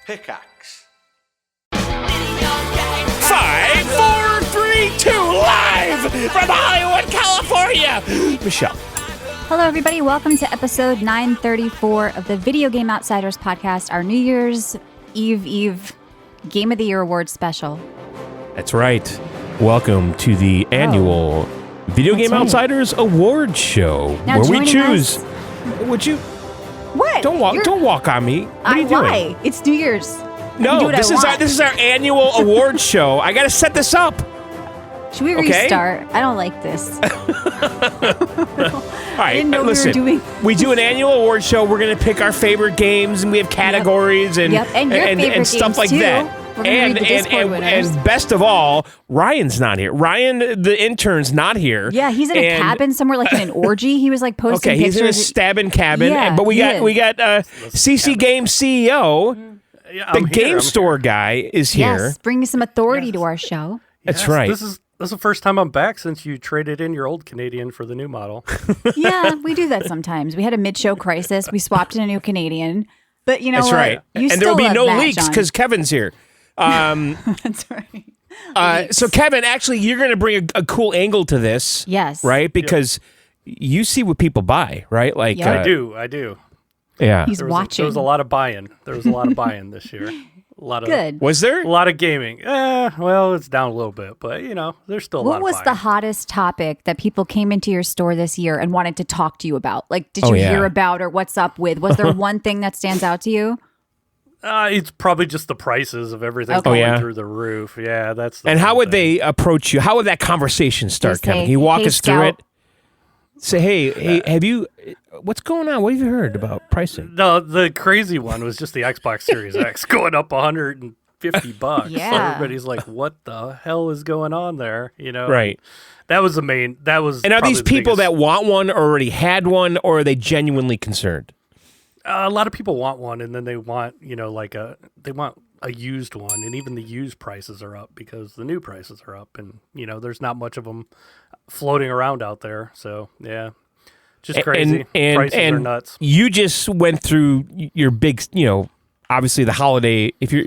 Pickaxe. 5, 4, 3, 2, live from Hollywood, California. Michelle. Hello, everybody. Welcome to episode 934 of the Video Game Outsiders podcast, our New Year's Eve Game of the Year Awards special. That's right. Welcome to the annual Video Game Outsiders Awards show, Now where we joining choose. us- Would you? What? Don't walk on me. What are you doing? Why? It's New Year's. I can do No, what this I is want. this is our annual awards show. I got to set this up. Should we Okay. restart? I don't like this. All right, didn't know we were listen. doing- We do an annual award show. We're going to pick our favorite games, and we have categories and Yep, and your favorite stuff games, like too. that. We're gonna read the Discord winners. And best of all, Ryan's not here. Ryan, the intern's not here. Yeah, he's in a And- cabin somewhere, like in an orgy. He was like posting Okay, he's in a pictures. stabbing cabin. Yeah, but we he got is. CC Games CEO, Yeah, the I'm game here. store guy is here. Yes, bring some authority to our show. That's Yes, right. This is the first time I'm back since you traded in your old Canadian for the new model. Yeah, we do that sometimes. We had a mid-show crisis. We swapped in a new Canadian. But you know That's what? right. You And there still will be love no Matt, leaks John. because Kevin's here. That's right. So Kevin, actually, you're going to bring a cool angle to this. Yes. Right? Because you see what people buy, right? Like Yeah. I do. Yeah. He's There watching. was a lot of buy-in. There was a lot of buy-in this year. A lot of Good. Was there? A lot of gaming. Well, it's down a little bit, but there's still a lot What of was the buy-in. hottest topic that people came into your store this year and wanted to talk to you about? Like, did Oh, you yeah. hear about or what's up with? Was there one thing that stands out to you? It's probably just the prices of everything Okay. going Oh, yeah? through the roof. Yeah, that's. The And how main would thing. they approach you? How would that conversation start, Just Kevin? say, Can you walk "Hey, us through Scout." it? Say, hey, have you? What's going on? What have you heard about pricing? No, the crazy one was just the Xbox Series X going up $150. Yeah. So everybody's like, "What the hell is going on there?" Right. That was the main. That was. And are probably these the people biggest- that want one or already had one, or are they genuinely concerned? A lot of people want one, and then they want they want a used one, and even the used prices are up because the new prices are up, and there's not much of them floating around out there. So yeah, just crazy. Prices are nuts. You just went through your big, obviously the holiday. If you're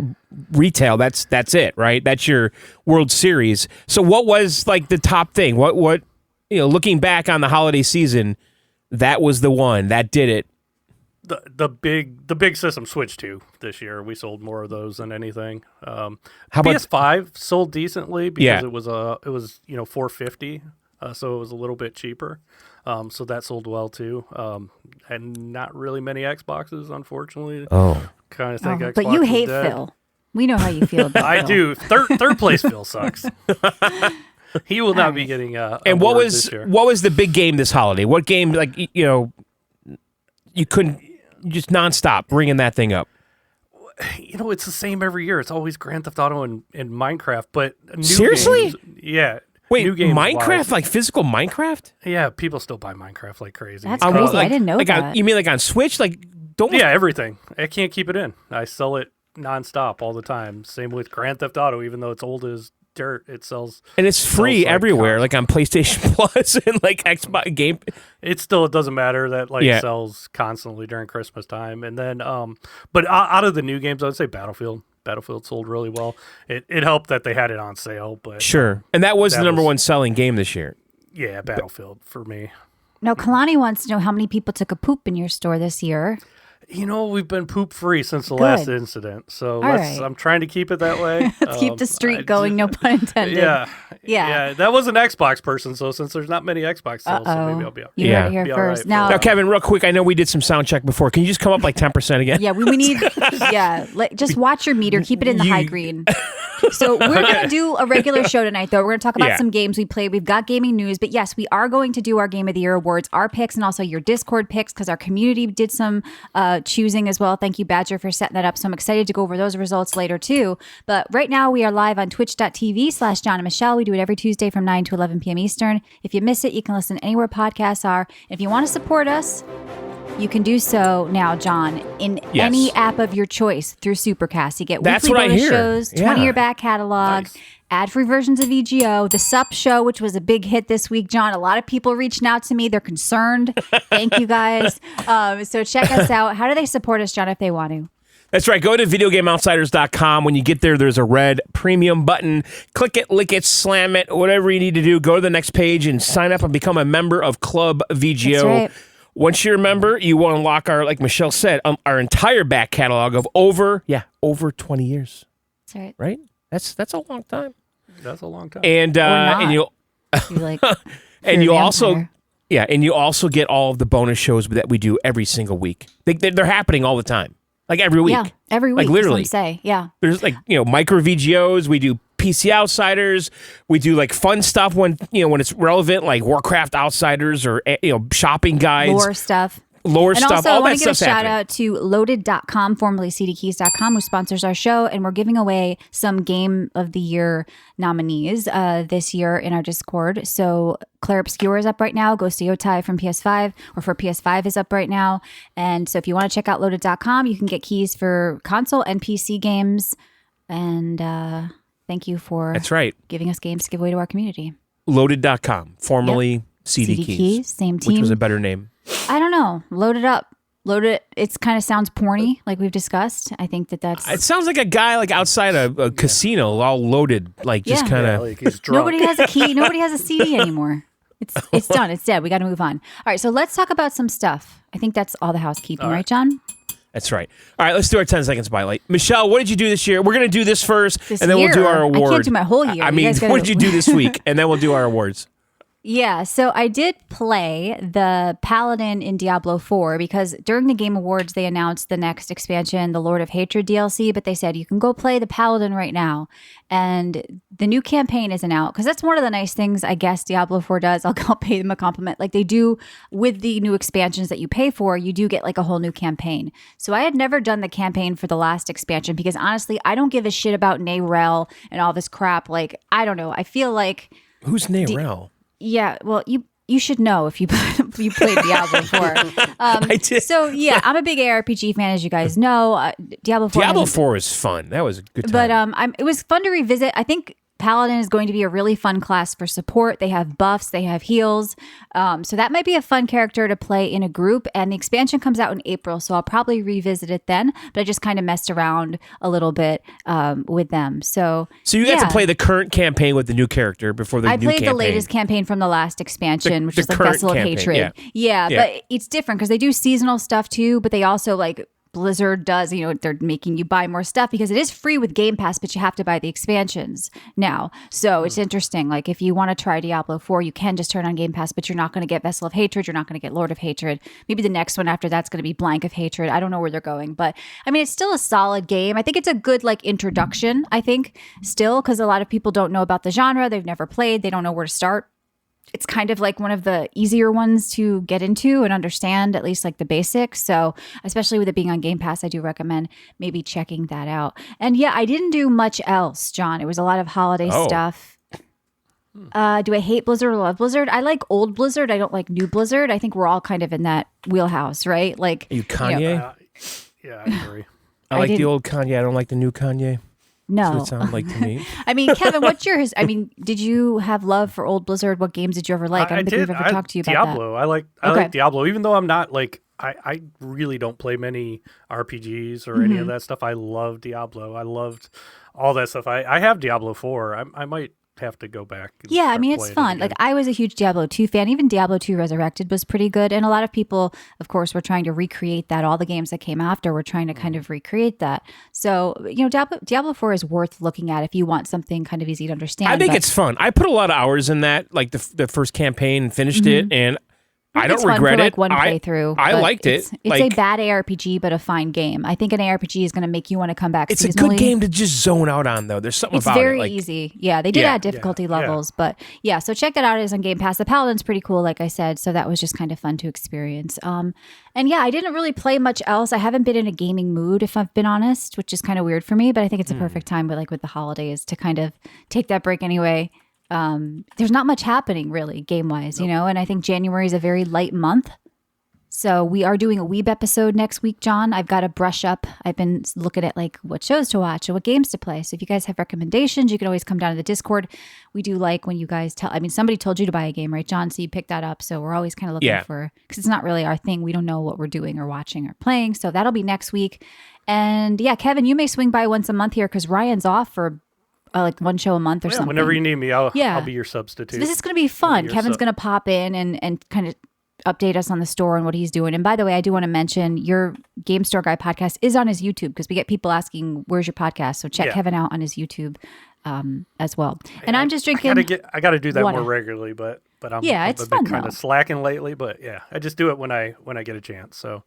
retail, that's it, right? That's your World Series. So what was like the top thing? What looking back on the holiday season, that was the one that did it. The big system Switch 2 this year. We sold more of those than anything. How about PS5 sold decently because Yeah. it was $450, so it was a little bit cheaper. So that sold well too. And not really many Xboxes, unfortunately. Oh. Kind of think Xbox But you is hate dead. Phil. We know how you feel about I Phil. do. Third place Phil sucks. He will not be getting And what award was this year. what was the big game this holiday? What game you couldn't just nonstop bringing that thing up? It's the same every year. It's always Grand Theft Auto and Minecraft, but new Seriously? games, yeah. Wait, new games Minecraft, wise- like physical Minecraft? yeah, people still buy Minecraft like crazy. That's crazy. I didn't know like that. you mean like on Switch? Like don't Yeah, everything. I can't keep it in. I sell it nonstop all the time. Same with Grand Theft Auto, even though it's old as dirt, it sells. and it's free like everywhere, constantly. like on PlayStation Plus and like Xbox Game. It doesn't matter that Yeah. sells constantly during Christmas time. And then, but out of the new games, I would say Battlefield. Battlefield sold really well. It helped that they had it on sale, but Sure, and that was the That number was- one selling game this year. yeah, Battlefield for me. Now, Kalani wants to know how many people took a poop in your store this year. We've been poop free since the last Good. incident, so right. I'm trying to keep it that way. Let's keep the streak going, no pun intended. Yeah. That was an Xbox person, so since there's not many Xbox sales, so maybe I'll be up. You Yeah. heard it here Be all first. right Now, Now, Kevin, real quick, I know we did some sound check before. Can you just come up like 10% again? yeah, we need, just watch your meter. Keep it in the high green. So we're going to do a regular show tonight, though. We're going to talk about Yeah. some games we played. We've got gaming news, but yes, we are going to do our Game of the Year awards, our picks, and also your Discord picks because our community did some choosing as well. Thank you, Badger, for setting that up. So I'm excited to go over those results later, too. But right now, we are live on twitch.tv/John and Michelle. We do it every Tuesday from 9 to 11 p.m. Eastern. If you miss it, you can listen anywhere podcasts are. If you want to support us, you can do so now, John, in Yes. any app of your choice through Supercast. You get That's weekly what I bonus hear. shows, Yeah. 20-year back catalog, Nice. ad-free versions of EGO, the SUP show, which was a big hit this week, John. A lot of people reaching out to me. They're concerned. Thank you, guys. So check us out. How do they support us, John, if they want to? That's right. Go to videogameoutsiders.com. When you get there, there's a red premium button. Click it, lick it, slam it, whatever you need to do. Go to the next page and sign up and become a member of Club VGO. That's right. Once you're a member, you will unlock our, like Michelle said, our entire back catalog of over 20 years. That's right. Right? That's a long time. That's a long time. And not. you'll You're like, and you're you a also vampire. and you also get all of the bonus shows that we do every single week. They're happening all the time, like every week. Yeah, every week. Like literally. That's what I'm saying. Yeah. There's like micro VGOs. We do PC Outsiders. We do like fun stuff when it's relevant, like Warcraft Outsiders or shopping guides, Lore stuff. lore And stuff. also, All I want that to give a stuff's shout happening. out to loaded.com, formerly cdkeys.com, who sponsors our show. And we're giving away some Game of the Year nominees this year in our Discord. So Claire Obscure is up right now. Ghost Yotai from PS5 or for PS5 is up right now. And so if you want to check out loaded.com, you can get keys for console and PC games. And thank you for That's right. giving us games to give away to our community. Loaded.com, formerly CD CD Keys, Keys, same team. which was a better name. I don't know. Load it up. Load it. It's kind of sounds porny, like we've discussed. I think that's. It sounds like a guy like outside a casino, all loaded, like just Yeah. kind Yeah, of. like he's drunk. Nobody has a key. Nobody has a CD anymore. It's done. It's dead. We got to move on. All right. So let's talk about some stuff. I think that's all the housekeeping, right, John? That's right. All right, let's do our 10 seconds spotlight. Michelle, what did you do this year? We're going to do this first, This and then we'll do year? our I award. can't do my whole year. I You mean, guys gotta- what did you do this week? And then we'll do our awards. Yeah, so I did play the Paladin in Diablo 4 because during the Game Awards, they announced the next expansion, the Lord of Hatred DLC, but they said you can go play the Paladin right now. And the new campaign isn't out because that's one of the nice things I guess Diablo 4 does. I'll pay them a compliment. Like they do with the new expansions that you pay for, you do get like a whole new campaign. So I had never done the campaign for the last expansion because honestly, I don't give a shit about Nayrel and all this crap. Like, I don't know. I feel like... Who's Nayrel? Yeah, well, you should know if you you played Diablo 4. I did. So yeah, I'm a big ARPG fan, as you guys know. Diablo 4. Diablo 4 is fun. That was a good time. But it was fun to revisit. I think Paladin is going to be a really fun class for support. They have buffs, they have heals. So that might be a fun character to play in a group. And the expansion comes out in April, so I'll probably revisit it then. But I just kind of messed around a little bit with them. So you got to play the current campaign with the new character before the I new played campaign. the latest campaign from the last expansion, which the is like current Vessel of campaign, Hatred. yeah. But it's different because they do seasonal stuff too, but they also like Blizzard does, they're making you buy more stuff because it is free with Game Pass, but you have to buy the expansions now. So it's interesting. Like if you want to try Diablo 4, you can just turn on Game Pass, but you're not going to get Vessel of Hatred. You're not going to get Lord of Hatred. Maybe the next one after that's going to be Blank of Hatred. I don't know where they're going, but I mean, it's still a solid game. I think it's a good like introduction, I think still, because a lot of people don't know about the genre. They've never played. They don't know where to start. It's kind of like one of the easier ones to get into and understand, at least like the basics. So especially with it being on Game Pass, I do recommend maybe checking that out. And yeah, I didn't do much else, John. It was a lot of holiday stuff. Do I hate Blizzard or love Blizzard? I like old Blizzard. I don't like new Blizzard. I think we're all kind of in that wheelhouse, right? Like, Are you Kanye? Yeah, I agree. I like the didn't- old Kanye. I don't like the new Kanye. That's what no. it sounds like to me. I mean, Kevin, what's your I mean, did you have love for old Blizzard? What games did you ever like? I don't think we've ever talked to you about Diablo. I like Diablo, even though I'm not like I really don't play many RPGs or any of that stuff. I love Diablo. I loved all that stuff. I have Diablo 4. I might have to go back. And Yeah, I start mean, it's playing it fun. again. Like, I was a huge Diablo 2 fan. Even Diablo 2 Resurrected was pretty good. And a lot of people, of course, were trying to recreate that. All the games that came after were trying to kind of recreate that. So, Diablo 4 is worth looking at if you want something kind of easy to understand. I think but it's fun. I put a lot of hours in that, like the first campaign, and finished it, and I don't it's fun regret for, it. like, one playthrough. I but liked it. It's Like, a bad ARPG, but a fine game. I think an ARPG is going to make you want to come back it's a seasonally. good game to just zone out on, though. There's something It's about very it. Like, easy. Yeah, they did Yeah. add difficulty Yeah. levels, but yeah, so check that out. It is on Game Pass. The Paladin's pretty cool, like I said, so that was just kind of fun to experience. And yeah, I didn't really play much else. I haven't been in a gaming mood, if I've been honest, which is kind of weird for me, but I think it's a perfect time, but like with the holidays, to kind of take that break anyway. There's not much happening really game-wise, and I think January is a very light month. So we are doing a Weeb episode next week, John. I've got to brush up. I've been looking at like what shows to watch and what games to play. So if you guys have recommendations, you can always come down to the Discord. We do like when you guys tell, I mean, somebody told you to buy a game, right, John? So you picked that up. So we're always kind of looking for, because it's not really our thing. We don't know what we're doing or watching or playing. So that'll be next week. And yeah, Kevin, you may swing by once a month here because Ryan's off for like one show a month or something. Whenever you need me, I'll be your substitute. So this is going to be fun. Kevin's going to pop in and kind of update us on the store and what he's doing. And by the way, I do want to mention your Game Store Guy podcast is on his YouTube because we get people asking, where's your podcast? So check Kevin out on his YouTube as well. And I'm just drinking. I got to do that water. more regularly, but I'm it's fun kind of slacking lately. But yeah, I just do it when I get a chance. So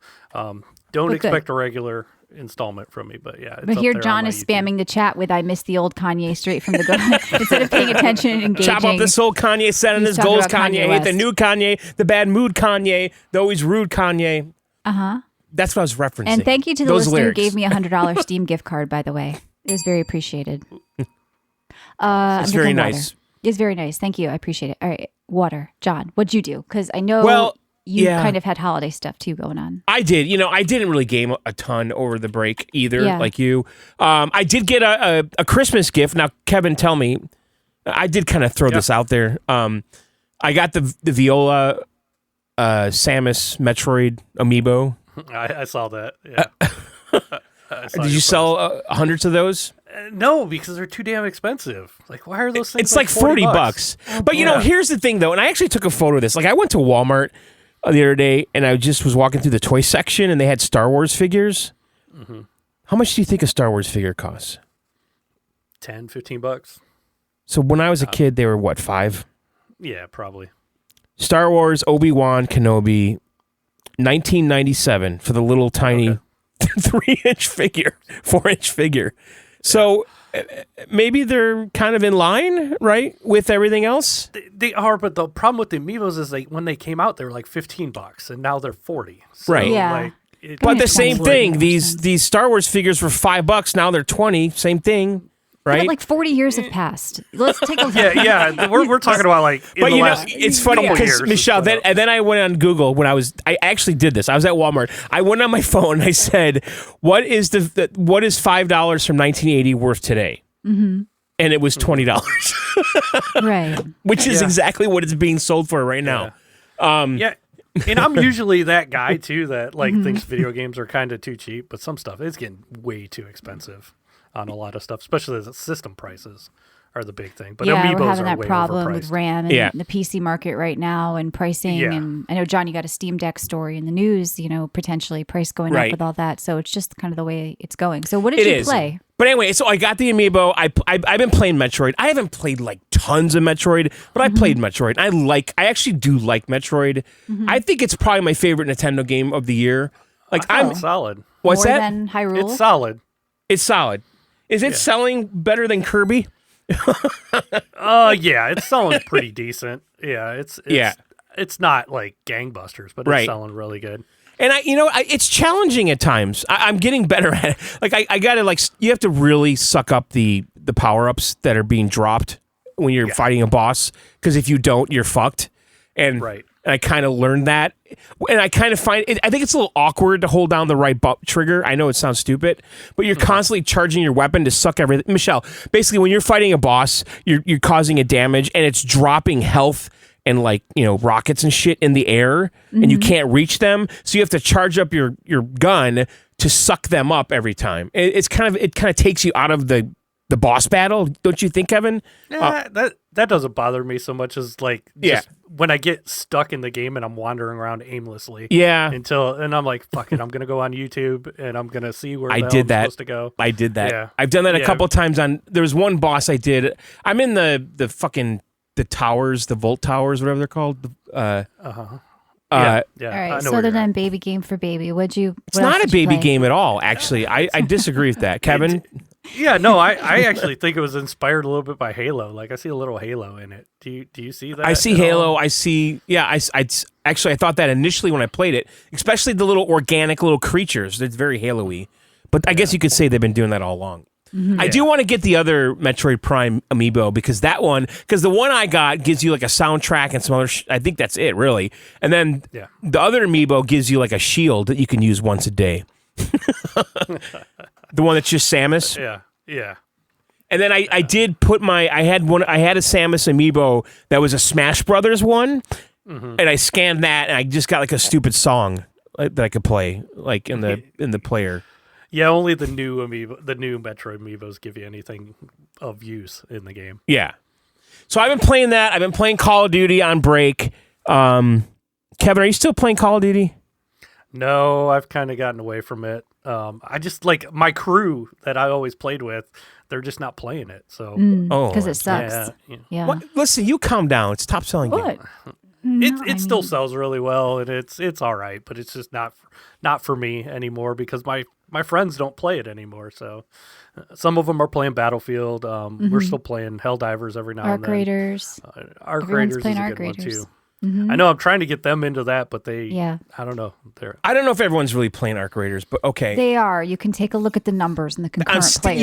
don't expect a regular installment from me, but yeah. But here John is spamming the chat with "I missed the old Kanye straight from the go." Instead of paying attention and engaging. Chop up this old Kanye set on his goals Kanye, the new Kanye, the bad mood Kanye, the always rude Kanye. That's what I was referencing. And thank you to the listener lyrics. who gave me a $100 Steam gift card. By the way, it was very appreciated. It's very nice. It's very nice. Thank you. I appreciate it. All right, water, John. What'd you do? Because I know. You kind of had holiday stuff too going on. I did. I didn't really game a ton over the break either, like you. I did get a Christmas gift. Now, Kevin, tell me. I did kind of throw this out there. I got the Viola Samus Metroid amiibo. I saw that. Yeah. Did you sell hundreds of those? No, because they're too damn expensive. Like, why are those things? It's like $40. But here's the thing, though, and I actually took a photo of this. Like, I went to Walmart the other day, and I just was walking through the toy section, and they had Star Wars figures. Mm-hmm. How much do you think a Star Wars figure costs? $10, $15. So when I was a kid, they were what, $5? Yeah, probably. Star Wars Obi-Wan Kenobi, $19.97 for the little tiny 3-inch figure, 4-inch figure. So maybe they're kind of in line, right, with everything else? They are, but the problem with the amiibos is when they came out, they were like $15, and now they're $40. So, right. Yeah. But the same thing. These Star Wars figures were $5. Now they're $20. Same thing, right? But like 40 years have passed. Let's take a look. Yeah. We're talking about like. But it's funny because Michelle. Then I went on Google when I actually did this. I was at Walmart. I went on my phone and I said, "What is what is $5 from 1980 worth today?" Mm-hmm. And it was $20. Right. Which is exactly what it's being sold for right now. Yeah. And I'm usually that guy too that thinks video games are kind of too cheap, but some stuff is getting way too expensive on a lot of stuff, especially the system prices are the big thing. But we're amiibos having are that way problem overpriced. with RAM and the PC market right now and pricing. Yeah. And I know, John, you got a Steam Deck story in the news, potentially price going up with all that. So it's just kind of the way it's going. So what did you play? But anyway, so I got the amiibo. I've been playing Metroid. I haven't played like tons of Metroid, but I played Metroid. I actually do like Metroid. I think it's probably my favorite Nintendo game of the year. Like I'm solid. What's More that? than Hyrule? It's solid. It's solid. Is it selling better than Kirby? Yeah, it's selling pretty decent. Yeah, it's not like gangbusters, but it's selling really good. And it's challenging at times. I'm getting better at it. Like I gotta you have to really suck up the power ups that are being dropped when you're fighting a boss, because if you don't, you're fucked. And I kind of learned that, and I kind of find it. I think it's a little awkward to hold down the right trigger. I know it sounds stupid, but you're constantly charging your weapon to suck everything. Michelle, basically, when you're fighting a boss, you're causing a damage, and it's dropping health and rockets and shit in the air, and you can't reach them, so you have to charge up your gun to suck them up every time. It kind of takes you out of the boss battle, don't you think, Kevin? That doesn't bother me so much as just when I get stuck in the game and I'm wandering around aimlessly. Yeah. And I'm like, fuck it, I'm gonna go on YouTube and I'm gonna see where I'm supposed to go. I did that. Yeah. I've done that a couple times there was one boss I did. I'm in the fucking the towers, the Volt Towers, whatever they're called. Yeah. All right, so then baby game for baby. It's not a baby game at all, actually. I disagree with that. Kevin? Yeah, no, I actually think it was inspired a little bit by Halo. Like I see a little Halo in it. Do you see that? I see Halo. I see. Yeah, I thought that initially when I played it, especially the little organic little creatures. It's very Halo-y. But I guess you could say they've been doing that all along. I do want to get the other Metroid Prime amiibo because the one I got gives you like a soundtrack and some other. I think that's it, really. And then the other amiibo gives you like a shield that you can use once a day. The one that's just Samus. Yeah. And then I did put I had a Samus amiibo that was a Smash Brothers one, and I scanned that and I just got like a stupid song that I could play like in the player. Yeah, only the new Metroid amiibos give you anything of use in the game. Yeah. So I've been playing that. I've been playing Call of Duty on break. Kevin, are you still playing Call of Duty? No, I've kind of gotten away from it. I just like my crew that I always played with. They're just not playing it. So because it sucks. Yeah. What? Listen, you calm down. It's a top selling game. It still sells really well, and it's all right, but it's just not for me anymore because my friends don't play it anymore. So some of them are playing Battlefield. We're still playing Helldivers every now and then. Arc Raiders. Arc Everyone's Raiders is playing a Arc good one Raiders. too. I know I'm trying to get them into that, but I don't know. I don't know if everyone's really playing Arc Raiders, but okay. They are. You can take a look at the numbers and the concurrent players.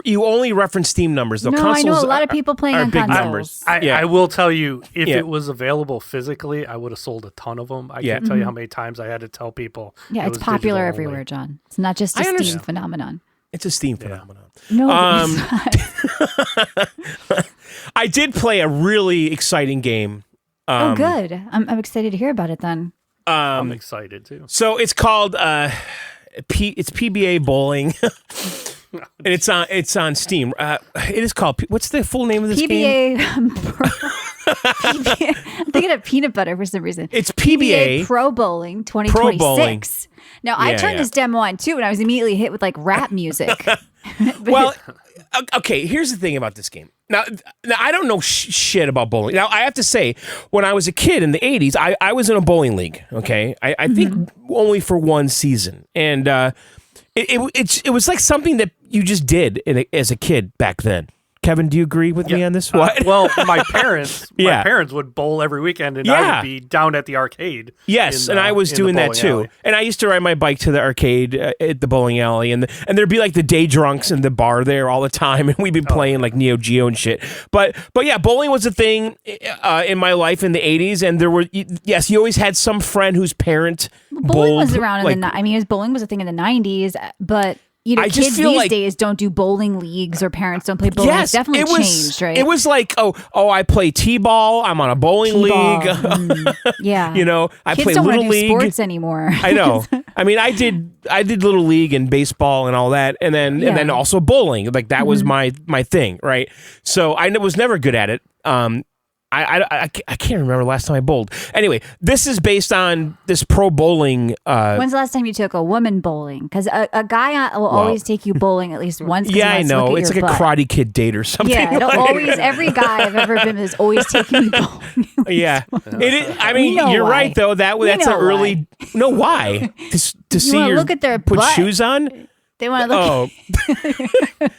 You only reference Steam numbers. Though. No, Consoles I know a lot of people playing on big consoles. numbers. I will tell you, if it was available physically, I would have sold a ton of them. I can't tell you how many times I had to tell people. Yeah, it's popular everywhere, John. It's not just a Steam phenomenon. It's a Steam phenomenon. No, it's not. I did play a really exciting game. Oh, good. I'm excited to hear about it then. I'm excited too. So it's called it's PBA Bowling, and it's on Steam. It is called. What's the full name of this game? PBA. I'm thinking of peanut butter for some reason. It's PBA Pro Bowling 2026. Now I turned this demo on too, and I was immediately hit with like rap music. Well, okay. Here's the thing about this game. Now I don't know shit about bowling. Now, I have to say, when I was a kid in the 80s, I was in a bowling league, okay? I think only for one season. And it was like something that you just did as a kid back then. Kevin, do you agree with me on this? What? Well, my parents would bowl every weekend, and I would be down at the arcade. Yes, and I was doing that too. Alley. And I used to ride my bike to the arcade at the bowling alley, and there'd be like the day drunks in the bar there all the time, and we'd be playing like Neo Geo and shit. But yeah, bowling was a thing in my life in the 80s, and there were you always had some friend whose parent bowling bowled, was around in the bowling was a thing in the 90s, but kids these days don't do bowling leagues or parents don't play bowling. It's definitely changed, right? It was like, I play T-ball. I'm on a bowling league. Yeah. I kids play don't Little want to do League. sports anymore. I know. I mean, I did Little League and baseball and all that, and then also bowling. Like that was my thing, right? So I was never good at it. I can't remember the last time I bowled. Anyway, this is based on this pro bowling. When's the last time you took a woman bowling? Because a guy will always take you bowling at least once. Yeah, I know. It's like a Karate Kid date or something. Yeah, it'll always. Every guy I've ever been with is always taking me bowling. Yeah, it is. I mean, you're right though. That's an early. No, why? To see your look at their put butt. shoes on. They want to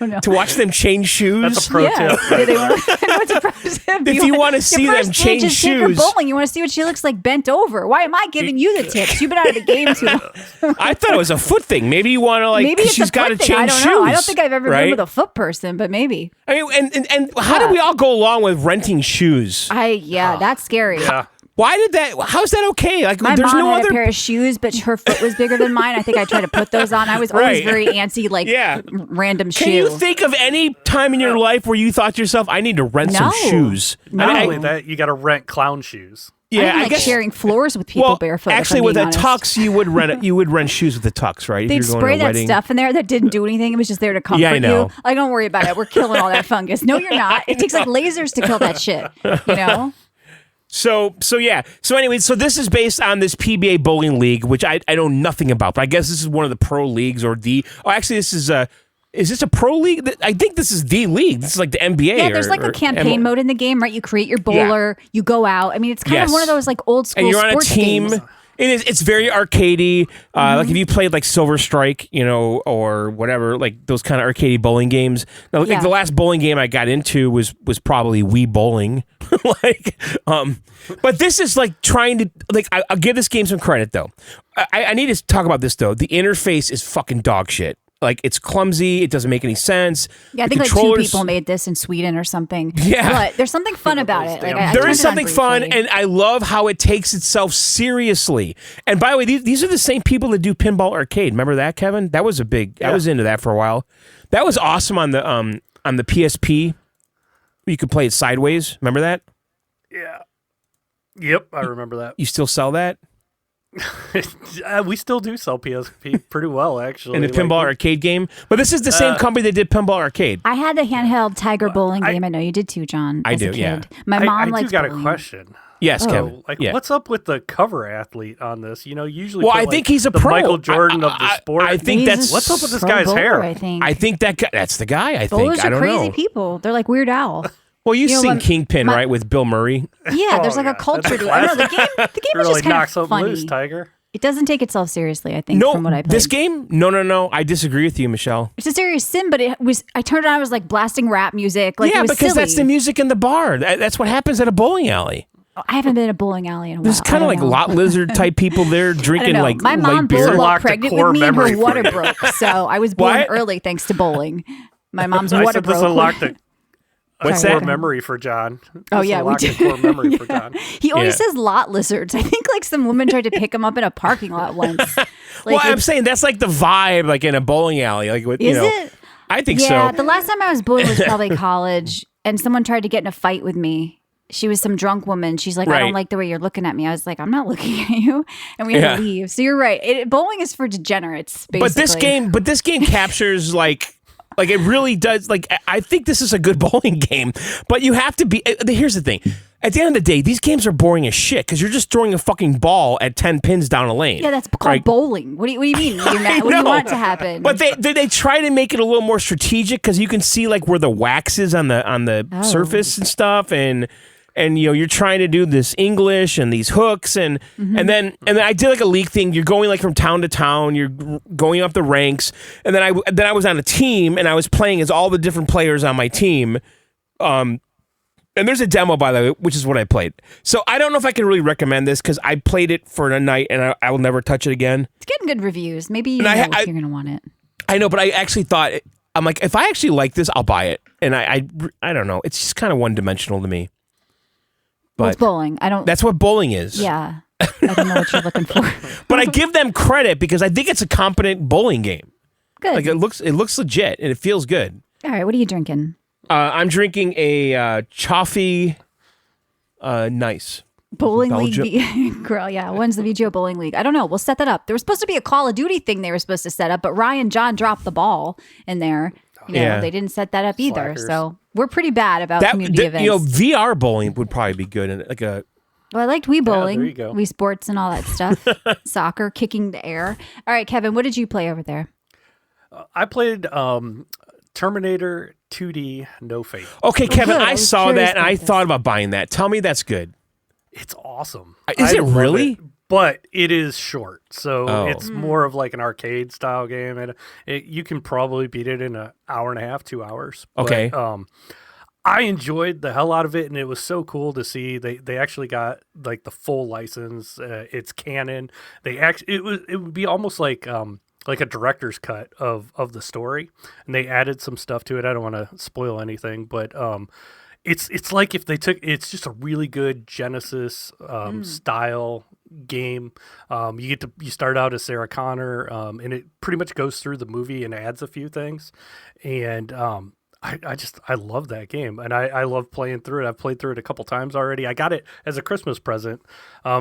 look. To watch them change shoes. That's a pro tip. Yeah, they want to. What's a pro tip? If you want to see them change just shoes, take her bowling. You want to see what she looks like bent over. Why am I giving you the tips? You've been out of the game too long. I thought it was a foot thing. Maybe you want to maybe it's she's got to change I don't shoes. know. I don't think I've ever right? been with a foot person, but maybe. I mean, and how do we all go along with renting shoes? That's scary. Yeah. Why did that? How's that okay? Like, My there's mom no had other a pair of shoes, but her foot was bigger than mine. I think I tried to put those on. I was always very antsy, random shoe. Can you think of any time in your life where you thought to yourself, "I need to rent some shoes"? Not only that, you got to rent clown shoes. Yeah, I guess sharing floors with people barefoot. Actually, with a tux, you would rent shoes with a tux, right? They'd spray that stuff in there that didn't do anything. It was just there to comfort I know. you. Like, don't worry about it. We're killing all that fungus. No, you're not. It takes like lasers to kill that shit. So anyway, so this is based on this PBA bowling league, which I know nothing about, but I guess this is one of the pro leagues or actually this is this a pro league? I think this is the league. This is like the NBA. Yeah, there's like a campaign mode in the game, right? You create your bowler, you go out. I mean, it's kind of one of those like old school and you're sports on a team. games. It is. It's very arcadey. Like if you played like Silver Strike, or whatever, like those kind of arcadey bowling games. Now, like the last bowling game I got into was probably Wii Bowling. But this is like trying to I'll give this game some credit though. I need to talk about this though. The interface is fucking dog shit. Like it's clumsy. It doesn't make any sense. Yeah, I The think like two controllers- people made this in Sweden or something. Yeah. But there's something fun about it. Like, I There turned is it on something fun, briefly. and I love how it takes itself seriously. And by the way, these are the same people that do Pinball Arcade. Remember that, Kevin? That was a big. I was into that for a while. That was awesome on the PSP. You could play it sideways. Remember that? Yeah. Yep, I remember that. You still sell that We still do sell PSP pretty well, actually. in the Pinball Arcade game? But this is the same company that did Pinball Arcade. I had the handheld Tiger bowling game. I know you did too, John. I as a do, yeah. kid. My mom I likes do got bowling. a question. Yes, So, Kevin. like, yeah. what's up with the cover athlete on this? You know, usually. Well, put, I like, think he's a the pro. Michael Jordan of the sport. I think He's that's a What's up with this pro guy's bowler, hair? I think. I think that's the guy. I think. Bowlers I are don't crazy know. people. They're like Weird Al. Well, you've You know, seen when Kingpin, my- right, with Bill Murray? Yeah, there's like yeah, a culture that's to it. I know the game. The game is really just kind knock of something funny. loose, Tiger. It doesn't take itself seriously. I think No, from what I played. this game? No. I disagree with you, Michelle. It's a serious sim, but it was. I turned it on. I was like blasting rap music. Like yeah, it was because silly. that's the music in the bar. That's what happens at a bowling alley. I haven't been in a bowling alley in a while. There's kind of like lot lizard type people there I don't drinking know. like My light mom beer. bowled while Unlocked a pregnant core with me, and memory her for water you. broke. So I was born What? early thanks to bowling. My mom's I water said this broke. unlocked a What's Sorry, core that? memory for John. Oh, This yeah, we unlocked a did. core memory for John. He always Yeah. says lot lizards. I think like some woman tried to pick him up in a parking lot once. Like, Well, I'm it's- saying that's like the vibe, like in a bowling alley. Like, with, you is know, it? I think Yeah, so. the last time I was bowling was probably college, and someone tried to get in a fight with me. She was some drunk woman. She's like, I Right. don't like the way you're looking at me. I was like, I'm not looking at you. And we had Yeah. to leave. So you're right. Bowling is for degenerates, basically. But this game captures like it really does. Like, I think this is a good bowling game, but you have to be. Here's the thing. At the end of the day, these games are boring as shit because you're just throwing a fucking ball at 10 pins down a lane. Yeah, that's called right? bowling. What do you mean? You're I not, what do you know. want to happen? But they try to make it a little more strategic because you can see like where the wax is on the Oh. surface and stuff, and you know you're trying to do this English and these hooks and then I did like a league thing. You're going like from town to town. You're going up the ranks, and then I was on a team and I was playing as all the different players on my team. And there's a demo, by the way, which is what I played. So I don't know if I can really recommend this because I played it for a night and I will never touch it again. It's getting good reviews. Maybe you And know I- if you're going to want it. I know, but I actually thought I'm like, if I actually like this, I'll buy it. And I don't know. It's just kind of one dimensional to me. Well, it's But bowling. I don't. that's what bowling is. Yeah. I don't know what you're looking for. But I give them credit because I think it's a competent bowling game. Good. Like it looks legit and it feels good. All right. What are you drinking? I'm drinking a Chaffee Nice. Bowling Belgium. League. Girl, yeah. When's the VGO Bowling League? I don't know. We'll set that up. There was supposed to be a Call of Duty thing they were supposed to set up, but Ryan John dropped the ball in there. You know, Yeah. they didn't set that up either. Slackers. So we're pretty bad about community events. you know, VR bowling would probably be good. And like a Well, I liked Wii Bowling, there you go. Wii Sports, and all that stuff. Soccer, kicking the air. All right, Kevin, what did you play over there? I played Terminator 2D No Fate. okay, Kevin, good. I I was saw curious that and I about this. thought about buying that. Tell me that's good. It's awesome. Is I it love really? it, but it is short, so Oh. it's more of like an arcade style game, and you can probably beat it in an hour and a half, 2 hours. But, Okay. I enjoyed the hell out of it, and it was so cool to see they actually got like the full license. It's canon. It would be almost like a director's cut of the story, and they added some stuff to it. I don't want to spoil anything, but it's like if they took it's just a really good Genesis style game. You start out as Sarah Connor, and it pretty much goes through the movie and adds a few things, and I love that game, and I love playing through it. I've played through it a couple times already. I got it as a Christmas present,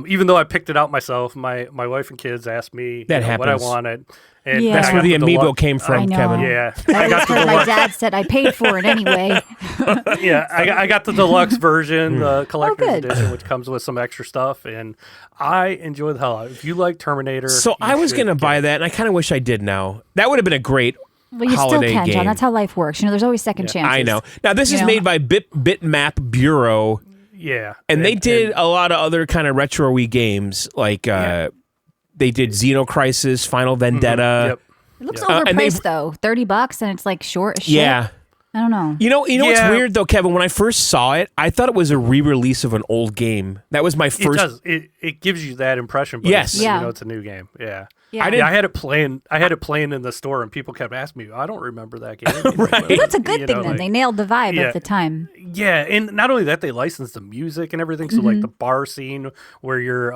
even though I picked it out myself. My wife and kids asked me That what I happens. wanted. And Yeah. then That's I where got the amiibo deluxe- came I from, know. Kevin. Yeah, That I was got the because my deluxe. dad said I paid for it anyway. I got the deluxe version, the collector's good. edition, which comes with some extra stuff, and I enjoy the hell out of it. If you like Terminator, So you I was should gonna get buy it. that, and I kind of wish I did now. That would have been a great Well, you still holiday can, game. John. That's how life works. You know, there's always second chances. I know. Now this You is know? made by Bitmap Bureau, Yeah, and they did a lot of other kind of retro-y games, like they did Xenocrisis, Final Vendetta. Yep. It looks and they've- overpriced though. $30, and it's like short as shit. Yeah. I don't know. You know what's Yeah. weird though, Kevin? When I first saw it, I thought it was a re-release of an old game. That was my It first. does. It gives you that impression. But Yes. it's, Yeah. you know, it's a new game. Yeah. Yeah. I Yeah, I had it playing. I had it playing in the store, and people kept asking me, "I don't remember that game." Right. Well, that's a good You thing know, then. like- They nailed the vibe Yeah. at the time. Yeah, and not only that, they licensed the music and everything. So like the bar scene where you're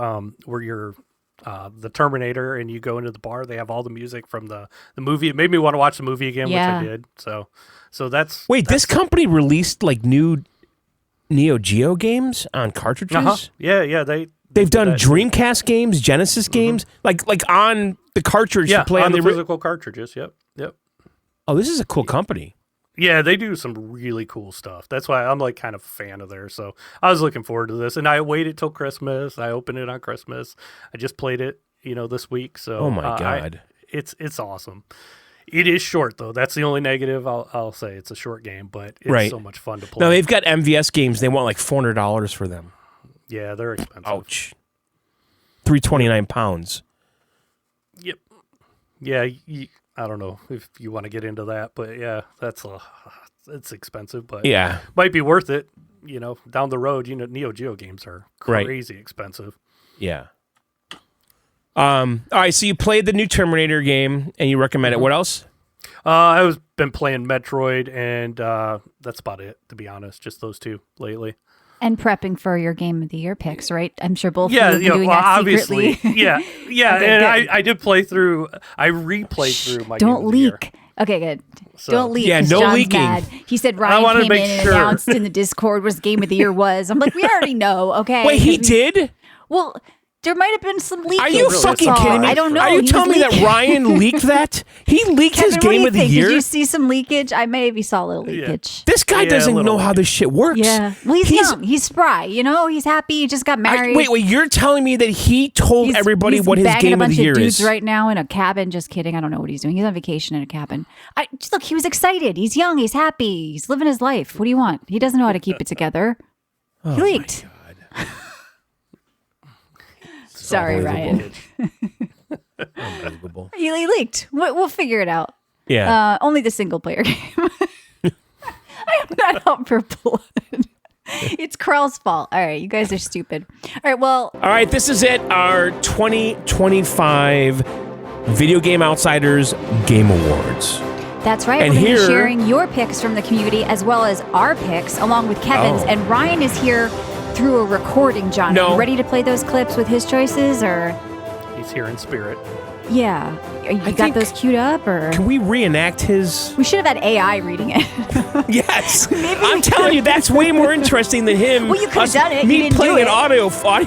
the Terminator and you go into the bar, they have all the music from the movie. It made me want to watch the movie again, Yeah. which I did. So that's Wait, this company released like new Neo Geo games on cartridges? yeah. They've done that. Dreamcast games, Genesis games, like on the cartridge Yeah, to play on on the the. physical cartridges. Yep. Oh, this is a cool company. Yeah, they do some really cool stuff. That's why I'm like kind of a fan of theirs. So I was looking forward to this, and I waited till Christmas. I opened it on Christmas. I just played it, this week. So Oh my God. it's awesome. It is short though. That's the only negative I'll say. It's a short game, but it's Right. so much fun to play. Now they've got MVS games. They want like $400 for them. Yeah, they're expensive. Ouch. £329. Yep. Yeah, I don't know if you want to get into that, but yeah, it's expensive, but Yeah. might be worth it. Down the road, Neo Geo games are Right. crazy expensive. Yeah. All right. So you played the new Terminator game and you recommend it. What else? I was been playing Metroid, and that's about it, to be honest. Just those two lately. And prepping for your game of the year picks, right? I'm sure both Yeah, of you have been doing that obviously. secretly. yeah. Okay, And good. I did play through. I replayed through my. Don't game of the year. leak. Okay, good. So- Don't leak. Yeah, 'cause no John's leaking. Mad. He said wanna Ryan came make in and sure. announced in the Discord what game of the year was. I'm like, we already know. Okay. Wait, he 'Cause we- did? Well, there might have been some leaking. Are you really? fucking That's all. kidding me? I don't know. Are you He telling was me that leaking. Ryan leaked that? He leaked his Kevin, what do game you of the think? year? Did you see some leakage? I maybe saw a little leakage. This guy Yeah, a doesn't little know how this shit works. Yeah. Well, he's young. He's spry. He's happy. He just got married. Wait, you're telling me that he told He's- everybody he's what his banging game a of bunch the year dudes is? right now in a cabin. Just kidding. I don't know what he's doing. He's on vacation in a cabin. Look, he was excited. He's young. He's happy. He's living his life. What do you want? He doesn't know how to keep it together. Oh He leaked. Sorry, Ryan. Unbelievable. He leaked. We'll figure it out. Yeah. Only the single player game. I'm not out for blood. It's Carl's fault. All right, you guys are stupid. All right, well, All right, this is it. Our 2025 Video Game Outsiders Game Awards. that's right. And We're going to here- be sharing your picks from the community as well as our picks, along with Kevin's. Oh. And Ryan is here through a recording. John, No. are you ready to play those clips with his choices, or He's here in spirit. yeah, you I got think- those queued up, or Can we reenact his? we should have had AI reading it. Yes. we I'm telling you, that's way more interesting than him. Well, you could've us- done it. You Me didn't playing do an it. audio file.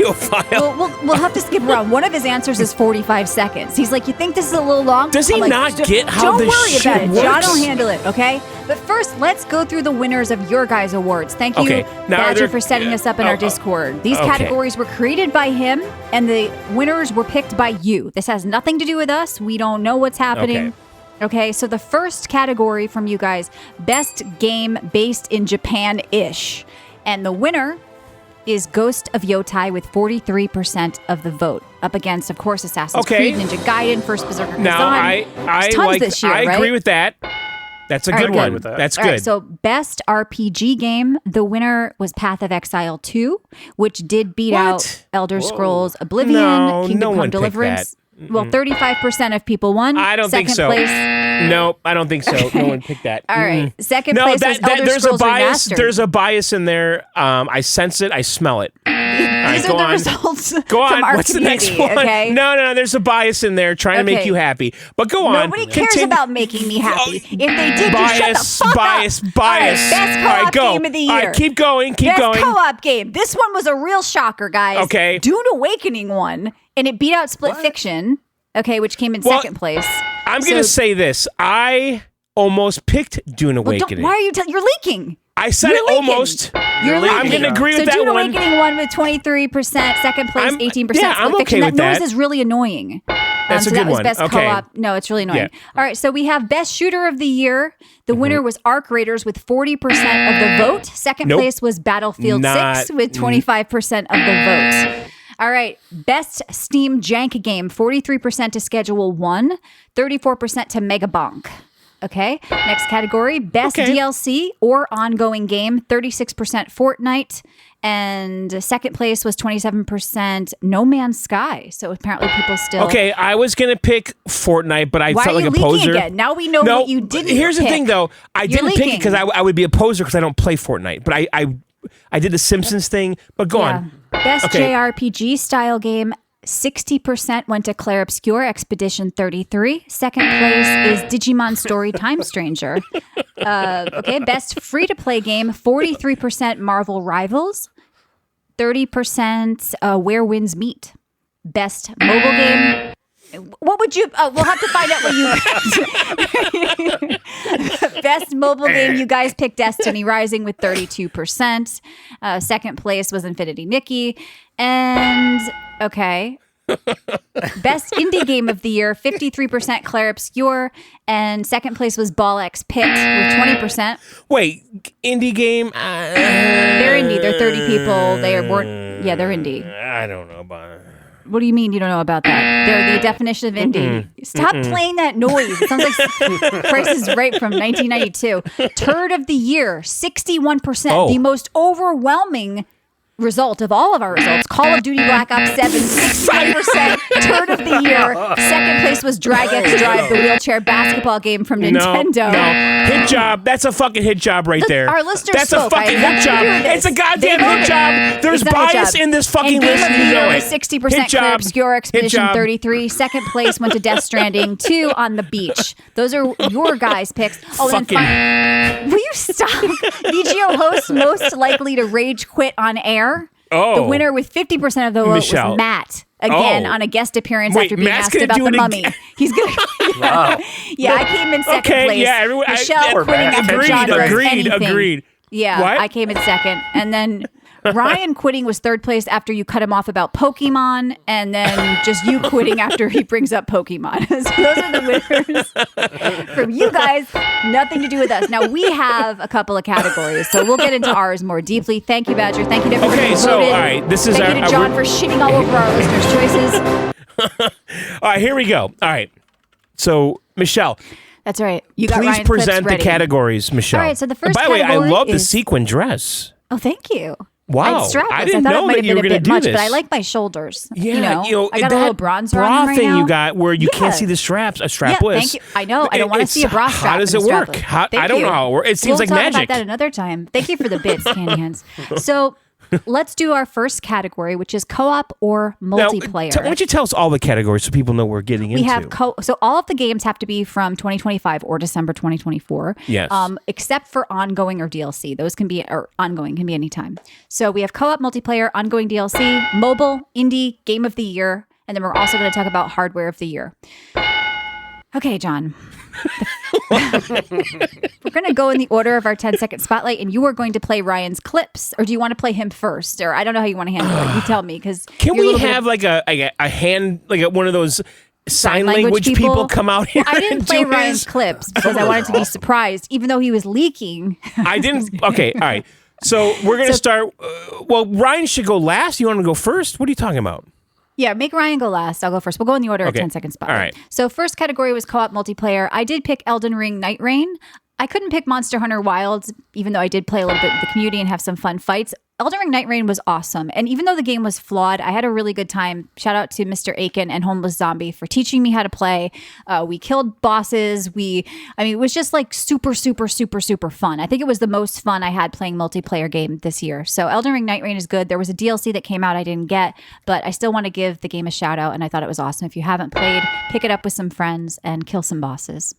We'll have to skip around. One of his answers is 45 seconds. He's like, you think this is a little long? Does he I'm like, not "Don't- get how Don't this worry shit about it. John works?" will handle it, okay? But first, let's go through the winners of your guys' awards. Thank you, Okay, now are Badger, there- for setting us up in oh, our Discord. These okay. categories were created by him, and the winners were picked by you. This has nothing to do with us. We don't know what's happening. Okay, so the first category from you guys, best game based in Japan-ish. And the winner is Ghost of Yotai with 43% of the vote. Up against, of course, Assassin's Okay. Creed, Ninja Gaiden, First Berserker Now, Kazan. I There's tons like. this year, I right? agree with that. That's a All right, good good. one. With that. That's All good. right, so best RPG game, the winner was Path of Exile 2, which did beat What? out Elder Scrolls Oblivion, No, Kingdom no Come one picked Deliverance. Well, 35% of people won. I don't think Second so. Place, Nope, I don't think so. No one picked that. all right. Second No, place was Elder there's Scrolls a bias. Remastered. There's a bias in there. I sense it. I smell it. These go are the on. results Go from on. our What's the community, next one? okay? No. There's a bias in there trying to make Okay. you happy. But go on. Nobody cares Continue. about making me happy. Oh, If they did, you shut the fuck bias, up. bias. All right, best All right, co-op go. game of the year. All right, keep going. Keep Best going. co-op game. This one was a real shocker, guys. Okay. Dune Awakening won, and it beat out Split Fiction. Okay, which came in Well, second place. I'm gonna So- say this. I almost picked Dune Well, don't- Awakening. why are you telling? You're leaking. I said You're it leaking. almost. You're leaking. I'm gonna agree so with that Dune one. Awakening won with 23%. Second place, I'm- 18%. yeah, I'm Split okay Fiction. with that noise that. is really annoying. That's so a that good was one. best Okay. co-op. No, it's really annoying. Yeah. All right, so we have best shooter of the year. The Mm-hmm. winner was Arc Raiders with 40% of the vote. Second Nope. place was Battlefield Not- 6 with 25% of the vote. All right, best Steam jank game, 43% to Schedule 1, 34% to Megabonk. Okay. Next category, best Okay. DLC or ongoing game, 36% Fortnite. And second place was 27% No Man's Sky. So apparently people still. Okay, I was gonna pick Fortnite, but I Why felt are you like a leaking poser. again? Now we know No, what you didn't here's the pick. thing, though. I You're didn't pick it leaking. because I would be a poser because I don't play Fortnite. But I did the Simpsons thing. But go on. Best Okay. JRPG style game. 60% went to Claire Obscure Expedition 33. Second place is Digimon Story Time Stranger. Okay, best free to play game 43% Marvel Rivals, 30% Where Winds Meet. Best mobile game. What would you? We'll have to find out what you. Best mobile game, you guys picked Destiny Rising with 32%. Second place was Infinity Nikki, and okay. Best indie game of the year, 53% Claire Obscure, and second place was Ball X Pit with 20%. Wait, indie game? They're indie. They're 30 people. They're they're indie. I don't know about. What do you mean you don't know about that? They're the definition of indie. Stop playing that noise. It sounds like Price is Right from 1992. Turd of the year, 61%. Oh. The most overwhelming result of all of our results. Call of Duty Black Ops 7, 61%. Turd of the year. Second place was Drag X Drive, the wheelchair basketball game from Nintendo. No, hit job. That's a fucking hit job right there. Our listeners That's spoke. a fucking I have hit job. nothing to do with this. It's a goddamn They hit voted. job. There's It's not a bias job. in this fucking and Game list. of the You Year know was it. 60% Hit Claire job. Obscure Hit Expedition job. 33. Second place went to Death Stranding 2 on the beach. Those are your guys' picks. Oh, and Fucking- then will you stop? VGO host most likely to rage quit on air. Oh. The winner with 50% of the vote Michelle. was Matt. Again, Oh. on a guest appearance Wait, after being Matt's asked gonna about do the it mummy. again? He's gonna. Wow. Yeah, I came in second Okay, place. yeah, everyone- Michelle Poor quitting Matt. after Agreed, John does agreed, anything. agreed. Yeah, What? I came in second. And then Ryan quitting was third place after you cut him off about Pokemon, and then just you quitting after he brings up Pokemon. So those are the winners from you guys. Nothing to do with us. Now, we have a couple of categories, so we'll get into ours more deeply. Thank you, Badger. Thank you to everyone Okay, who so, voted. all right, this is Thank you our- to John for shitting all over our listeners' choices. All right, here we go. All right. So, Michelle, That's right. You got please Ryan's clips present the ready. categories, Michelle. All right, so the And first by the way, I category love the is- sequin dress. Oh, thank you. Wow. It's strapless. I didn't thought know it might that have you been were a gonna bit do much, this. but I like my shoulders. Yeah, I got a little bronzer bra on right thing now. you got where you can't Yeah. see the straps. A strapless. Yeah, thank you. I know. I don't want to see a bra strap. How does and it a work? strapless. How, Thank I don't you. know how it works. It seems We'll like talk magic. about that another time. Thank you for the bits, Candy Hands. So let's do our first category, which is co-op or Now, multiplayer. why don't you tell us all the categories so people know we're getting We into? have so all of the games have to be from 2025 or December 2024. Yes. Except for ongoing or DLC. Those can be or ongoing can be anytime. So we have co-op, multiplayer, ongoing DLC, mobile, indie, game of the year, and then we're also going to talk about hardware of the year. Okay, John. We're going to go in the order of our 10-second spotlight, and you are going to play Ryan's clips, or do you want to play him first? Or I don't know how you want to handle it. You tell me, because Can we have like a hand, like one of those sign language people come out here? Well, I didn't and play do Ryan's his- clips because I wanted to be surprised, even though he was leaking. I didn't. Okay, all right. So we're gonna start. Well, Ryan should go last. You want to go first? What are you talking about? Yeah, make Ryan go last. I'll go first. We'll go in the order Okay. of 10-second spotlight. All right. So first category was co-op multiplayer. I did pick Elden Ring Night Rain. I couldn't pick Monster Hunter Wilds, even though I did play a little bit with the community and have some fun fights. Elden Ring Night Rain was awesome. And even though the game was flawed, I had a really good time. Shout out to Mr. Aiken and Homeless Zombie for teaching me how to play. We killed bosses. It was just like super, super, super, super fun. I think it was the most fun I had playing multiplayer game this year. So Elden Ring Night Rain is good. There was a DLC that came out I didn't get, but I still want to give the game a shout out. And I thought it was awesome. If you haven't played, pick it up with some friends and kill some bosses.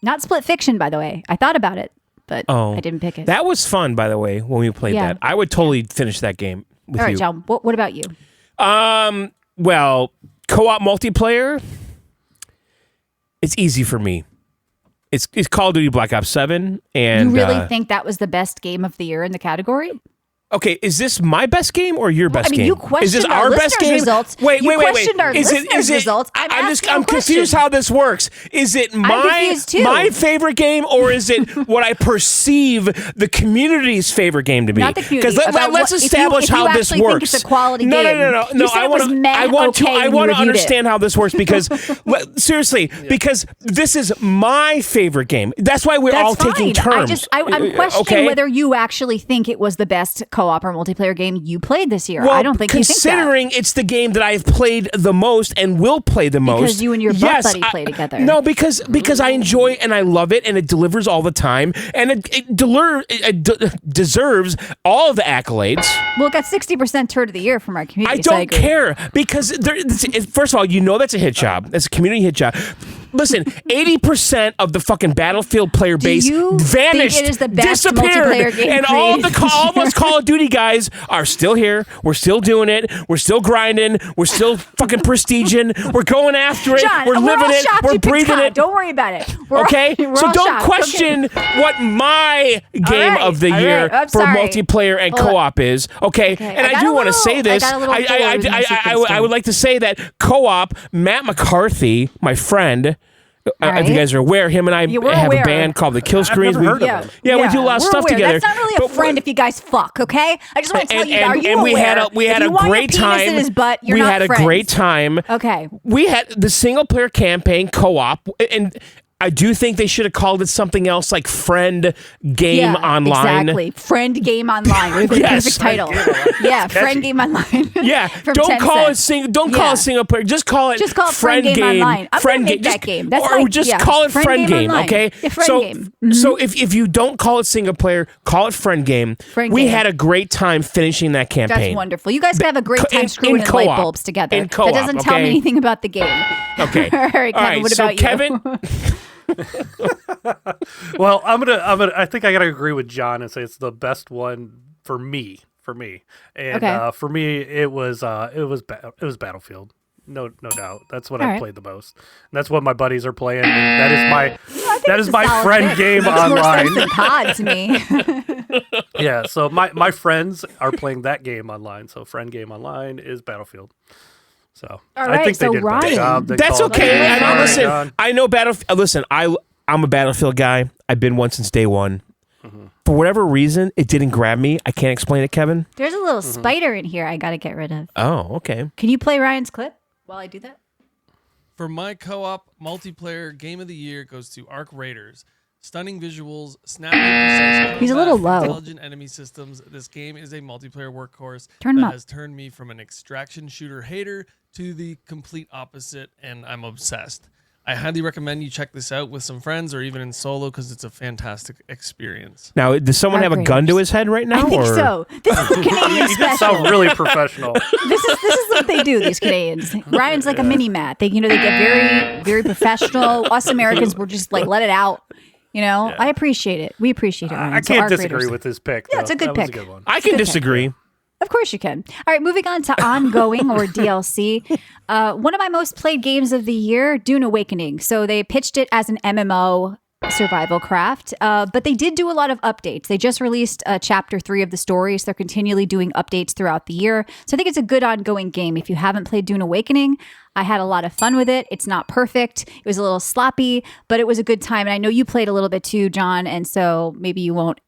Not Split Fiction, by the way. I thought about it, but I didn't pick it. That was fun, by the way, when we played Yeah. that. I would totally finish that game with All right, you. John, what about you? Well, co-op multiplayer, it's easy for me. It's Call of Duty Black Ops 7, and You really think that was the best game of the year in the category? Okay, is this my best game or your best game? You Is questioned this our best listeners' game? results. Wait. You questioned our Is listeners' it? results. I'm confused how this works. Is it confused too. my favorite game, or is it what I perceive the community's favorite game to be? Not the community. Because let's establish how this works. Think it's a quality no, game. No. You said I it was meh, I want okay, to. I and you want to reviewed understand how this works because seriously, because this is my favorite game. That's why we're all That's taking fine. turns. I'm questioning whether you actually think it was the best co-op or multiplayer game you played this year. Well, I don't think you think that. Considering it's the game that I've played the most and will play the most. Because you and your butt buddy play together. No, because I enjoy and I love it and it delivers all the time and it deserves all the accolades. Well, it got 60% turd of the year from our community. I don't care because first of all, you know that's a hit job. That's a community hit job. Listen, 80% of the fucking Battlefield player base vanished, think it is the best disappeared, multiplayer game and all of us Call of Duty guys are still here. We're still doing it. We're still grinding. We're still fucking prestiging. We're going after it. John, we're living all it. shocked We're you picked breathing COD. it. Don't worry about it. Okay, we're so all don't shocked. question what my game right, of the all year right. I'm for sorry. multiplayer and Hold on. co-op is. Okay, and I I got do a want to little- say this. I got a little bored with my secret I story. would like to say that co-op Matt McCarthy, my friend. If you right. guys are aware, him and I we're have aware. a band called the Kill Screens. never heard of Yeah, we do a lot of we're stuff aware. together. That's not really a friend if you guys fuck, okay? I just want to tell you that. Are you and we had aware? a If you want your great penis time. in his butt, you're we not had a friends. great time. Okay. We had the single player campaign co-op, and I do think they should have called it something else like Friend Game Online. Exactly. Friend Game Online would have been Yes. a perfect title. Yeah, Friend Game Online. Yeah, From don't call it 10 Don't call it single player. Just call it Friend Game Online. I'm Friend gonna make Game. that game. That's or like- just yeah, call it Friend Friend Game Game. Online. Okay. Yeah, Friend so Game. so if you don't call it single player, call it Friend Game. Friend we Game. had a great time finishing that campaign. That's wonderful. You guys can have a great time in screwing in co-op. light bulbs together. In co-op, That doesn't tell me okay? anything about the game. Okay. All right, Kevin, what so about you? Kevin, Well, I think I gotta agree with John and say it's the best one for me. And Okay. for me, it was Battlefield. No doubt. That's what All I right. played the most. And that's what my buddies are playing. And that is It's a my solid friend pick. game Makes more online. sense than COD to me. Yeah, so my friends are playing that game online. So friend game online is Battlefield. So All I right, think they so did a better Ryan- job than that's Call of okay. Duty. I know. Sorry, Listen, John. I know Battlefield. Listen, I'm a Battlefield guy. I've been one since day one. Mm-hmm. For whatever reason, it didn't grab me. I can't explain it, Kevin. There's a little Mm-hmm. spider in here I got to get rid of. Oh, okay. Can you play Ryan's clip while I do that? For my co-op multiplayer game of the year goes to Arc Raiders. Stunning visuals, snappy, precise He's a combat, little low. intelligent enemy systems. This game is a multiplayer workhorse Turn him that up. has turned me from an extraction shooter hater to the complete opposite, and I'm obsessed. I highly recommend you check this out with some friends or even in solo because it's a fantastic experience. Now, does someone have a gun to Arc his head right now? I think or? so. This is the Canadian You did special. sound really professional. This is what they do. These Canadians. Ryan's like a mini Matt. They they get very professional. Us Americans, we're just like let it out. You know, I appreciate it. We appreciate it. Ryan. I So can't Arc disagree Raiders. with this pick. Yeah, it's a good That was pick. a good one. I can Good pick. disagree. Of course you can. All right, moving on to ongoing or DLC. One of my most played games of the year, Dune Awakening. So they pitched it as an MMO survival craft, but they did do a lot of updates. They just released chapter 3 of the story, so they're continually doing updates throughout the year. So I think it's a good ongoing game. If you haven't played Dune Awakening, I had a lot of fun with it. It's not perfect. It was a little sloppy, but it was a good time. And I know you played a little bit too, John, and so maybe you won't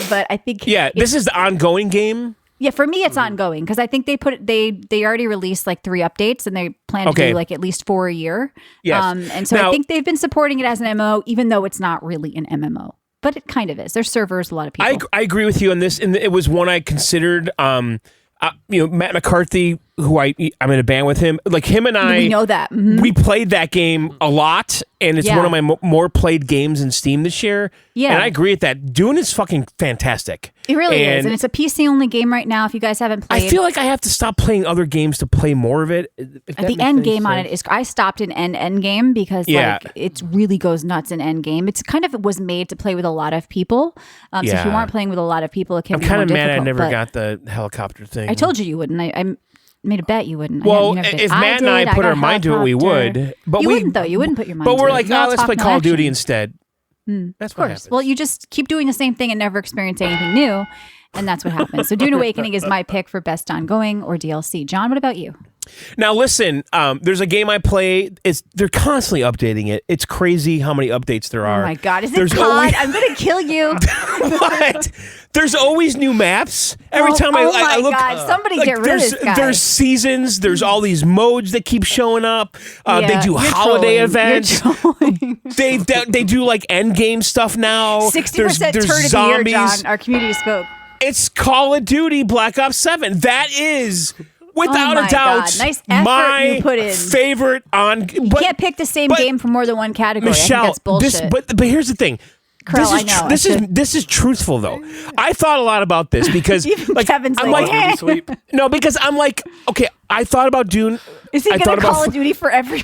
but I think Yeah, this is the ongoing game. yeah, for me it's ongoing because I think they already released like 3 updates and they plan to Okay. do like at least 4 a year. Yes. And so Now- I think they've been supporting it as an MMO, even though it's not really an MMO. But it kind of is. There's servers, a lot of people. I agree with you on this, and it was one I considered. Matt McCarthy, who I'm in a band with him. Like him and I, we know that. Mhm. we played that game a lot, and it's Yeah. one of my more played games in Steam this year. Yeah. and I agree with that. Dune is fucking fantastic. It really is. And it's a PC only game right now. If you guys haven't played, I feel like I have to stop playing other games to play more of it. if that the makes end any game on sense. it is I stopped in end game because Yeah. like it really goes nuts in end game. It's kind of was made to play with a lot of people. So if you Yeah. aren't playing with a lot of people, it can I'm be more kind of mad I difficult, never but got the helicopter thing. I told you wouldn't. I made a bet you wouldn't. Well, you never did. if Matt and I did. put got our mind to it, we helicopter. would. But you we wouldn't though. You wouldn't put your mind. But to we're it. like, No let's talk, play no Call of Duty action. instead. That's Of what course. happened. Well, you just keep doing the same thing and never experience anything new. And that's what happens. So Dune Awakening is my pick for best ongoing or DLC. John, what about you? Now listen, there's a game I play. They're constantly updating it. It's crazy how many updates there are. Oh my God. Is it There's COD? always- I'm going to kill you. What? There's always new maps. Every time oh I my look, God. Somebody like, get rid of there's, this guy. there's seasons. There's all these modes that keep showing up. They Yeah, do you're holiday trolling. events. You're trolling. They do like end game stuff now. 60% There's turn of the year, zombies. John. Our community spoke. It's Call of Duty Black Ops 7. That is, without Oh my a doubt, God. Nice effort my you put in. favorite on. You can't pick the same game for more than one category. I Michelle, think that's bullshit. but here's the thing. Krell, I know. This is truthful though. I thought a lot about this because Even like Kevin's I'm like, like eh. Sweep. no, because I'm like, okay, I thought about Dune. Is he I going thought to Call about of Duty for every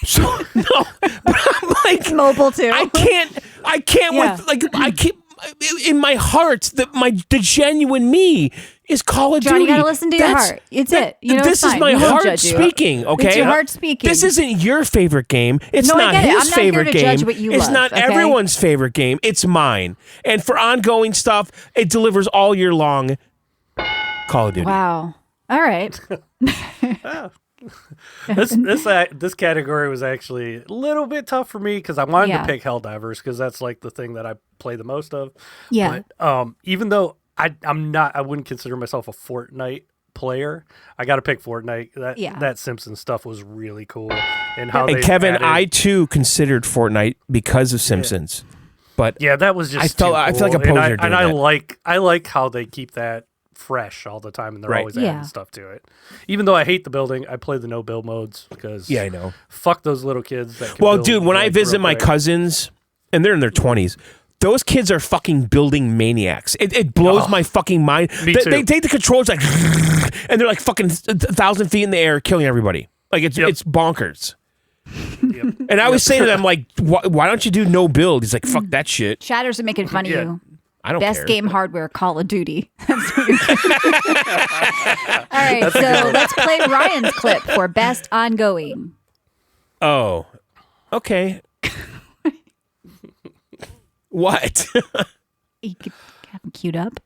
so no, but I'm like mobile too? I can't Yeah. with like I keep in my heart the genuine me is Call of John, Duty. you gotta listen to your heart. It's it. You know, this it's is fine. my We won't heart judge you. speaking. Okay, It's your heart speaking. This isn't your favorite game. It's No, I not get it. his I'm not here favorite to game. judge what you it's love, not okay? everyone's favorite game. It's mine. And for ongoing stuff, it delivers all year long. Call of Duty. Wow. All right. This category was actually a little bit tough for me because I wanted Yeah. to pick Helldivers because that's like the thing that I play the most of. Yeah. But even though I wouldn't consider myself a Fortnite player. I got to pick Fortnite. That Simpsons stuff was really cool, and how And they Kevin, added- I too considered Fortnite because of Simpsons. But yeah, that was just I feel like a cool. poser doing and I that. like how they keep that fresh all the time, and they're Right. always adding Yeah. stuff to it. Even though I hate the building, I play the no build modes because yeah, I know. fuck those little kids. That can Well, build, dude, when I like, visit real my quick. cousins, and they're in their 20s, those kids are fucking building maniacs. It blows my fucking mind. Me They too. take the controls like, and they're like fucking 1,000 feet in the air, killing everybody. Like it's bonkers. Yep. And I always say to them like, why don't you do no build? He's like, fuck that shit. Shatters are making fun of Yeah. you. I don't Best care. game hardware, Call of Duty. That's what you're- All right, so let's play Ryan's clip for best ongoing. Oh, okay. What? You could have them queued up.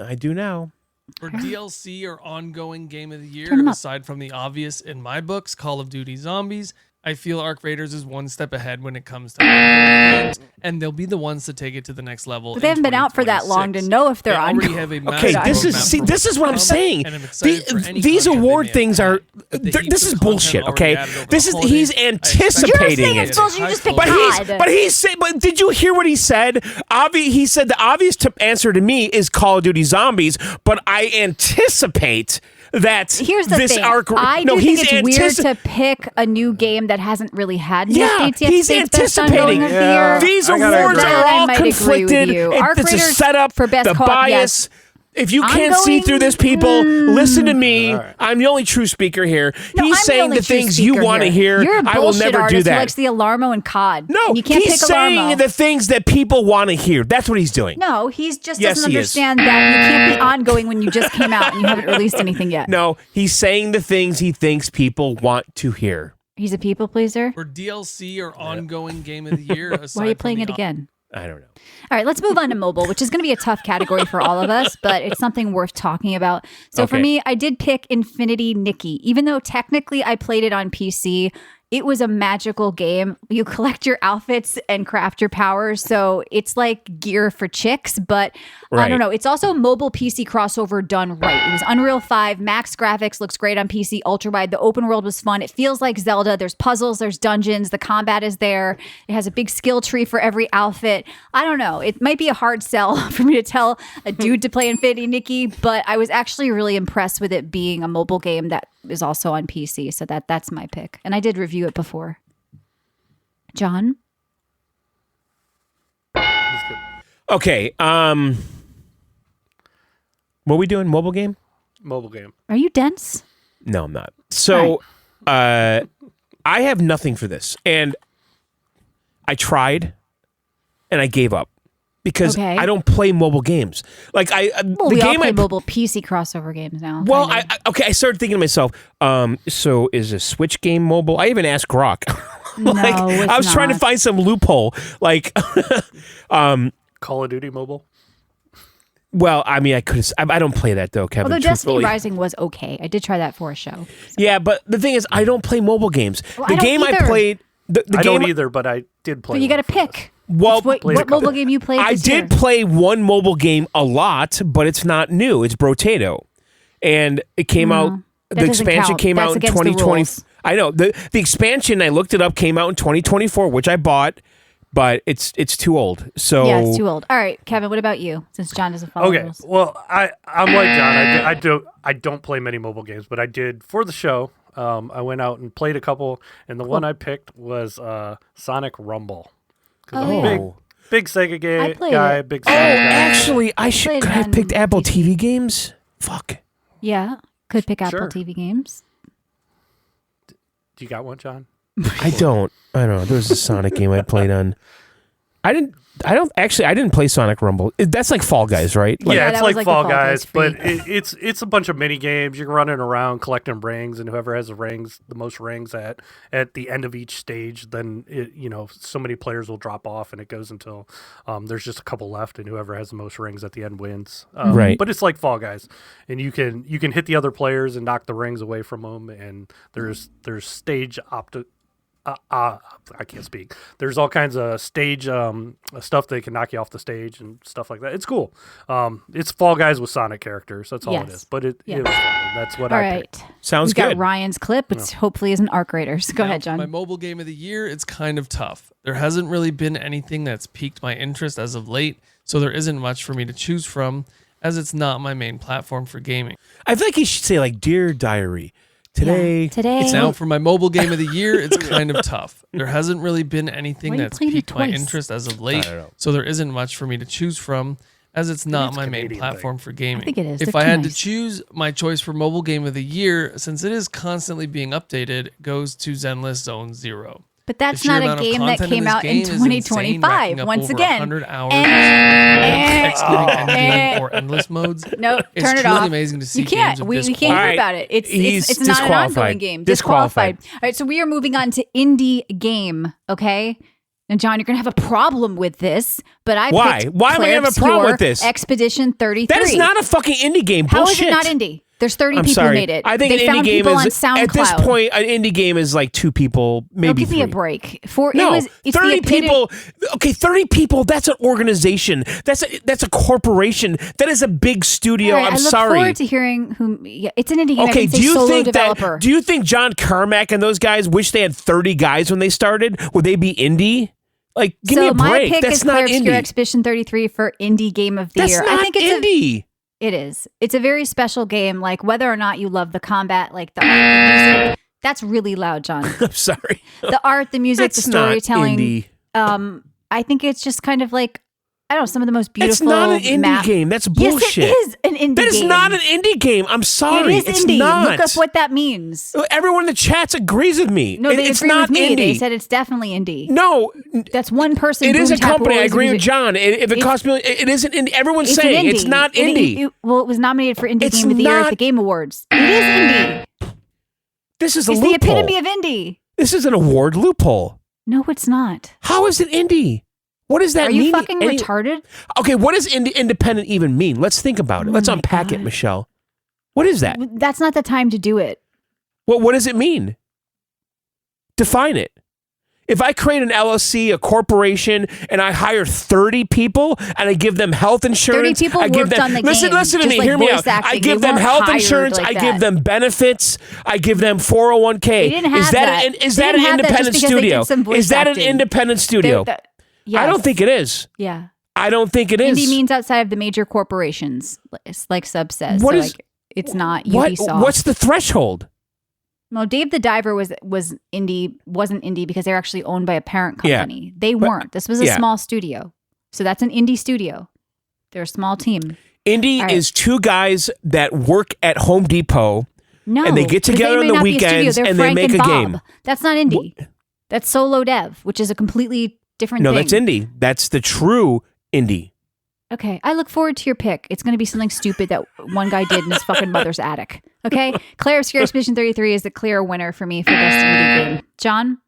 I do now. For DLC or ongoing game of the year, Turn 'em up. aside from the obvious in my books, Call of Duty Zombies, I feel Arc Raiders is one step ahead when it comes to ongoing games, and they'll be the ones to take it to the next level. But they haven't been out for that long to know if they're They already ongoing. have a Okay, massive this is roadmap for this is what I'm what's to saying. come, and I'm excited for any These content they award may things have are had. The this is heaps of bullshit. content Okay, already added over this the is holidays. he's I expect anticipating You're saying it. it's bullshit, you just picked But God. but did you hear what he said? He said the obvious answer to me is Call of Duty Zombies, but I anticipate that Here's the this thing. arc. I no, do he's think it's weird antici- to pick a new game that hasn't really had any Yeah, updates yet. he's to say it's best anticipating. ongoing of the year. These I gotta awards agree. are I all might agree with conflicted. you. Arc It's a Raiders setup for best the co-op, bias. yes. If you can't see Ongoing? through this, people, listen to me. All right. I'm the only true speaker here. No, He's I'm saying only the true things you speaker want to here. hear. You're a I will bullshit never artist do who that. likes the Alarmo and COD. No, and you can't he's pick saying Alarmo. the things that people want to hear. That's what he's doing. No, he's just Yes, doesn't he is. understand that you can't be ongoing when you just came out and you haven't released anything yet. No, he's saying the things he thinks people want to hear. He's a people pleaser. For DLC or ongoing game of the year, Why are you aside from playing the it again? I don't know. All right, let's move on to mobile, which is going to be a tough category for all of us, but it's something worth talking about. So for Okay. me, I did pick Infinity Nikki. Even though technically I played it on PC, it was a magical game. You collect your outfits and craft your powers. So it's like gear for chicks, but I Right. don't know. It's also mobile PC crossover done right. It was Unreal 5, max graphics, looks great on PC, ultra wide. The open world was fun. It feels like Zelda. There's puzzles, there's dungeons, the combat is there. It has a big skill tree for every outfit. I don't know. It might be a hard sell for me to tell a dude to play Infinity Nikki, but I was actually really impressed with it being a mobile game that is also on PC. So that's my pick. And I did review it before. John? Okay. What are we doing? Mobile game? Mobile game. Are you dense? No, I'm not. So, I have nothing for this, and I tried, and I gave up because Okay. I don't play mobile games. Like Well, the we all game play I mobile PC crossover games now. well, kind of. I started thinking to myself, so is a Switch game mobile? I even asked Grok. No, it's I was trying to not. find some loophole. Like, Call of Duty mobile. Well, I mean, I could. I don't play that though, Kevin. Although Destiny truthfully. Rising was okay. I did try that for a show. Yeah, but the thing is, I don't play mobile games. Well, the I don't game I either. played. The I game, don't either, but I did play. But you got to one for this. pick. Well, It's what played a mobile couple. game you played I this did year? play one mobile game a lot, but it's not new. It's Brotato, and it came out. That The doesn't expansion count. came That's out in against the 2020. rules. I know the expansion. I looked it up. Came out in 2024, which I bought, but it's too old. So Yeah, it's too old. All right, Kevin, what about you? Since John doesn't follow Okay, rules. well, I'm like John. I don't play many mobile games, but I did for the show. I went out and played a couple, and the one I picked was Sonic Rumble. 'Cause I'm a Oh. big Sega I played guy, it. big Oh, Sonic guy. actually, I should. Played Could I have on picked Apple PC. TV games? Fuck. Yeah, could pick Apple Sure. TV games. Do you got one, John? I don't. There was a Sonic game I played on. I didn't play Sonic Rumble. That's like Fall Guys, right? Like, Yeah, Yeah, it's that was like like the Fall Fall Guys Guys, but free. it's a bunch of mini games. You're running around collecting rings, and whoever has the most rings at the end of each stage, then so many players will drop off, and it goes until there's just a couple left, and whoever has the most rings at the end wins. Right. But it's like Fall Guys, and you can hit the other players and knock the rings away from them, and there's stage I can't speak. There's all kinds of stage stuff that can knock you off the stage and stuff like that. It's cool. It's Fall Guys with Sonic characters. That's all it Yes. is. But it Yeah. was fun. And that's what All I right. picked. sounds We've got good. Ryan's clip, which hopefully isn't Arc Raiders. Go Now, ahead, for My John. mobile game of the year, it's kind of tough. There hasn't really been anything that's piqued my interest as of late, so there isn't much for me to choose from, as it's not my main platform for gaming. I feel like you should say like Dear Diary. Today, Yeah, today. Now, for my mobile game of the year, it's kind of tough. There hasn't really been anything Why are you that's playing it piqued my twice? interest as of late, don't know. so there isn't much for me to choose from, as it's not it's my a main Canadian platform for gaming. think it is. If They're I too had nice. to choose, my choice for mobile game of the year, since it is constantly being updated, goes to Zenless Zone Zero. But that's The sheer not a amount of game that content came this out in game is insane, 2025. racking up Once over again. 100 hours Eh, excluding eh. endgame or endless modes. No, It's turn it truly off. amazing to see You can't. games of We this can't quality. hear All about right. it. It's He's it's not an disqualified. ongoing game. Disqualified. All right, so we are moving on to indie game. Okay. And John, you're gonna have a problem with this, but I Why? picked Why am I Claire gonna have a problem Obscure with this? Expedition 33. that is not a fucking indie game. How Bullshit. is it not indie? There's 30 I'm people sorry. who made it. I think they an indie found game people is on SoundCloud. at this point. An indie game is like 2 people, maybe No, give me a 3. break. No, It's 30 the epitome- people. Okay, 30 people. That's an organization. That's a corporation. That is a big studio. All right, I'm I look sorry. forward to hearing who. Yeah, it's an indie game. I Okay, can say do you solo think developer. that? Do you think John Carmack and those guys wish they had 30 guys when they started? Would they be indie? Like, give me a my break. pick That's is not Claire Obscure indie. Expedition 33 for indie game of the That's year. not I think it's indie. it is. It's a very special game. Like whether or not you love the combat, like the art, the music. That's really loud, John. I'm sorry. The art, the music, That's the not storytelling. indie. I think it's just kind of like I don't know some of the most It's beautiful. not an indie map- game. That's Yes, bullshit. it is an indie. That is game. not an indie game. I'm sorry. It is it's indie. not. Look up what that means. Everyone in the chats agrees with me. No, they it's agree not with me. indie. They said it's definitely indie. No, That's one person. it is a Boom Tap company. I Roy's agree with music. John. If it costs me, it isn't indie. Everyone's It's saying an indie. it's not indie. Well, it was nominated for Indie It's Game of the Year not- at the Game Awards. It is indie. This is a It's the loophole. epitome of indie. This is an award loophole. No, it's not. How is it indie? What does that Are mean? you fucking retarded? Okay, what does independent even mean? Let's think about it. Let's Oh my unpack it, God. Michelle. What is that? That's not the time to do it. What does it mean? Define it. If I create an LLC, a corporation, and I hire 30 people and I give them health insurance, 30 people I give worked them on the listen game, to just me, like hear me voice out. I acting. give They them weren't health hired insurance, like I that. give them benefits, I give them 401k. They didn't have is that that. is They that didn't an have that just independent because they did studio? some voice Is that an acting. independent studio? Yes. I don't think it is. Yeah. I don't think it is. Indie means outside of the major corporations, like Sub says. What so is- like, it's not what, Ubisoft. what's the threshold? Well, Dave the Diver was indie, wasn't indie because they're actually owned by a parent Yeah. company. They weren't. This was a yeah. small studio. So that's an indie studio. They're a small team. Indie All right. is 2 guys that work at Home Depot. No. And they get 'cause together may on the not be a studio. weekends They're and they Frank make a Bob. game. That's not indie. That's solo dev, which is a completely different No, thing. that's indie. That's the true indie. Okay, I look forward to your pick. It's going to be something stupid that one guy did in his fucking mother's attic. Okay? Claire Obscure Expedition 33 is the clear winner for me for best indie game. John?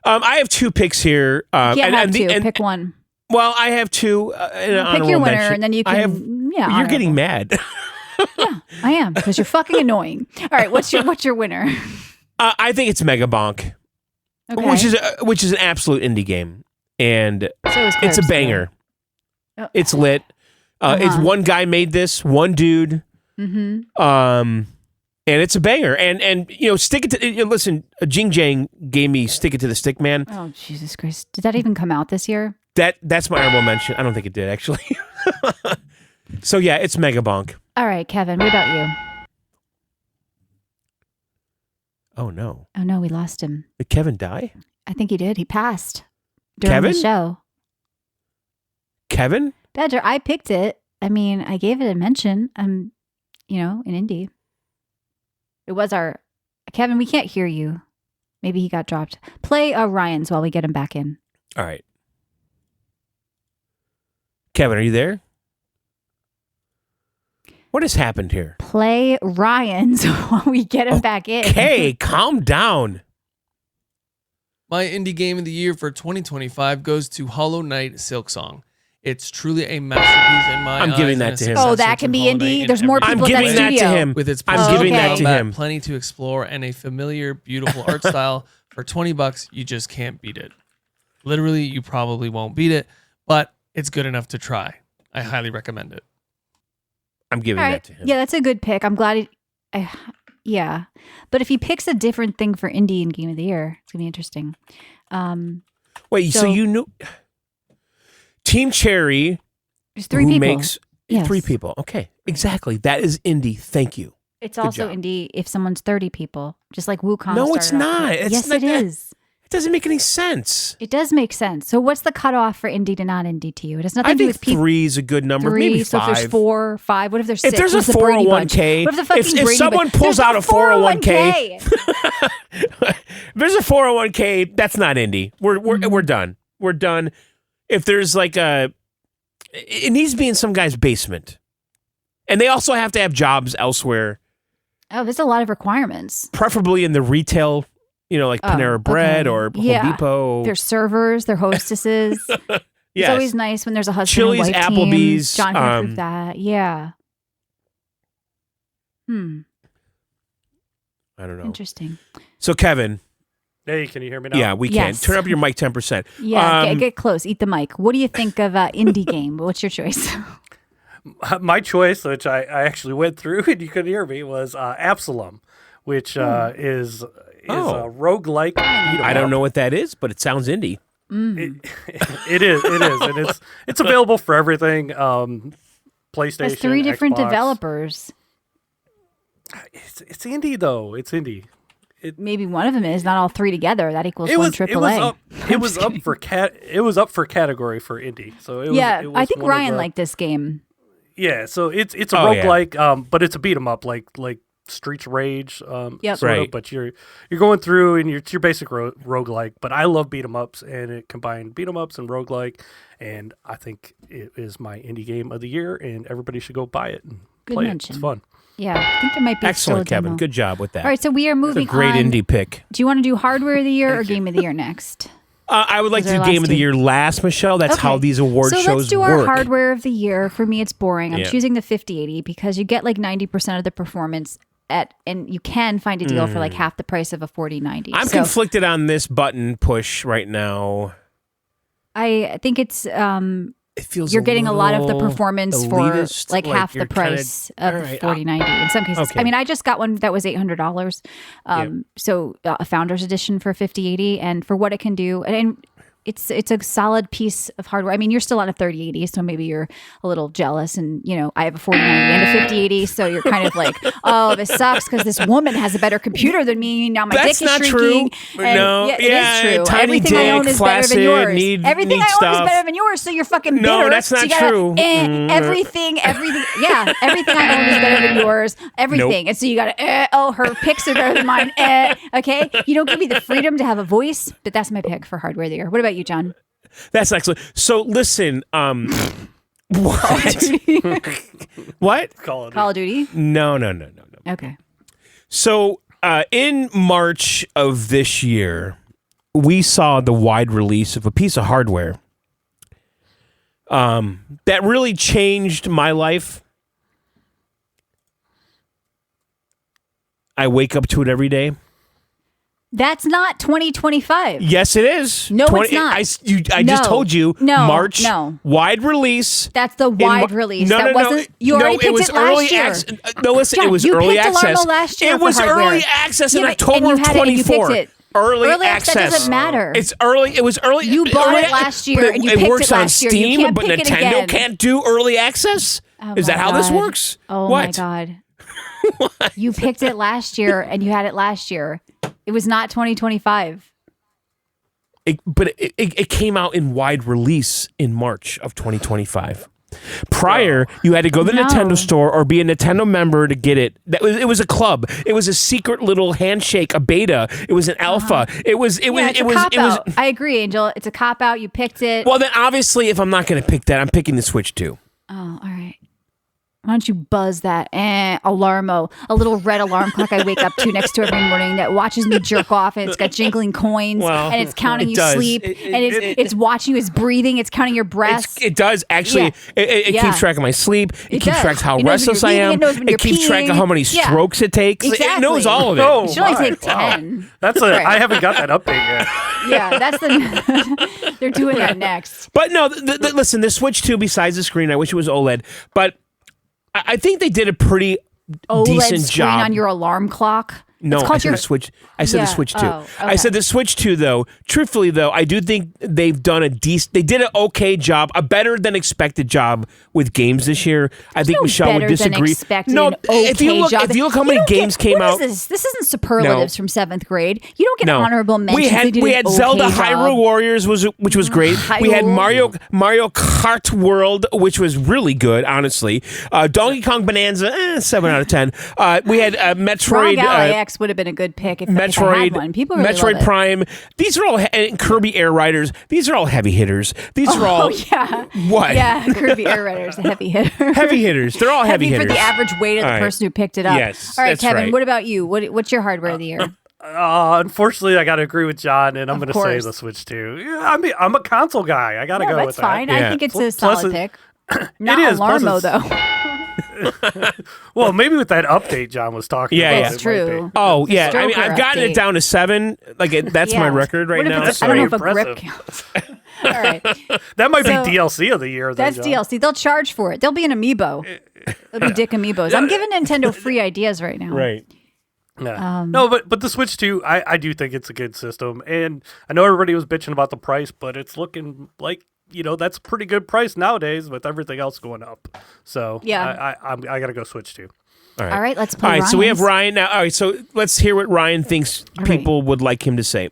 I have 2 picks here. You can't have two. Pick one. Well, I have two. An Pick honorable your winner, mention. and then you I can. have, Yeah, you're getting honorable. mad. I am because you're fucking annoying. All right, what's your winner? I think it's Mega Bonk, Okay. which is an absolute indie game, and So is it's a Clerks, banger. Oh. It's lit. It's Uh-huh. one guy made this, one dude. Mm-hmm. And it's a banger. And you know, stick it to listen. Jing Jang gave me "Stick It to the Stick Man." Oh Jesus Christ! Did that even come out this year? That's my honorable mention. I don't think it did actually. So yeah, it's Mega Bonk. All right, Kevin. What about you? Oh no, Oh no, we lost him. did Kevin die? I think he did. He passed during Kevin? the show. Kevin? Badger, I picked it. I mean, I gave it a mention. You know, in indie. It was our Kevin. We can't hear you. Maybe he got dropped. Play Ryan's while we get him back in. All right. Kevin, are you there? What has happened here? Play Ryan's while we get him back in. Okay, calm down. My indie game of the year for 2025 goes to Hollow Knight Silksong. It's truly a masterpiece in my I'm eyes. giving and that a to him. successor Oh, that can to be Hollow Knight indie? in There's more every I'm people at that giving that to studio. him. With its I'm Oh, giving okay. that to combat, him. plenty to explore, and a familiar, beautiful art style. For $20, you just can't beat it. Literally, you probably won't beat it, but it's good enough to try. I highly recommend it. I'm giving All that right. to him. Yeah, that's a good pick. I'm glad yeah. But if he picks a different thing for indie and game of the year, it's going to be interesting. Wait, so So- you knew Team Cherry There's three who people. makes Yes. 3 people. Okay, exactly. That is indie. Thank you. It's Good also job. indie if someone's 30 people, just like Wukong. No, it's started off not. with. It's Yes, not it that- is. It doesn't make any sense. It does make sense. So what's the cutoff for indie to not indie to you? It has nothing I to do think with people. 3 is a good number. 3, Maybe 5. so if there's 4, 5, what if there's 6? If there's a What's the Brady Bunch? 401k, What if the fucking if Brady someone Bunch? pulls There's out no a 401k, 401k. If there's a 401k, that's not indie. We're done. We're done. If there's like it needs to be in some guy's basement, and they also have to have jobs elsewhere, Oh, there's a lot of requirements. preferably in the retail, like Oh, Panera Bread okay. or Yeah. Home Depot. There's servers, they're hostesses. It's Yes. always nice when there's a husband Chili's, and wife Applebee's, team. John can approve that. Yeah. I don't know. Interesting. So Kevin, Hey, can you hear me now? yeah, we Yes. can turn up your mic 10%. Yeah, Um, get close. Eat the mic. What do you think of indie game? What's your choice? My choice, which I actually went through and you couldn't hear me, was Absalom, which is a roguelike. I don't know what that is, but it sounds indie. It is, and it's available for everything. PlayStation. There's 3 different Xbox. developers. It's indie though. It's indie. Maybe one of them is not all 3 together. That equals one It was AAA. up. It was up for It was up for category for indie. So it was. Yeah, it was I think one of Ryan the- liked this game. Yeah, so it's a Oh, yeah. roguelike, but it's a beat 'em up like Streets of Rage, Yep. sort Right. of, but you're going through and it's your basic roguelike, but I love beat 'em ups and it combined beat 'em ups and roguelike, and I think it is my indie game of the year and everybody should go buy it and Good play mention. it. It's fun. Yeah, I think there might be Excellent, still a Kevin. demo. Good job with that. All right, so we are That's a moving great on. indie pick. Do you want to do hardware of the year or game of the year next? I would like Those to are do Game last of the two. Year last, Michelle. That's how Okay. these award so shows let's do our work. hardware of the year. For me, it's boring. I'm Yeah. choosing the 5080 because you get like 90% of the performance and you can find a deal for like half the price of a 4090. I'm so conflicted on this button push right now. I think it's It feels you're getting a lot of the little performance elitist, for like half the you're kinda- price of all the right, 4090 in some cases. okay. I mean, I just got one that was $800. So a founder's edition for 5080, and for what it can do, and it's a solid piece of hardware. I mean, you're still on a 3080, so maybe you're a little jealous. And I have a 4090 and a 5080, so you're kind of like, oh, this sucks because this woman has a better computer than me. Now my That's dick is not shrinking. true. And No, yeah, yeah, it is true. tiny Everything I own dick, is better flaccid, than yours. need Everything I own stuff. is better than yours. So you're fucking bitter. No, that's So not you gotta, true. everything. Yeah, everything I own is better than yours. Everything. And so you got to, oh, her picks are better than mine. Okay. You don't give me the freedom to have a voice, but that's my pick for hardware of the year. What about you, John? That's excellent. So listen, what? What? Call it. Call of Duty? No. Okay. So in March of this year, we saw the wide release of a piece of hardware that really changed my life. I wake up to it every day. That's not 2025. Yes, it is. No, it's not. I No. just told you. No, March. no. Wide release. That's the wide release. No, that no, wasn't. You already it picked was it last early year. access. No, listen, John, it was you early picked access. Alarmo last year It for was hardware. early access in Yeah, but- October and you of had it and you picked 24. it. Early access access doesn't matter. It's early. It was early. You bought early it last year but and you it picked works it on last year. You Steam, can't but pick it Nintendo again. can't do early access. Oh Is that my how this God. works? Oh what? my God. You picked it last year and you had it last year. It was not 2025. But it came out in wide release in March of 2025. Prior, you had to go to the No. Nintendo store or be a Nintendo member to get it. It was a club. It was a secret little handshake, a beta. It was an alpha. It was. It's a cop-out. I agree, Angel. It's a cop-out. You picked it. Well, then obviously, if I'm not going to pick that, I'm picking the Switch 2. Oh, all right. Why don't you buzz that Alarmo, a little red alarm clock I wake up to next to every morning that watches me jerk off, and it's got jingling coins, Well, and it's counting it you does. sleep, and it's watching you as breathing, it's counting your breaths. It does actually. Yeah. It Yeah. keeps track of my sleep. It keeps does. track of how It knows when restless you're I eating, am. it knows when It you're keeps track of peeing. how many Yeah. strokes it takes. It Exactly. knows all of it. Oh, It should only my. take Wow. 10. That's Right. I haven't got that update yet. Yeah, that's the. They're doing that next. But no, listen, the Switch 2, besides the screen, I wish it was OLED, but I think they did a pretty OLED decent screen job. on your alarm clock. No, It's I called said your the Switch. I said Yeah. the Switch 2. Oh, I okay. said the Switch 2, though. Truthfully, though, I do think they've done a decent. They did an okay job, a better than expected job with games this year. I think no Michelle would better than disagree. expected, No, an okay if you look, job. if you look how many don't games get, came what out. is this isn't superlatives from 7th grade. You don't get No, honorable mentions. we They had did we an had okay Zelda job. Hyrule Warriors which was great. We had Mario Kart World, which was really good, honestly. Donkey Kong Bonanza, 7 out of 10. We had Metroid. Frog Alley X would have been a good pick if I had one. People really Metroid love it. Prime. These are all and Kirby Air Riders. These are all heavy hitters. These are all Oh yeah. what? Yeah, Kirby Air Rider's a heavy hitter. Heavy hitters. They're all heavy for hitters. the average weight of the All right. person who picked it up. Yes, All right, that's Kevin. right. What about you? What's your hardware of the year? Unfortunately, I got to agree with John, and I'm Of going to say course. the Switch 2. Yeah, I mean, I'm a console guy. I got to No, go that's with fine. that. I Yeah. think it's a Plus solid it- pick. Not is, plus Alarmo it's- though. Well, maybe with that update John was talking Yeah, about. yeah. That's it might be. true. Oh yeah, I mean Stroker I've gotten update. it down to 7. Like that's my Yeah. record right What if now. it's- so- I don't know if That's a grip pretty counts. All right. That might So, be DLC of the year. Then, That's John. DLC. They'll charge for it. There'll be an amiibo. There'll be dick amiibos. I'm giving Nintendo free ideas right now. Right. Yeah. No, but the Switch 2, I do think it's a good system, and I know everybody was bitching about the price, but it's looking like that's a pretty good price nowadays with everything else going up. So Yeah. I gotta go Switch 2. All right. All right, let's play. All right, so we have Ryan's. Ryan now. All right, so let's hear what Ryan thinks right. people would like him to say.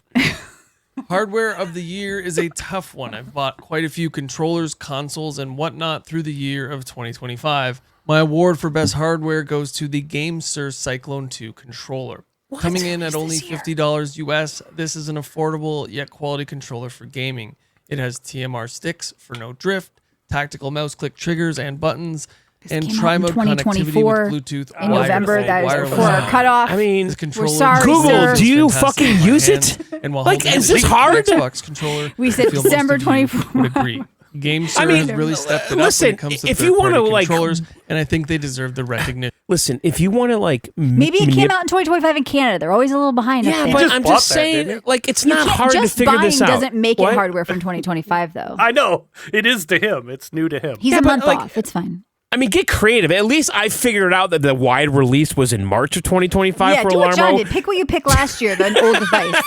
Hardware of the year is a tough one. I've bought quite a few controllers, consoles, and whatnot through the year of 2025. My award for best hardware goes to the GameSir Cyclone 2 controller. Coming in at only $50 US, this is an affordable yet quality controller for gaming. It has TMR sticks for no drift, tactical mouse click triggers and buttons, and came out in tri-mode connectivity 2024 with Bluetooth. in November. wireless, That is wireless. before our cutoff. I mean, This controller sorry, Google, sir. do you fantastic fucking in my use hand, it? And while Like, holding is the this hard? Xbox controller, We said I feel most December of you 24. would agree. GameSir I mean, has really stepped it up listen, when it comes to if you wanna, third-party like- controllers, and I think they deserve the recognition. listen, if you want to like Maybe it came out in 2025 in Canada. They're always a little behind. yeah, up but there. just I'm bought just that, saying, didn't you? like, it's You not can't- hard to just figure buying this out. doesn't make What? it hardware from 2025 though. I know it is to him. It's new to him. He's Yeah, a but, month like- off. It's fine. I mean, get creative. At least I figured out that the wide release was in March of 2025 Yeah, for do what John Alarmo. did. Pick what you picked last year, the old device.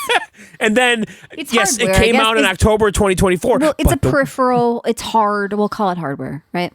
And then, It's yes, hardware, it I came guess. out in It's- October of 2024. Well, it's but a peripheral. It's hard. We'll call it hardware, right?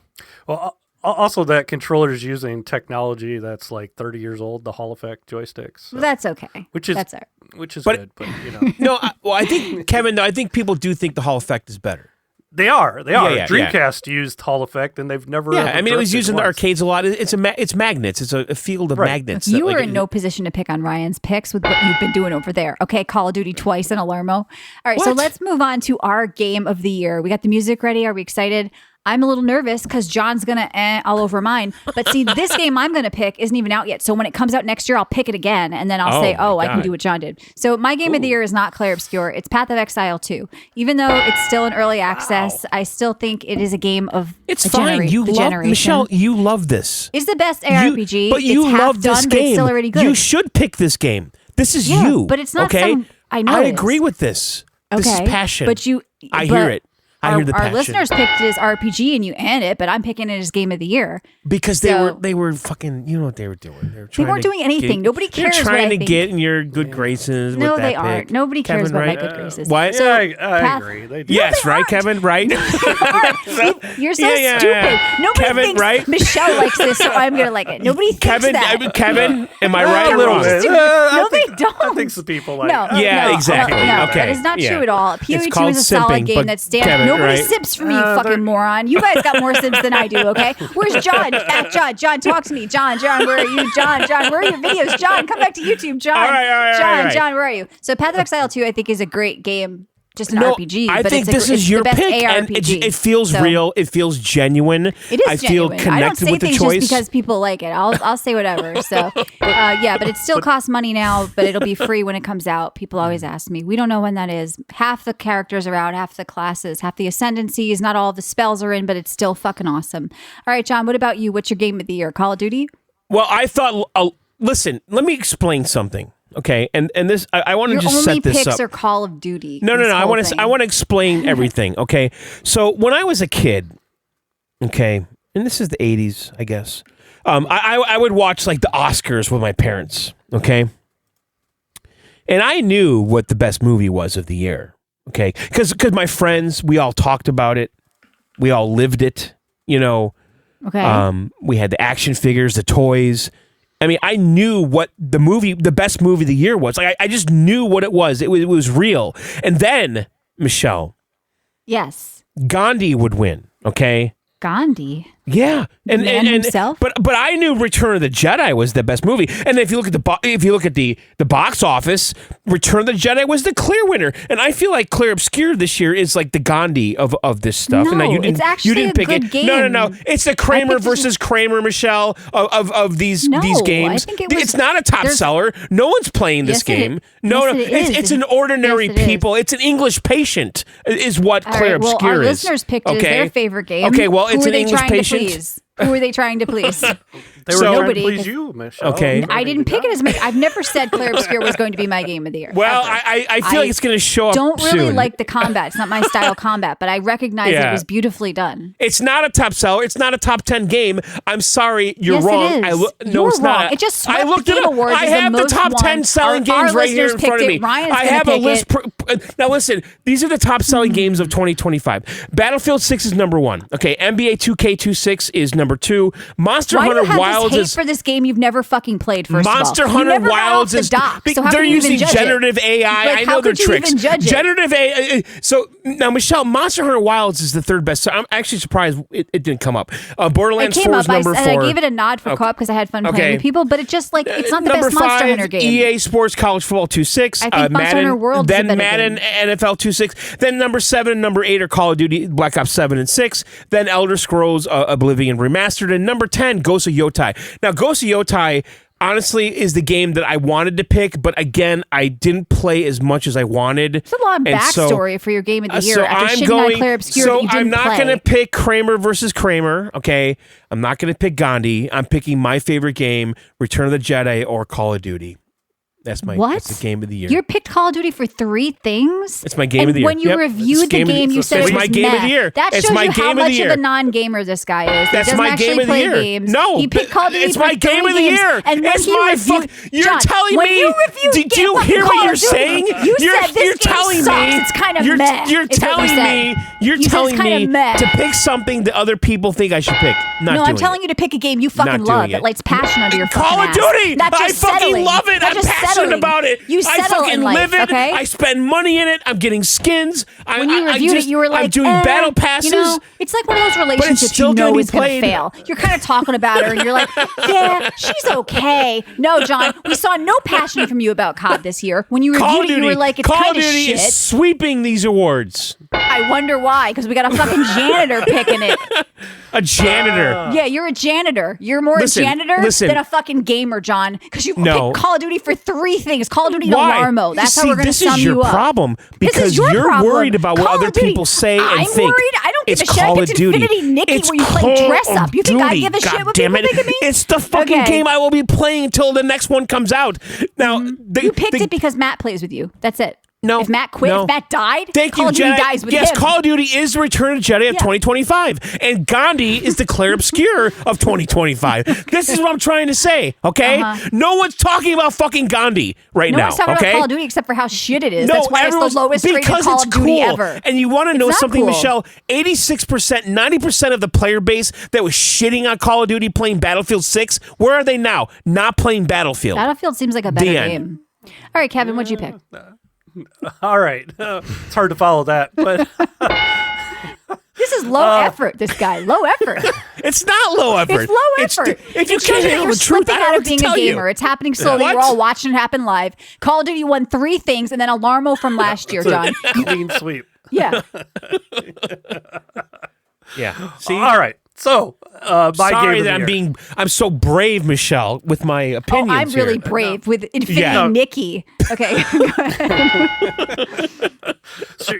Well, also that controller's using technology that's like 30 years old, the Hall Effect joysticks, so- That's okay. which is That's all right. But- good. But No, I think, Kevin, no, I think people do think the Hall effect is better. they are. yeah. Dreamcast used Hall Effect, and they've never. Yeah, ever I mean, it was drifted used in the once. arcades a lot. It's it's magnets. It's a field of Right. magnets. You that, were like, in no position to pick on Ryan's picks with what you've been doing over there. Okay, Call of Duty twice and Alarmo. All right, so What? let's move on to our game of the year. We got the music ready. Are we excited? I'm a little nervous because John's going to all over mine. But see, this game I'm going to pick isn't even out yet. So when it comes out next year, I'll pick it again. And then I'll say, I can do what John did. So my game of the year is not Clair Obscur. It's Path of Exile 2. Even though it's still in early access, I still think it is a game of It's fine. You love, Michelle, you love this. It's the best ARPG. But you it's love this done, game. But it's still already good. You should pick this game. This is Yeah, you. but it's not okay? some- I know I it agree is. with this. This is passion. But I hear it. I hear the our passion. listeners picked it as RPG and you and it, but I'm picking it as game of the year. Because So- they were fucking, you know what they were doing. They were trying weren't to doing anything. Nobody cares They're what trying I to think. get in your good graces. No, with that they pick. aren't. Nobody cares Kevin, about right? my good graces. What? So, I Path- agree. They do. Yes, they right, aren't. Kevin, right? You're so Yeah, stupid. yeah. Nobody Kevin, thinks right? Michelle likes this, so I'm gonna like it. Nobody thinks Kevin, that. Kevin, am I right A or little wrong? bit. No, they don't. I think some people like. No, Yeah, no, exactly. No, Okay. that is not Yeah. true at all. It's PoE2 called is a solid simping, game but that stands. Kevin, Nobody right? sips from you, fucking moron. You guys got more sips than I do. Okay, where's John? At John. John, talk to me. John, where are you? John, where are your videos? John, come back to YouTube. John, All right. John, where are you? So Path of Exile 2, I think, is a great game. Just an No, RPG. I but think it's this it's is your the best pick, and ARPG. it feels So- real. It feels genuine. It is I feel genuine. connected I don't say with the things choice. just because people like it. I'll say whatever. So yeah, but it still costs money now, but it'll be free when it comes out. People always ask me. We don't know when that is. Half the characters are out, half the classes, half the ascendancies, not all the spells are in, but it's still fucking awesome. All right, John, what about you? What's your game of the year? Call of Duty? Well, I thought. Listen, let me explain something. Okay, and this I want to Your just only set this picks up. are Call of Duty. No. this I whole want thing. to explain everything. Okay, so when I was a kid, okay, and this is the '80s, I guess. I would watch like the Oscars with my parents. Okay, and I knew what the best movie was of the year. Okay, because my friends, we all talked about it, we all lived it. You know, Okay. we had the action figures, the toys. I mean, I knew what the best movie of the year was. Like, I just knew what it was. It was real. And then, Michelle, yes. Gandhi would win. Okay. Gandhi. Yeah, and man himself? But I knew Return of the Jedi was the best movie. And if you look at the box office, Return of the Jedi was the clear winner. And I feel like Clair Obscur this year is like the Gandhi of this stuff. No, and you didn't, it's actually you didn't a pick good it. game. No. It's the Kramer picked it- versus Kramer, Michelle, of these No, games. I think it was- It's not a top there's- seller. No one's playing this Yes, it game. is. No, Yes, it is. it's an ordinary Yes, it is. people. It's an English patient is what All Clair right, well, Obscur our is. listeners picked it as their favorite game. Okay, well, Who it's are an they English trying patient. to please? Who are they trying to please? They were So- trying to Nobody, please 'cause- you, Michelle. Okay. I didn't pick it as my. I've never said Clair Obscur was going to be my game of the year. Well, ever. I feel like it's going to show up don't really soon. like the combat. It's not my style combat, but I recognize Yeah. it was beautifully done. It's not a top seller. It's not a top 10 game. I'm sorry, you're Yes, it wrong. is. No, You're it's not. wrong. It just I swept looked the it Game up. Awards I as the have the most top 10 won. selling Our games right here listeners in front of picked me. it. Ryan's I gonna have a pick list. it. Now listen, these are the top selling games of 2025. Battlefield 6 is number 1. Okay, NBA 2K26 is number 2. Monster Why do Hunter you have Wilds this hate is for this game you've never fucking played? First Monster of all, Hunter you never got off Wilds the is dock, so how they're can you using even judge generative it? AI. Like, I how know they're could you tricks. even judge it? Generative AI. So now, Michelle, Monster Hunter Wilds is the third best. So I'm actually surprised it didn't come up. It Borderlands came 4 up, is number 4. and I gave it a nod for co-op because I had fun Okay. playing with people, but it just like it's not the Number best Monster 5, Hunter game. EA Sports College Football 2.6. I think Monster Madden, Hunter World is a then better Madden NFL 2.6. Then number 7 and number 8 are Call of Duty Black Ops 7 and 6. Then Elder Scrolls Oblivion Remastered. And number 10, Ghost of Yotai. Now, Ghost of Yotai honestly is the game that I wanted to pick, but again, I didn't play as much as I wanted. It's a lot of And so- backstory for your game of the year. so after I'm shitting going. on Clair Obscur So that you didn't I'm not play. going to pick Kramer versus Kramer. Okay, I'm not going to pick Gandhi. I'm picking my favorite game: Return of the Jedi or Call of Duty. That's my. What? That's the game of the year. You picked Call of Duty for 3 things. It's my game and of the year. When you Yep. reviewed the game, you said It's it was my game of the meh. year. That It's shows my you game how of the much year. of a non-gamer this guy is. He That's doesn't my actually game of the play year. games. No, he picked Call of Duty it's for my game 3 of the games, year. And when It's he my reviewed, You're John, telling when me. you reviewed Did you fucking hear Call what of you're Duty, saying? You You're said this game telling sucks. me. It's kind of You're, meh. You're is what telling you said. me. You're You said telling it's kinda me meh. to pick something that other people think I should pick. Not No, doing I'm telling it. you to pick a game you fucking Not love doing that it. lights passion under your fucking Call of ass. Duty. Not I just fucking settling. love it. Not I'm just passionate settling. about it. You I settle fucking in life, live it. okay? I spend money in it. I'm getting skins. When you reviewed it, you were like, I'm doing battle passes. You know, it's like one of those relationships still you gonna know be is going to played. fail. You're kind of talking about her, and you're like, yeah, she's okay. No, John, we saw no passion from you about COD this year. When you Call reviewed of it, Duty, you were like, it's Call kind of of Duty shit. is sweeping these awards. I wonder why, because we got a fucking janitor picking it. A janitor. Yeah, you're a janitor. You're more Listen, a janitor listen. than a fucking gamer, John. Because you No. picked Call of Duty for 3 things. Call of Duty to Why? Larmo. That's how See, we're going to this sum is your you up. problem This because is your you're problem. worried about what Call other of Duty. people say and I'm think. worried. I don't give It's a shit. I Call get of to Duty. Infinity Nikki It's where you play Call dress of up. You think I Duty. give a shit God what damn people it. think of me? It's the fucking Okay. game I will be playing until the next one comes out. Now, You picked it because Matt plays with you. That's it. No, If Matt quit, no. if Matt died, Thank Call you, of Duty Jedi. dies with yes, him. Call of Duty is the Return of the Jedi of Yeah. 2025, and Gandhi is the Claire Obscure of 2025. This is what I'm trying to say, okay? No one's talking about fucking Gandhi right No now, one's talking okay? about Call of Duty except for how shit it is. No, That's why it's everyone's- the lowest rated because Call it's of Duty cool. ever. And you want to know It's not something, cool. Michelle? 86%, 90% of the player base that was shitting on Call of Duty playing Battlefield 6, where are they now? Not playing Battlefield. Battlefield seems like a better The end. game. All right, Kevin, what'd you pick? All right. It's hard to follow that, but This is low effort, this guy. Low effort. It's not low effort. It's low effort. If you It's can't just that handle you're the truth, slipping I don't out know of what to being a tell gamer. you. It's happening slowly. What? We're all watching it happen live. Call of Duty won 3 things and then Alarmo from last year, John. clean sweep. Yeah. Yeah. See? All right. So, my Sorry game that of the year. I'm so brave, Michelle, with my opinions Oh, I'm really here. brave with Infinity Yeah. Nikki. Okay. Go ahead.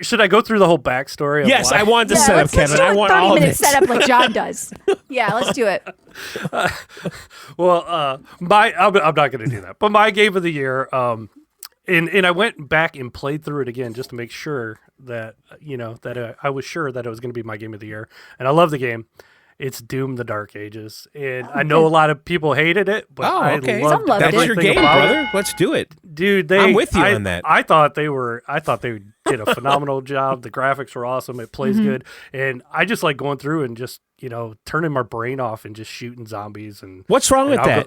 Should I go through the whole backstory? Of Yes, why? I want the Yeah, setup, let's Kevin. do I a want all of 30-minute it. setup like John does. Yeah, let's do it. Well, I'm not going to do that. But my game of the year, and I went back and played through it again just to make sure that I was sure that it was going to be my game of the year. And I love the game. It's Doom: The Dark Ages, and I know a lot of people hated it, but Oh, I okay. Some loved loved That's it. your everything game, about it. brother. Let's do it. Dude, I'm with you on that. I thought they did a phenomenal job. The graphics were awesome. It plays Mm-hmm. good, and I just like going through and just turning my brain off and just shooting zombies. And What's wrong with I'll that?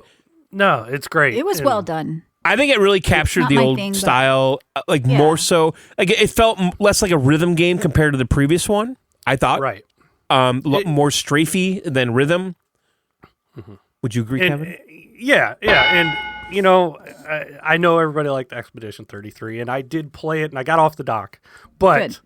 no, it's great. It was And well done. I think it really captured not the my old thing, but- style, like Yeah. more so. Like it felt less like a rhythm game compared to the previous one. I thought, Right. more strafey than rhythm. Would you agree, And, Kevin? yeah, and I know everybody liked Expedition 33, and I did play it, and I got off the dock, but Good.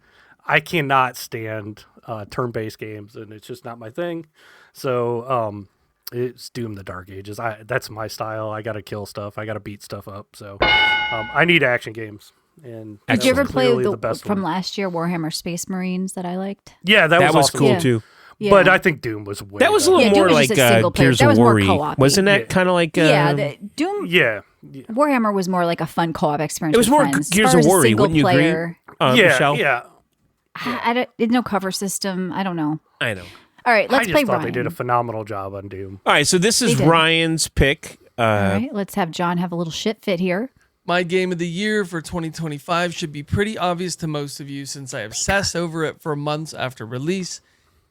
I cannot stand turn-based games, and it's just not my thing. So it's Doom: The Dark Ages. That's my style. I got to kill stuff. I got to beat stuff up. So I need action games. And Did you ever was play clearly the, the best from one. last year Warhammer Space Marines that I liked? Yeah, that That was was awesome. cool Yeah. too. Yeah. But I think Doom was way That was a better. little Doom more was like just a single player. Gears That of was more War. co-op-y. Wasn't that Yeah. kind of like? Doom Yeah. Warhammer was more like a fun co-op experience. It was with more friends. As Gears far of as a War. single Wouldn't you player, agree, Yeah, Michelle? yeah. I don't. There's no cover system. I don't know. I know. All right, let's I just play thought Ryan. they did a phenomenal job on Doom. All right, so this is They did. Ryan's pick. All right, let's have John have a little shit fit here. My game of the year for 2025 should be pretty obvious to most of you since I obsessed over it for months after release.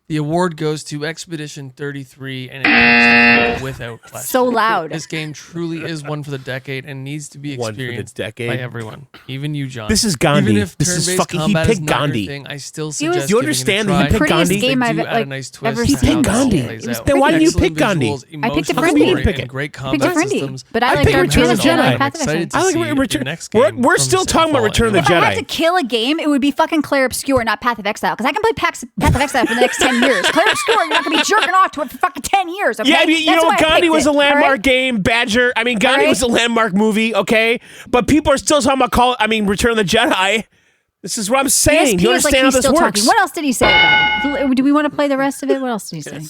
The award goes to Expedition 33 and it takes it without question. So loud. This game truly is one for the decade and needs to be One for the experienced decade. by everyone, even you, John. This is Gandhi. Even if This is turn-based fucking- he combat picked is not your Gandhi. thing, I still was- suggest Do you giving it a understand that try. he picked Prettiest Gandhi? game They I've do add like a nice twist ever to He how picked seen. this all Gandhi. plays It was out. Then why didn't you Excellent pick Gandhi? visuals, I picked a emotional friendly. story, Pick it. and great Picked combat a friendly, systems. but I I like picked Return of Return the of the Jedi. Jedi. and Path of Excited Exile. to I like see Return- your next we're- game we're from still talking about Sinful Return of the and If I Jedi. had to kill a game, it would be fucking Claire Obscure, not Path of Exile, because I can play Path of Exile for the next 10 years. Claire Obscure, you're not going to be jerking off to it for fucking 10 years, okay? Yeah, you That's know, why I Gandhi picked was it, a all landmark right? game. Badger. I mean, Gandhi right. was a landmark movie. Okay, but people are still talking about Return of the Jedi. This is what I'm saying. ESP You is like understand how he's this still works? talking. What else did he say about it? Do we want to play the rest of it? What else did he say?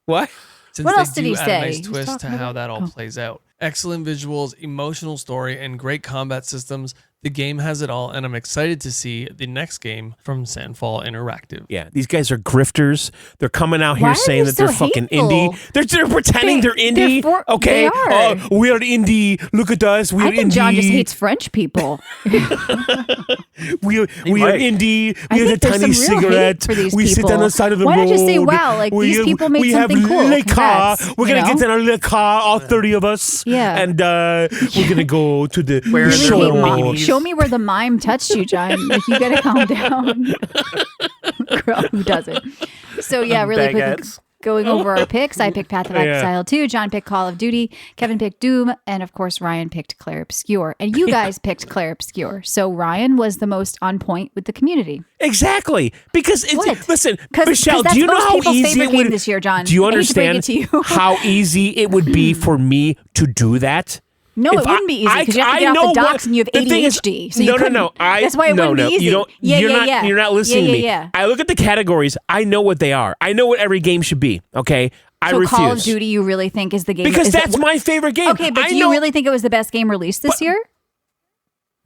What? Since What they else did do he add say? a nice He was twist to talking how about- that all oh. plays out. Excellent visuals, emotional story, and great combat systems. The game has it all, and I'm excited to see the next game from Sandfall Interactive. Yeah, these guys are grifters. They're coming out Why here are saying you that they're so fucking hateful? indie. They're pretending they're indie. they Okay, are. we are indie. Look at us. We're I think indie. John just hates French people. We are might. indie. I We have a think there's tiny some real hate cigarette. for these We sit people. on the side of the Why road. not just say, wow, like, these people made something have cool. Le car. Congrats, We're you gonna know? get in our le car, all 30 of us. Yeah. And we're gonna go to the Wearing Really their show. hate little mime. beanies. Show me where the mime touched you, John. Like, you gotta calm down. Girl, who doesn't? So yeah, really quick. Baguettes. Going over our picks, I picked Path of Yeah. Exile 2, John picked Call of Duty, Kevin picked Doom, and of course Ryan picked Claire Obscure. And you guys picked Claire Obscure. So Ryan was the most on point with the community. Exactly, because it's What? listen, 'Cause Michelle. that's Do you know most how people's easy favorite it would? game this year, John. Do you I hate to break understand it to you. how easy it would be for me to do that? No, If it wouldn't be easy because you have to get off the docks and you have the thing is- ADHD. So you no. couldn't- That's why it no, wouldn't be easy. You don't. Yeah, you're yeah, not. yeah. You're not listening Yeah, to me. yeah, yeah. I look at the categories. I know what they are. I know what every game should be. Okay. I So refuse. Call of Duty, you really think is the game? Because is that's my favorite game. Okay, but I do you know- really think it was the best game released this year?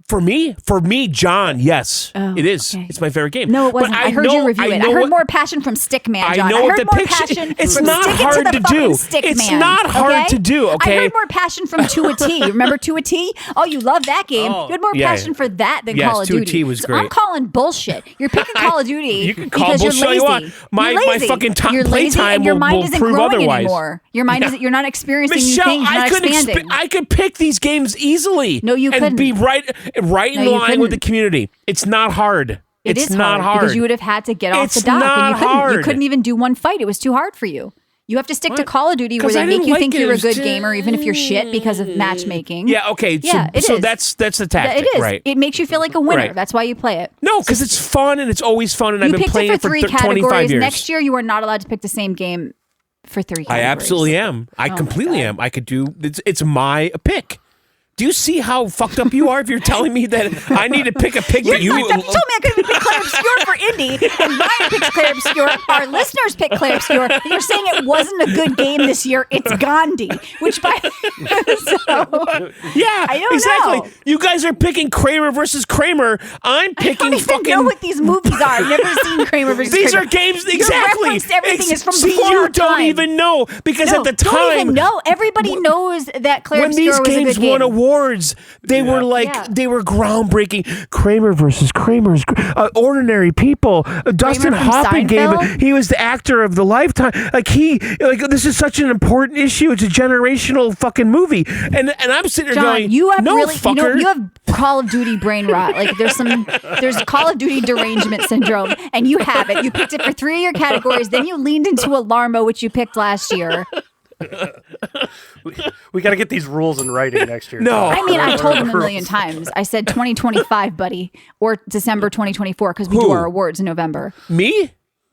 For me, John, yes, Oh, it is. okay. It's my favorite game. No, it But wasn't. I heard you review it. I know heard what- more passion from Stickman, John. I know what heard the more picture. passion It's from not Stick It hard to, to the fucking do. Stickman, It's not hard okay? to do. I Okay. heard more passion from To a T. Remember To a T? Oh, you love that game. Oh. You had more Yeah. passion for that than Yes, Call of To a Duty. T was So I'm great. calling bullshit. You're picking Call of Duty You can call because bullshit you're all you lazy. want. My- You're my lazy. fucking top You're lazy playtime and your will- mind will isn't prove growing otherwise. anymore. Your mind isn't. You're not experiencing new Michelle, things. You're not I couldn't. expanding. I could pick these games easily. No, you and be couldn't. right in No, you line with the couldn't. community. It's not hard. It It's is not hard because you would have had to get off It's the dock, and not you couldn't. You hard. couldn't even do one fight. It was too hard for you. You have to stick to What? Call of Duty where 'Cause they I make didn't you like think it. you're It a was good just- gamer, even if you're shit because of matchmaking. Yeah. Okay. Yeah, it so is. that's the tactic, It is. right? It makes you feel like a winner. Right. That's why you play it. No, because it's fun and it's always fun, and You I've been picked playing it for it three 25 categories. years. Next year, you are not allowed to pick the same game for three categories. I absolutely am. I my completely God. am. I could do. It's my pick. Do you see how fucked up you are if you're telling me that I need to pick a pick You're that you? fucked up. You told me I couldn't pick Claire Obscure for indie, and Ryan picks Claire Obscure. Our listeners picked Claire Obscure. And you're saying it wasn't a good game this year. It's Gandhi, which by so Yeah, I don't exactly. know. You guys are picking Kramer versus Kramer. I'm I picking don't even fucking. know what these movies are. I've never seen Kramer versus These Kramer. are games Your exactly. reference to everything is from See, before you our don't time. even know because No, at the don't time, even know. Everybody knows that Claire when Obscure these was a games good game. won awards, they were like Yeah. they were groundbreaking. Kramer versus Kramer's ordinary people. Dustin from Hoffman gave it. Seinfeld? He was the actor of the lifetime. Like this is such an important issue. It's a generational fucking movie. And I'm sitting there John, going, you have no, really, fucker. you have Call of Duty brain rot. Like there's Call of Duty derangement syndrome, and you have it. You picked it for 3 of your categories, then you leaned into Alarmo, which you picked last year. We got to get these rules in writing next year. No. I mean, I told him a Rules. million times. I said 2025, buddy, or December 2024, because we do Who? our awards in November. Me?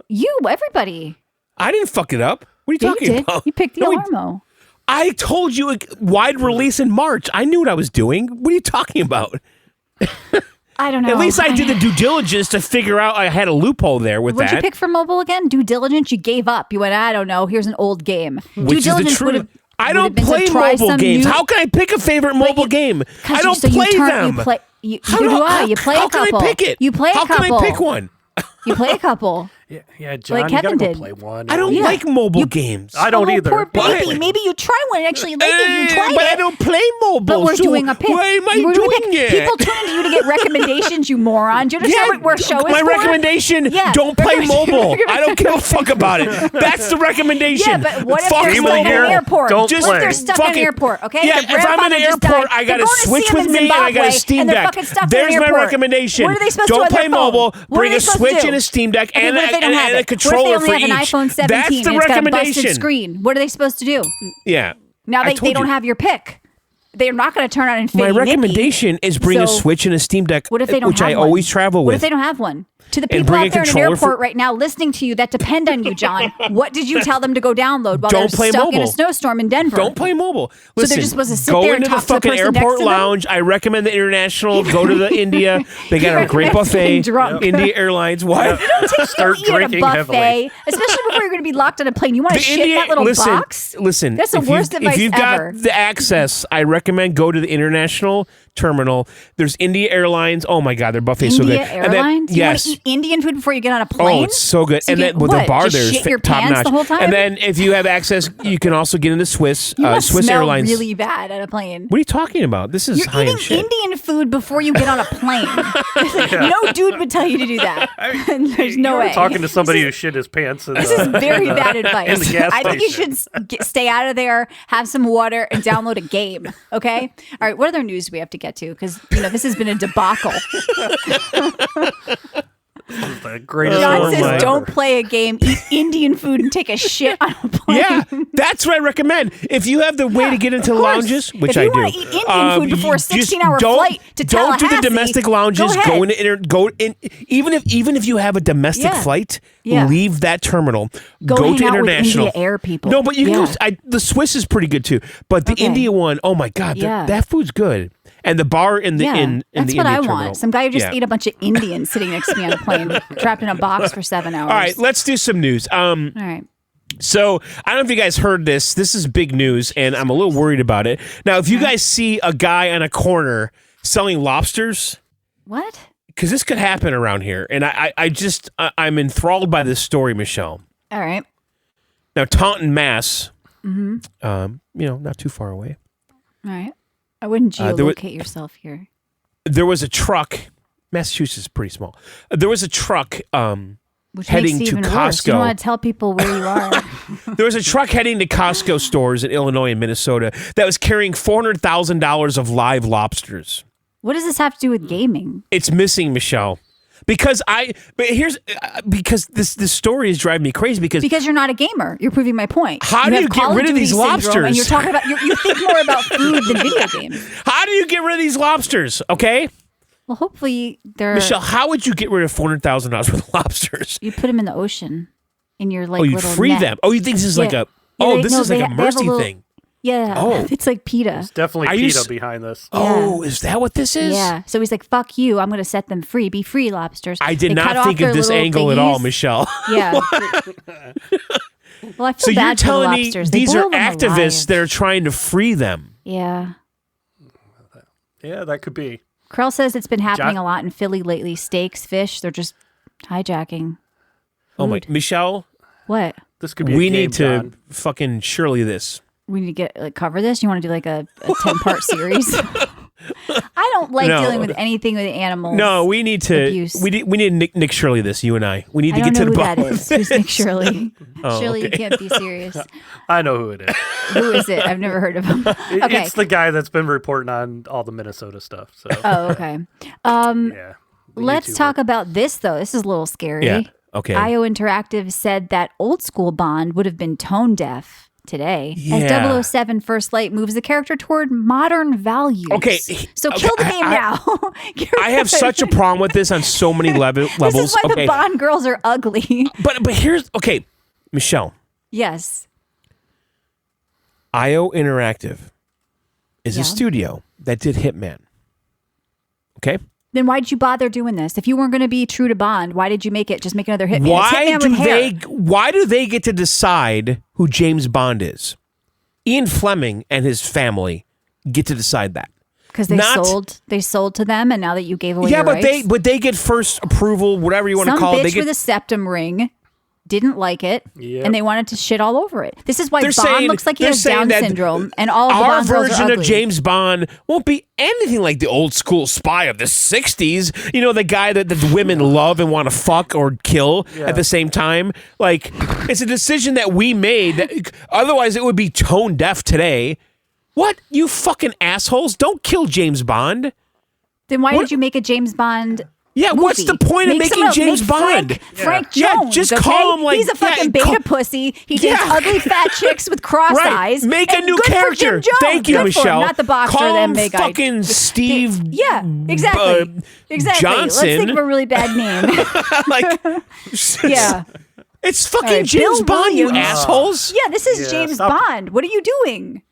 You, everybody. I didn't fuck it up. What are you Yeah, talking you did. about? You picked the No, Alarmo. I told you a wide release in March. I knew what I was doing. What are you talking about? I don't know. At least I did the due diligence to figure out I had a loophole there with What'd that. you pick for mobile again? Due diligence. You gave up. You went, I don't know. Here's an old game. Which Due is the diligence truth. would've- I would've don't been to play try mobile some games. new- How can I pick a favorite mobile you- game? 'cause I don't so play them. You play. You How do do- I. how- You play how a couple. can I pick it? You play a How couple. can I pick one? You play a couple. Yeah, John, Like you gotta Kevin go did. play one. I don't Yeah. like mobile You- games. I don't Oh, either. Poor baby. Why? Maybe you try one and actually like it. You tried but it. I don't play mobile. But we're so doing a pick. Why am I We're doing a pick. it? People tune into you to get recommendations, you moron. Do you understand what our show is my for? recommendation: Yeah. don't play Recommendation- mobile. I don't give a fuck about it. That's the recommendation. Yeah, but what if Fuck they're Game stuck of in the an year, airport? don't What if play. they're stuck in an Fucking- airport? Okay, Yeah, Their if I'm in grandfather an just airport, died. I got They're a going to Switch see him with in me and I got a Zimbabwe, Steam and they're Deck. fucking stuck in There's an my airport. recommendation. What are they supposed Don't to do on play their phone? mobile. What Bring are they a supposed Switch to do? and a Steam Deck Okay, and what if they don't have a it? controller What if they for only have each. an iPhone 17 That's the and it's got a busted recommendation. screen? What are they supposed to do? Yeah. Now I they told don't you. have your pick. They're not going to turn on Infinity My Mickey. recommendation is bring a So, Switch and a Steam Deck, What if they don't which have I one? always travel What with. if they don't have one? To the and people bring out a there in an controller airport for- right now listening to you that depend on you, John, what did you tell them to go download while Don't they're play stuck in a mobile. snowstorm in Denver? Don't play mobile. Listen, they're just supposed to sit go there and into the talk to the fucking person next airport to them? lounge. I recommend the International. Go to the India. They got a great buffet. Getting drunk. India Airlines. What? Start Eat at a drinking buffet, heavily. especially before you're going to be locked on a plane. You want to shit in that little box? Listen. That's the if worst you've, advice If you've ever. got the access, I recommend go to the International Terminal. There's India Airlines. Oh my God, their buffet is so good. India And then- Airlines? You want yes. to eat Indian food before you get on a plane? Oh, it's so good. So and you then can- with what, the bar just there is shit your top pants notch. the whole time? And then if you have access, you can also get into Swiss You must Swiss smell Airlines. really bad at a plane. What are you talking about? This is You're high eating end shit. Indian food before you get on a plane. No dude would tell you to do that. There's no You were way. talking to somebody who shit his pants. This is very bad advice. in the gas I think you station. should stay out of there, have some water, and download a game. Okay. All right. What other news do we have to get to? Because this has been a debacle. The greatest John storm says, ever. "Don't play a game, eat Indian food, and take a shit on a plane." Yeah, that's what I recommend. If you have the way to get into of course. lounges, which If I you do, wanna eat Indian food before a just 16-hour don't- flight to don't do the Tallahassee, domestic lounges. go ahead. Go in. Even if you have a domestic Yeah. flight, Yeah. leave that terminal. Go Go hang to out with international. India Air people. No, but you Yeah. can go. The Swiss is pretty good too. But the Okay. India one, oh my God, Yeah. that food's good. And the bar in the Yeah, in that's the what India I terminal. want. Some guy who just Yeah. ate a bunch of Indians sitting next to me on a plane, trapped in a box for 7 hours. All right, let's do some news. All right. So I don't know if you guys heard this. This is big news, and I'm a little worried about it. Now, if you guys see a guy on a corner selling lobsters, What? because this could happen around here, and I'm enthralled by this story, Michelle. All right. Now, Taunton, Mass, Mm-hmm. not too far away. All right. I wouldn't there wa- geolocate yourself here. There was a truck. Massachusetts is pretty small. There was a truck. Which heading makes it to even worse. You Costco. don't want to tell people where you are. There was a truck heading to Costco stores in Illinois and Minnesota that was carrying $400,000 of live lobsters. What does this have to do with gaming? It's missing, Michelle. Because this story is driving me crazy because Because you're not a gamer. You're proving my point. How do have you get Call of rid of Duty these syndrome, lobsters? And you're talking about you think more about food than video games. how do you get rid of these lobsters? Okay, Well, hopefully they're Michelle, how would you get rid of $400,000 worth of lobsters? you put them in the ocean in your like Oh, you little free net. them. Oh, you think this is like Yeah. a Yeah, oh, they- this no, is like they a ha- they have a mercy little- thing. Yeah. Oh. It's like PETA. Definitely Are you PETA s- behind this. Oh, is that what this is? Yeah. So he's like, "Fuck you! I'm going to set them free. Be free, lobsters." I did They cut not off think their of this little angle at all, thingies. Michelle. Yeah. Well, I feel So you're bad for the telling me lobsters. They these are boil them activists alive. that are trying to free them? Yeah. Yeah, that could be. Krell says it's been happening John- a lot in Philly lately. Steaks, fish, they're just hijacking. Oh my, Michelle, What? This could be. we a game, need to John. fucking Shirley this. We need to get cover this. You want to do like a 10-part series? I don't like No. dealing with anything with animals. No, we need to. Abuse. We need Nick Shirley this. You and I. We need I to don't get know to the who bottom that of is. this. Who's Nick Shirley? Oh, Shirley, okay. you can't be serious. I know who it is. Who is it? I've never heard of him. Okay. It's the guy that's been reporting on all the Minnesota stuff. So Oh, okay. yeah. the Let's YouTuber. talk about this though. This is a little scary. Yeah. Okay. IO Interactive said that old school Bond would have been tone deaf today Yeah. as 007 First Light moves the character toward modern values. Okay, So okay, kill the game I- now. Get I have rid. such a problem with this on so many levels. This is why okay. the Bond girls are ugly. But here's okay, Michelle. Yes. IO Interactive is Yeah. a studio that did Hitman. Okay. Then why did you bother doing this? If you weren't going to be true to Bond, why did you make it? Just make another Hitman. It's Why Hitman do with hair. Why do they get to decide who James Bond is? Ian Fleming and his family get to decide that. Because they Not- sold to them, and now that you gave away Yeah, your but rights, they get first approval, whatever you want to some call it. They bitch get with a septum ring didn't like it, Yep. and they wanted to shit all over it. This is why They're Bond saying- looks like he they're has saying Down that syndrome, and all of the our Bond girls are version ugly. of James Bond won't be anything like the old school spy of the 60s. You know, the guy that the women love and want to fuck or kill Yeah. at the same time. Like, it's a decision that we made. That, otherwise, it would be tone deaf today. What? You fucking assholes. Don't kill James Bond. Then why What- did you make a James Bond Yeah, what's the point of Make making James Bond? Frank Yeah, Jones. just okay? call him like he's a fucking beta pussy. He dates Yeah. ugly fat chicks with cross Right. eyes. Make a and new good for character. Jim Jones. Thank you, Good for him, Michelle. not the boxer Call that him big fucking Steve. Yeah, exactly. Exactly. Johnson. Let's think of a really bad name. Like, Yeah. it's fucking All right, James Bill Bond, you Williams. assholes. Yeah, this is Yeah, James stop. Bond. What are you doing?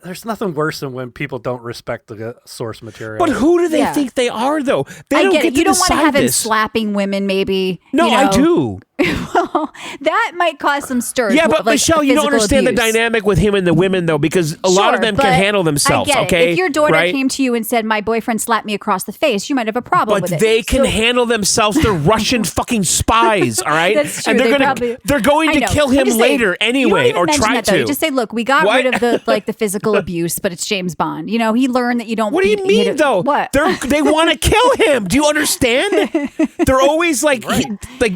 There's nothing worse than when people don't respect the source material. But who do they Yeah. think they are, though? They I don't get get it. You don't want to have him this. slapping women, maybe. No, you know? I do. Well, that might cause some stirs. Yeah, but like Michelle, you don't physical understand abuse. the dynamic with him and the women, though, because a lot of Sure, them can but handle themselves. I get Okay, it. If your daughter right? came to you and said, "My boyfriend slapped me across the face," you might have a problem But with it. they can So- handle themselves. They're Russian fucking spies, all right? That's true. And They they're probably- they're going I to know. kill I'm him just saying, later you don't anyway, even or mention try that, though. You to. just say, "Look, we got What? rid of the physical abuse, but it's James Bond." You know, he learned that you don't. What do you beat- mean, hit- though? What? They want to kill him. Do you understand? They're always like,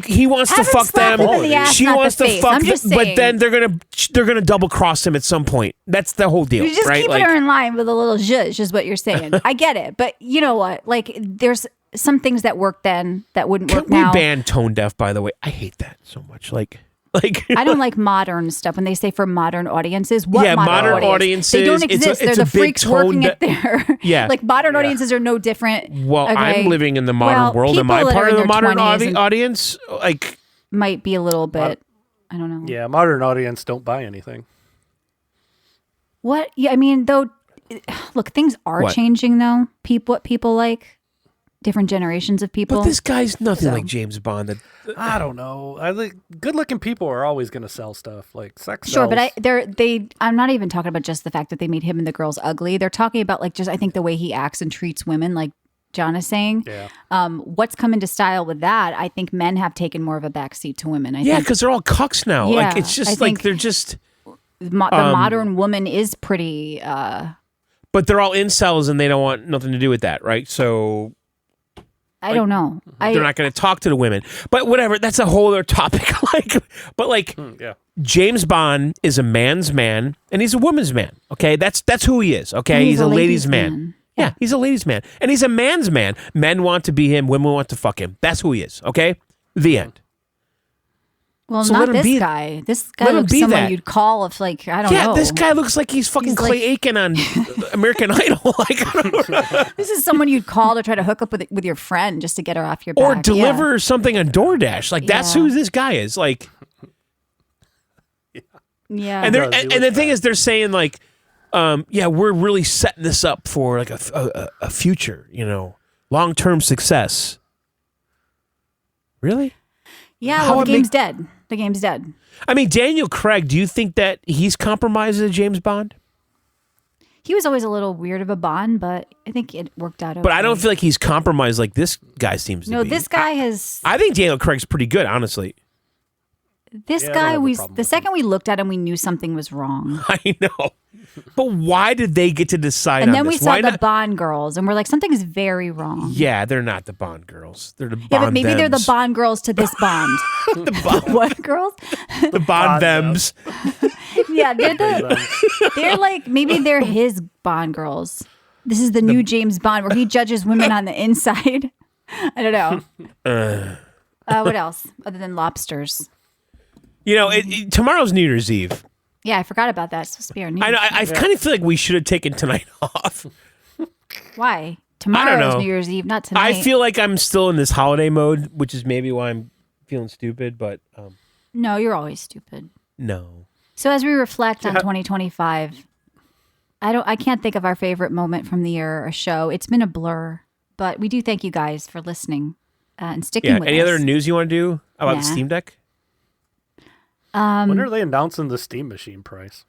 he wants Have to him fuck slap them. him in the ass, She not the wants to face. fuck I'm them, just but saying. then they're gonna double cross him at some point. That's the whole deal, You're just right? keeping her in line with a little zhuzh, is what you're saying. I get it, but you know what? Like, there's some things that worked then that wouldn't Can work we now. ban tone deaf? By the way, I hate that so much. Like. I don't like modern stuff when they say for modern audiences. What Yeah, modern audience? audiences, They don't it's a- exist. it's They're a the big freaks working tone at their. Yeah. like modern audiences are no different. Well, okay? I'm living in the modern Well, world. Am I people that are part of in the their modern 20s and audience? Like, might be a little bit. I don't know. Yeah, modern audience don't buy anything. What? Yeah, I mean, though. Look, things are What? changing though. What people like, different generations of people. but this guy's nothing like James Bond. I don't know. I think good-looking people are always going to sell stuff like sex. Sure, but sells. I'm not even talking about just the fact that they made him and the girls ugly. They're talking about like just I think the way he acts and treats women, like John is saying. Yeah. What's come into style with that? I think men have taken more of a backseat to women. I Yeah, think because they're all cucks now. Yeah, Like, it's I just like think- they're just, the modern woman is pretty. but they're all incels and they don't want nothing to do with that, right? So I don't know. they're not going to talk to the women. But whatever, that's a whole other topic. Like, Yeah. James Bond is a man's man and he's a woman's man. Okay, that's who he is. Okay, And he's a ladies' man. Yeah. Yeah, he's a ladies' man, and he's a man's man. Men want to be him, women want to fuck him. That's who he is. Okay, the end. Well, So not let him this be- guy. This guy let him looks be someone that. you'd call if, like, I don't Yeah, know. this guy looks like he's fucking He's Clay like- Aiken on American Idol. Like, I don't know. This is someone you'd call to try to hook up with your friend just to get her off your back. Or Yeah. deliver something on DoorDash. Like, that's Yeah. who this guy is. Like, Yeah. and they're does. He and the looks thing bad. is, they're saying like, yeah, we're really setting this up for like a future, long-term success. Really? yeah. how Well, it the game's dead. The game's dead. I mean, Daniel Craig, do you think that he's compromised as James Bond? He was always a little weird of a Bond, but I think it worked out okay. But I don't feel like he's compromised like this guy seems to No, be. this guy has. I think Daniel Craig's pretty good, honestly. This Yeah, I don't guy, have a we problem the with second we looked at him, we knew something was wrong. I know. But why did they get to decide And on then we this? saw Why the not? Bond girls, and we're like, something's very wrong. Yeah, they're not the Bond girls. They're the Bond Yeah, but maybe they're the thems. Bond girls to this Bond. What girls? The Bond Bond thems. Yeah, they're like maybe they're his Bond girls. This is the new James Bond where he judges women on the inside. I don't know. What else other than lobsters? Tomorrow's New Year's Eve. Yeah, I forgot about that. It's supposed to be our new. I know. I kind of feel like we should have taken tonight off. Why? Tomorrow's know. New Year's Eve, not tonight. I feel like I'm still in this holiday mode, which is maybe why I'm feeling stupid. But No, you're always stupid. no. So as we reflect on 2025, I can't think of our favorite moment from the year or show. It's been a blur, but we do thank you guys for listening and sticking Yeah. with Any us. other news you want to do about the Nah. Steam Deck? When are they announcing the Steam Machine price?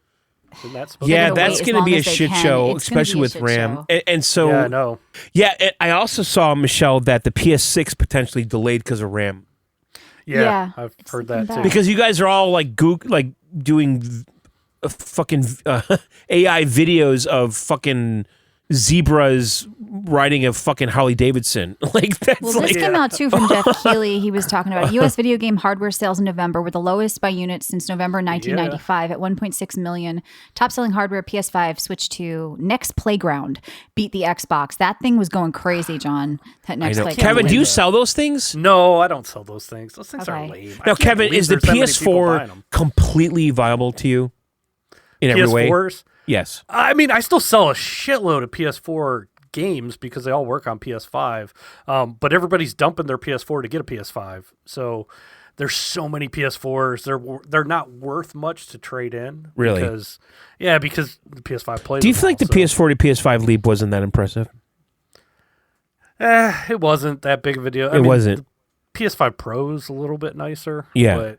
Isn't that supposed Yeah, gonna that's wait as going to long be a as they shit can. show, It's gonna be especially a with shit RAM. show. And so, Yeah, I know. yeah, I also saw, Michelle, that the PS6 potentially delayed because of RAM. Yeah, I've it's heard looking that too. bad. Because you guys are all like doing fucking AI videos of fucking zebras riding a fucking Harley Davidson. Like that's Well, like this came out too from Jeff Keighley. He was talking about U.S. video game hardware sales in November were the lowest by unit since November 1995 at 1.6 million. Top-selling hardware PS5 switched to Next Playground, beat the Xbox. That thing was going crazy, John. That I Next know. Playground. Kevin, do you that. sell those things? No, I don't sell those things. Those things are Okay. lame. I Now, can't Kevin, believe is the there's that many people buying PS4 them. completely viable to you in every way? PS4s? Yes. I mean, I still sell a shitload of PS4 games because they all work on PS5. But everybody's dumping their PS4 to get a PS5. So there's so many PS4s. They're not worth much to trade in. Really? Because the PS5 plays. Do you them feel like the all, so- PS4 to PS5 leap wasn't that impressive? It wasn't that big of a deal. I It mean, wasn't. the PS5 Pro's a little bit nicer. Yeah.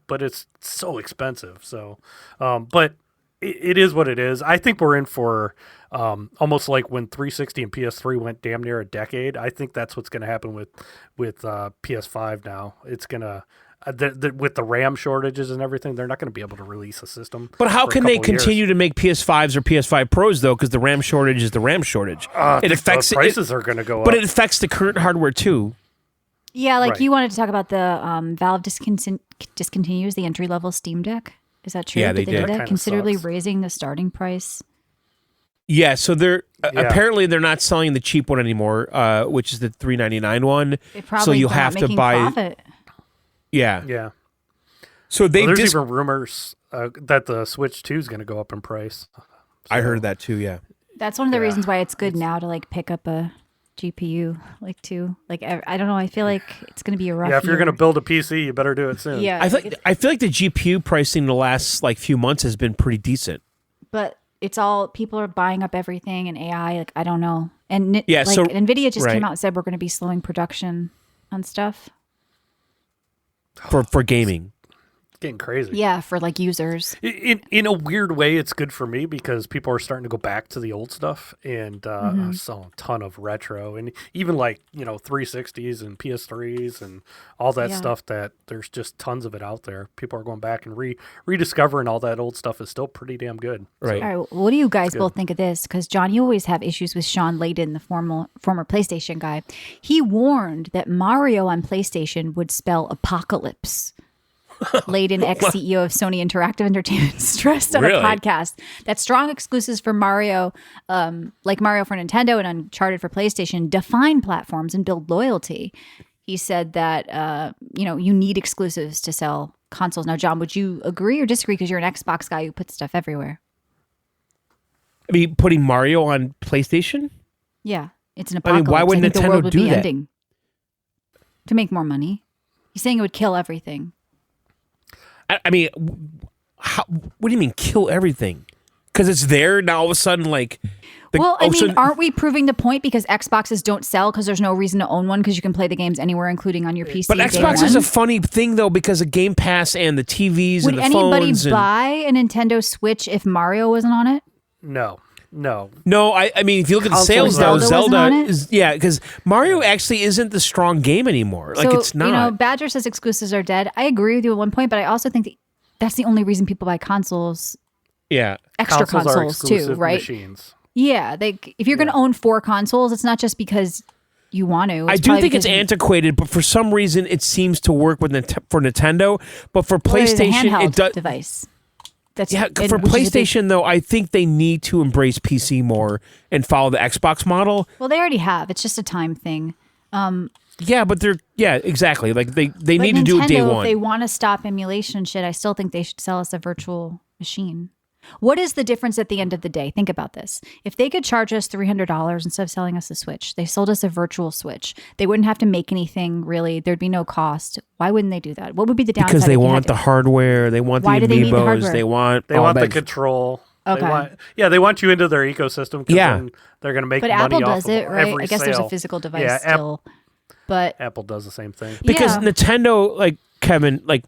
But it's so expensive. So, but it is what it is. I think we're in for almost like when 360 and PS3 went damn near a decade. I think that's what's going to happen with PS5 now. It's going to with the RAM shortages and everything, they're not going to be able to release a system. But how for a can they couple years. continue to make PS5s or PS5 Pros though? Because the RAM shortage is the RAM shortage. It affects the prices are going to go but up. it affects the current hardware too. Yeah, like Right. you wanted to talk about the Valve discontinues the entry-level Steam Deck. Is that true? Yeah, they do did. That that? kinda Considerably sucks. raising the starting price. Yeah, so they're Yeah. apparently they're not selling the cheap one anymore, which is the $399 one. They probably So you'll they're not have to making buy. profit. Yeah. Yeah. So they Well, there's dis- even rumors that the Switch 2 is going to go up in price. I heard that too. Yeah. That's one of the Yeah. reasons why it's good now to like pick up a GPU, like too. Like I don't know. I feel like it's going to be a rough. Yeah, if you're year. going to build a PC, you better do it soon. yeah, I feel like the GPU pricing the last like few months has been pretty decent. but it's all people are buying up everything and AI. Like I don't know. And Yeah, like so- Nvidia just right. came out and said we're going to be slowing production on stuff. For gaming. It's getting crazy. Yeah, for like users. In a weird way, it's good for me because people are starting to go back to the old stuff, and I saw a ton of retro, and even like 360s and PS3s and all that Yeah. stuff. That there's just tons of it out there. People are going back and rediscovering all that old stuff is still pretty damn good. Right. All right, what do you guys good. both think of this? Because John, you always have issues with Sean Layden, the former PlayStation guy. He warned that Mario on PlayStation would spell apocalypse. Layden, ex-CEO of Sony Interactive Entertainment, stressed on Really? a podcast that strong exclusives for Mario, like Mario for Nintendo and Uncharted for PlayStation, define platforms and build loyalty. He said that you need exclusives to sell consoles. Now, John, would you agree or disagree? Because you're an Xbox guy who puts stuff everywhere. I mean, putting Mario on PlayStation? Yeah, it's an I mean, apocalypse. why would think the Nintendo world would do be that? ending to make more money. He's saying it would kill everything. I mean, what do you mean kill everything? Because it's there now. All of a sudden, like, Aren't we proving the point? Because Xboxes don't sell because there's no reason to own one because you can play the games anywhere, including on your PC. But day Xbox one. is a funny thing though because of Game Pass and the TVs Would and the anybody phones. buy a Nintendo Switch if Mario wasn't on it? No. No, I mean, if you look at the Consoles sales now, Zelda wasn't on Zelda it? is because Mario actually isn't the strong game anymore. Like So, it's not. Badger says exclusives are dead. I agree with you at one point, but I also think that's the only reason people buy consoles, Yeah. extra are consoles too, exclusive right? machines. Yeah, if you're going to own 4 consoles, it's not just because you want to. I do think it's antiquated, but for some reason it seems to work with for Nintendo. But for PlayStation, handheld it does. device. That's Yeah, for which is a big- PlayStation though, I think they need to embrace PC more and follow the Xbox model. well, they already have. It's just a time thing. Yeah, but exactly. Like they But need to do it day Nintendo, one. If they want to stop emulation shit, I still think they should sell us a virtual machine. What is the difference at the end of the day? Think about this. If they could charge us $300 instead of selling us a Switch, they sold us a virtual Switch. They wouldn't have to make anything really. There'd be no cost. Why wouldn't they do that? What would be the downside? because they if you had want to- the hardware, they want Why the do they need the amiibos, hardware? they want They all want the that. control. Okay. They want you into their ecosystem. 'Cause Yeah. then they're going to make But money Apple off does of it, right? every I guess there's a sale. physical device Yeah, still. But Apple does the same thing. Because yeah. Nintendo, like Kevin, like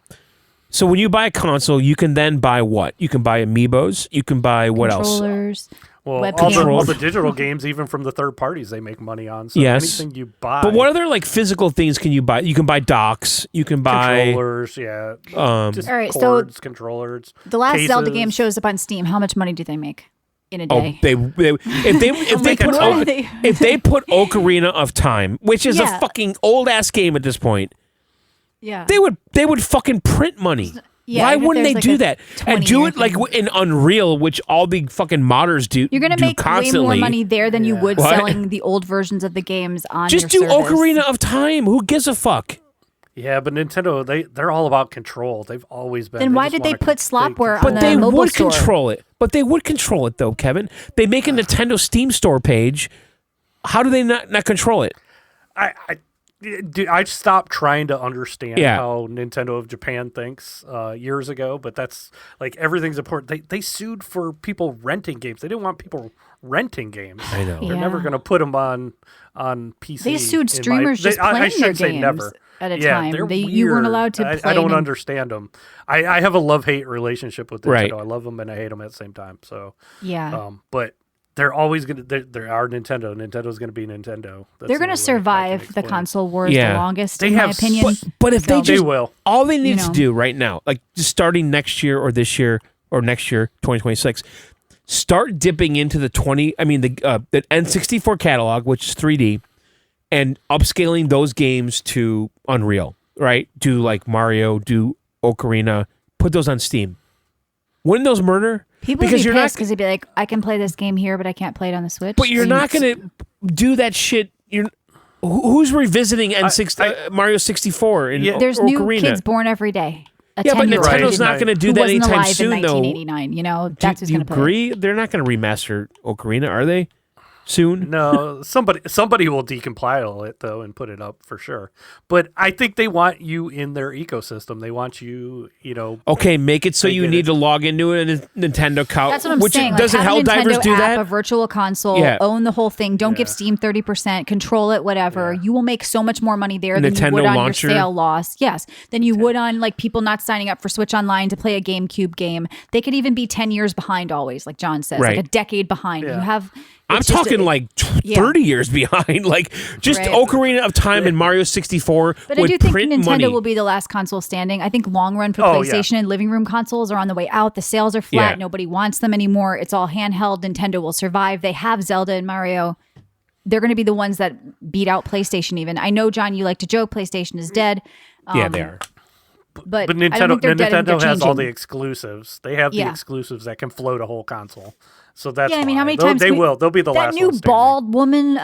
so when you buy a console, you can then buy what? You can buy amiibos. You can buy what else? controllers. Well, Webcam. all the digital games, even from the third parties, they make money on. So Yes. anything you buy, But what other like physical things can you buy? You can buy docks. You can buy. controllers, yeah, Um, just All right, so cords, controllers. The last Zelda cases. game shows up on Steam. How much money do they make? in a Oh, day. if they put Ocarina of Time, which is a Yeah. fucking old ass game at this point, Yeah. they would fucking print money. Yeah, Why even if wouldn't they there's do like a that and 20-year do it like thing. in Unreal, which all the fucking modders do? You're going to do make constantly. way more money there than you would What? selling the old versions of the games on Just your do service. Ocarina of Time. Who gives a fuck? Yeah, but Nintendo, they're all about control. They've always been. Then why just did they wanna put slopware on But the they mobile would store? control it. But they would control it though, Kevin. They make a Nintendo Steam store page. How do they not control it? Dude, I stopped trying to understand Yeah. how Nintendo of Japan thinks years ago, but that's like everything's important. They sued for people renting games. They didn't want people renting games. I know. They're never Yeah. going to put them on PC. They sued in streamers just I playing their shouldn't say games never. at a Yeah, time. they're You weren't weird. allowed to play. I don't Nin- understand them. I have a love-hate relationship with Nintendo. Right. I love them and I hate them at the same time. So, Yeah. but they're always going to. They are Nintendo. Nintendo's going to be Nintendo. That's They're the going only to way I can survive the explain it. console wars Yeah. the longest, They in my have opinion. But if they So- They just will. all they need You to know. do right now, like just starting next year or this year or next year, 2026, start dipping into the the N64 catalog, which is 3D, and upscaling those games to Unreal, right? Do like Mario, do Ocarina, put those on Steam. Wouldn't those murder? People would because be you're pissed not, because they'd be like, I can play this game here, but I can't play it on the Switch. but you're And not going to do that shit. Who's revisiting Mario 64 and There's new Ocarina? kids born every day. A Yeah, but 10-year-old Nintendo's Right. not going to do who that wasn't anytime alive soon, in though. 1989. You know, that's who's Do you going to play. agree? They're not going to remaster Ocarina, are they? Soon? No, somebody will decompile it though and put it up for sure. But I think they want you in their ecosystem. They want you, Okay, make it so I you get need it. to log into a Nintendo account. That's what I'm which saying. Doesn't have a Helldivers Nintendo do app, that? A virtual console, Yeah. own the whole thing. Don't give Yeah. Steam 30%. Control it, whatever. Yeah. You will make so much more money there than you Nintendo would on launcher. your sale loss. Yes, than you would on like people not signing up for Switch Online to play a GameCube game. They could even be 10 years behind always, like John says, Right. like a decade behind. Yeah. You have. I'm it's just talking a- like yeah. 30 years behind. Like just Right. Ocarina of Time and Mario 64 But I would do think print Nintendo money. will be the last console standing. I think long run for Oh, yeah. PlayStation and living room consoles are on the way out. The sales are flat. Yeah. Nobody wants them anymore. It's all handheld. Nintendo will survive. They have Zelda and Mario. They're going to be the ones that beat out PlayStation even. I know, John, you like to joke PlayStation is dead. Yeah, they are. But But I don't Nintendo think they're dead. I think Nintendo they're has all the changing. exclusives. They have the Yeah. exclusives that can float a whole console. So that's Yeah, I mean, how why. many They'll- times they can we- will. They'll be the that last new one standing. bald woman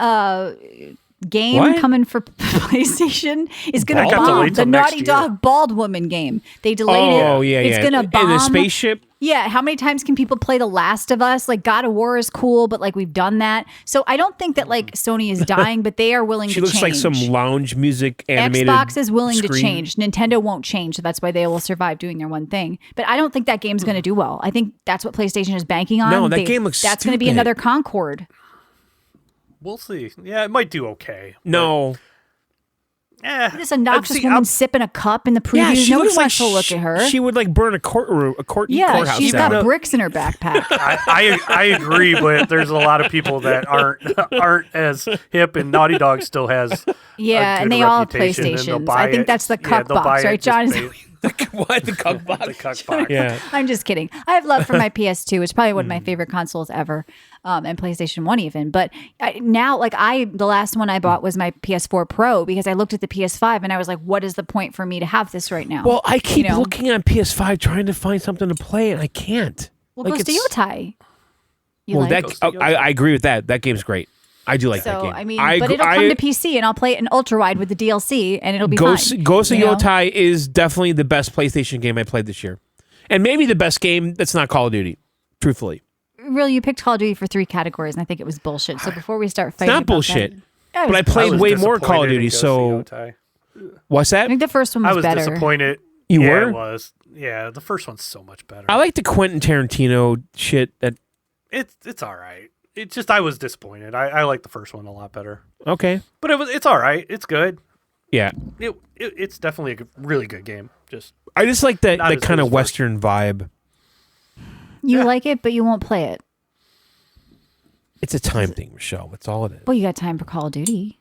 game What? coming for PlayStation is going Bald? to I have to bomb. wait The till next Naughty year. Dog bald woman game. They delayed it. Oh, yeah, It's yeah. going to bomb. In the spaceship? Yeah, how many times can people play The Last of Us? Like God of War is cool, but like we've done that. So I don't think that like Sony is dying, but they are willing She to looks change. like some lounge music animated Xbox is willing to screen. change. Nintendo won't change, so that's why they will survive doing their one thing. But I don't think that game's going to do well. I think that's what PlayStation is banking on. No, that game looks That's going to be stupid. another Concord. We'll see. Yeah, it might do okay. No. This obnoxious woman sipping a cup in the previews. Yeah, she Nobody looks like wants to look at her. She would like burn a courthouse She's down. got bricks in her backpack. I agree, but there's a lot of people that aren't as hip, and Naughty Dog still has. Yeah, a and good they all have reputation, and they'll PlayStations. buy I think it. that's the Yeah, cuck they'll buy box, it right, just John? What the cuck box? The cuck box. Yeah. I'm just kidding. I have love for my PS2. It's probably one of my favorite consoles ever, and PlayStation 1 even. But now, the last one I bought was my PS4 Pro because I looked at the PS5 and I was like, what is the point for me to have this right now? Well, I keep You know? looking on PS5 trying to find something to play, and I can't. Well, Like, Ghost of it's- Yotai. You Well, like? I agree with that. That game's great. I do like that So, game. I mean, but it'll come to PC and I'll play it in ultra wide with the DLC and it'll be Ghost fine. of you know? Yotai is definitely the best PlayStation game I played this year, and maybe the best game that's not Call of Duty. Truthfully, Really, you picked Call of Duty for 3 categories and I think it was bullshit. So before we start fighting, not about bullshit. That, But I played was way more Call of disappointed in Duty. Ghost So of Yotai. what's I that? think the first one I was was better. disappointed. You yeah, were? It was. Yeah, the first one's so much better. I like the Quentin Tarantino shit. That It's all right. It's just I was disappointed. I like the first one a lot better, okay? but it's all right. It's good. Yeah, It's definitely a really good game. Just I just like that Not that as kind good of as Western vibe. You like it, but you won't play it. It's a time thing, Michelle. That's all it is. Well, you got time for Call of Duty.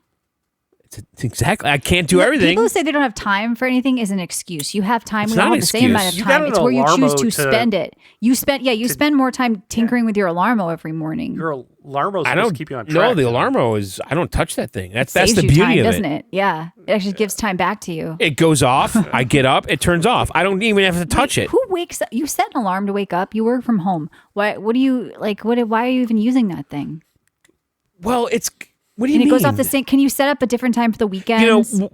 Exactly. I can't do everything. People who say they don't have time for anything is an excuse. You have time. It's We not all an have the same amount of excuse. You got time. an It's where you choose Alarmo to spend it. You spend more time tinkering with your Alarmo every morning. Your Alarmo's I supposed don't to keep you on track. No, the Alarmo is. I don't touch that thing. That's Saves the you beauty time, of doesn't it. it? Yeah, it actually gives time back to you. It goes off. I get up. It turns off. I don't even have to touch it. Who wakes up? You set an alarm to wake up. You work from home. Why? What do you like? Why are you even using that thing? Well, it's. What do you And mean? it goes off the same. Can you set up a different time for the weekends? You know,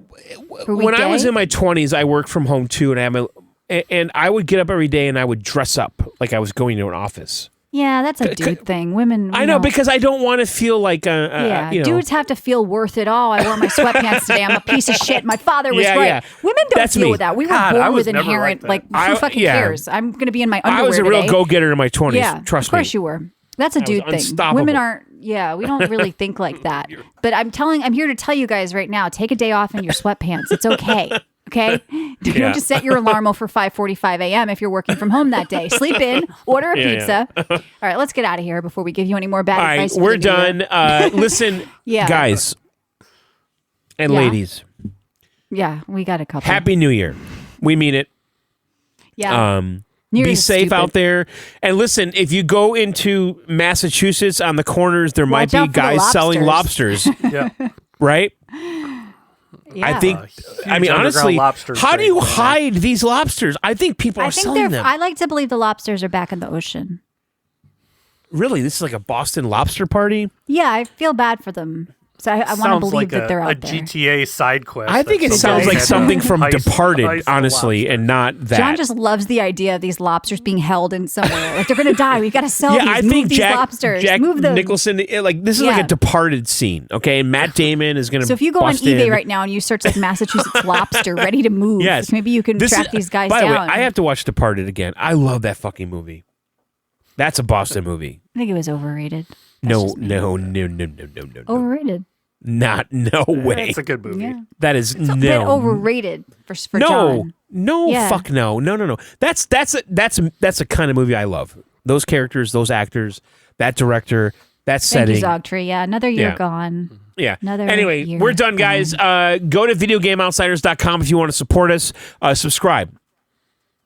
for when I was weekday? in my 20s, I worked from home too, and I would get up every day and I would dress up like I was going to an office. Yeah, that's a dude thing. Women. I know because I don't want to feel like Yeah, you know, dudes have to feel worth it all. I wore my sweatpants today. I'm a piece of shit. My father was Yeah, right. yeah. Women don't That's deal me. with that. We God, were I born was with never inherent, like that. who fucking yeah. cares? I'm going to be in my underwear I was a real today. go-getter in my 20s. Yeah, Trust of course me. you were. That's a dude thing. unstoppable. Women aren't. Yeah, we don't really think like that. But I'm here to tell you guys right now. Take a day off in your sweatpants. It's okay. Okay, you Yeah. don't just set your alarm for 5:45 a.m. if you're working from home that day. Sleep in, order a Yeah, pizza. All right, let's get out of here before we give you any more bad All right, advice. for we're the new year. done. Listen, Yeah. guys and Yeah. ladies, Yeah, we got a couple. Happy New Year. We mean it. Yeah. New Be Year's is safe stupid. out there. And listen, if you go into Massachusetts on the corners, there might Watch be out for the guys selling lobsters, Yeah. right? Yeah. I think. huge I mean, underground honestly, lobster how do trade you going on. hide these lobsters? I think people are I think selling them. I like to believe the lobsters are back in the ocean. Really, this is like a Boston lobster party. Yeah, I feel bad for them. So I want to Sounds believe like that they're a out there. GTA side quest. I think that it somebody sounds like had to something from heist- Departed, heist the honestly, lobster. and not that. John just loves the idea of these lobsters being held in somewhere. Like they're gonna die. We gotta sell yeah, these. I Move think these Jack lobsters. Move them. Nicholson, like this is like Yeah. a Departed scene. Okay, and Matt Damon is going to. So if you go on eBay right now and you search like Massachusetts lobster ready to move, yes, maybe you can This track is- these guys by down. the way, I have to watch Departed again. I love that fucking movie. That's a Boston movie. I think it was overrated. No. Overrated. No way. It's a good movie. Yeah. That is A bit no. overrated for No, John. no, Yeah. fuck no. That's a kind of movie I love. Those characters, those actors, that director, that Thank setting. you, Zogtree. Yeah, another year Yeah. gone. Yeah. Another Anyway, year we're done, guys. Go to videogameoutsiders.com if you want to support us. Subscribe.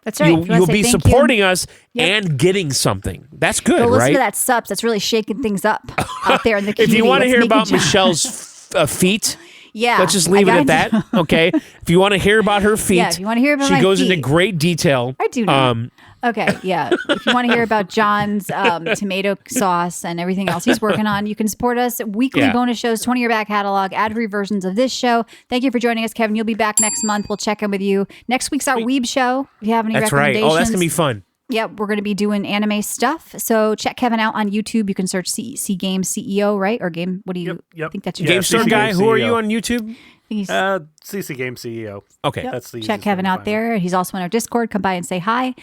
That's right. If you wanna You'll say be thank you, supporting us Yep. and getting something. That's good, Go listen right? to that subs. That's really shaking things up out there in the If community. you want to Let's hear make about it John. Michelle's feet, yeah, let's just leave it I at gotta that. Okay. If you want to hear about her feet, Yeah, if you wanna hear about she my goes into feet. great detail. I do not. Okay, yeah. If you want to hear about John's tomato sauce and everything else he's working on, you can support us. Weekly Yeah. bonus shows, 20-year back catalog, ad-free versions of this show. Thank you for joining us, Kevin. You'll be back next month. We'll check in with you. Next week's our Weeb show. If you have any That's right. recommendations. Oh, that's gonna be fun. Yep, we're going to be doing anime stuff. So check Kevin out on YouTube. You can search C Games CEO, right? Or Game, what do you Yep. I think that's your Yeah, Game Store CC guy, Game who are CEO. you on YouTube? I think he's- CC Game CEO. Okay. That's the Check easiest Kevin way to out find him. there. He's also in our Discord. Come by and say hi.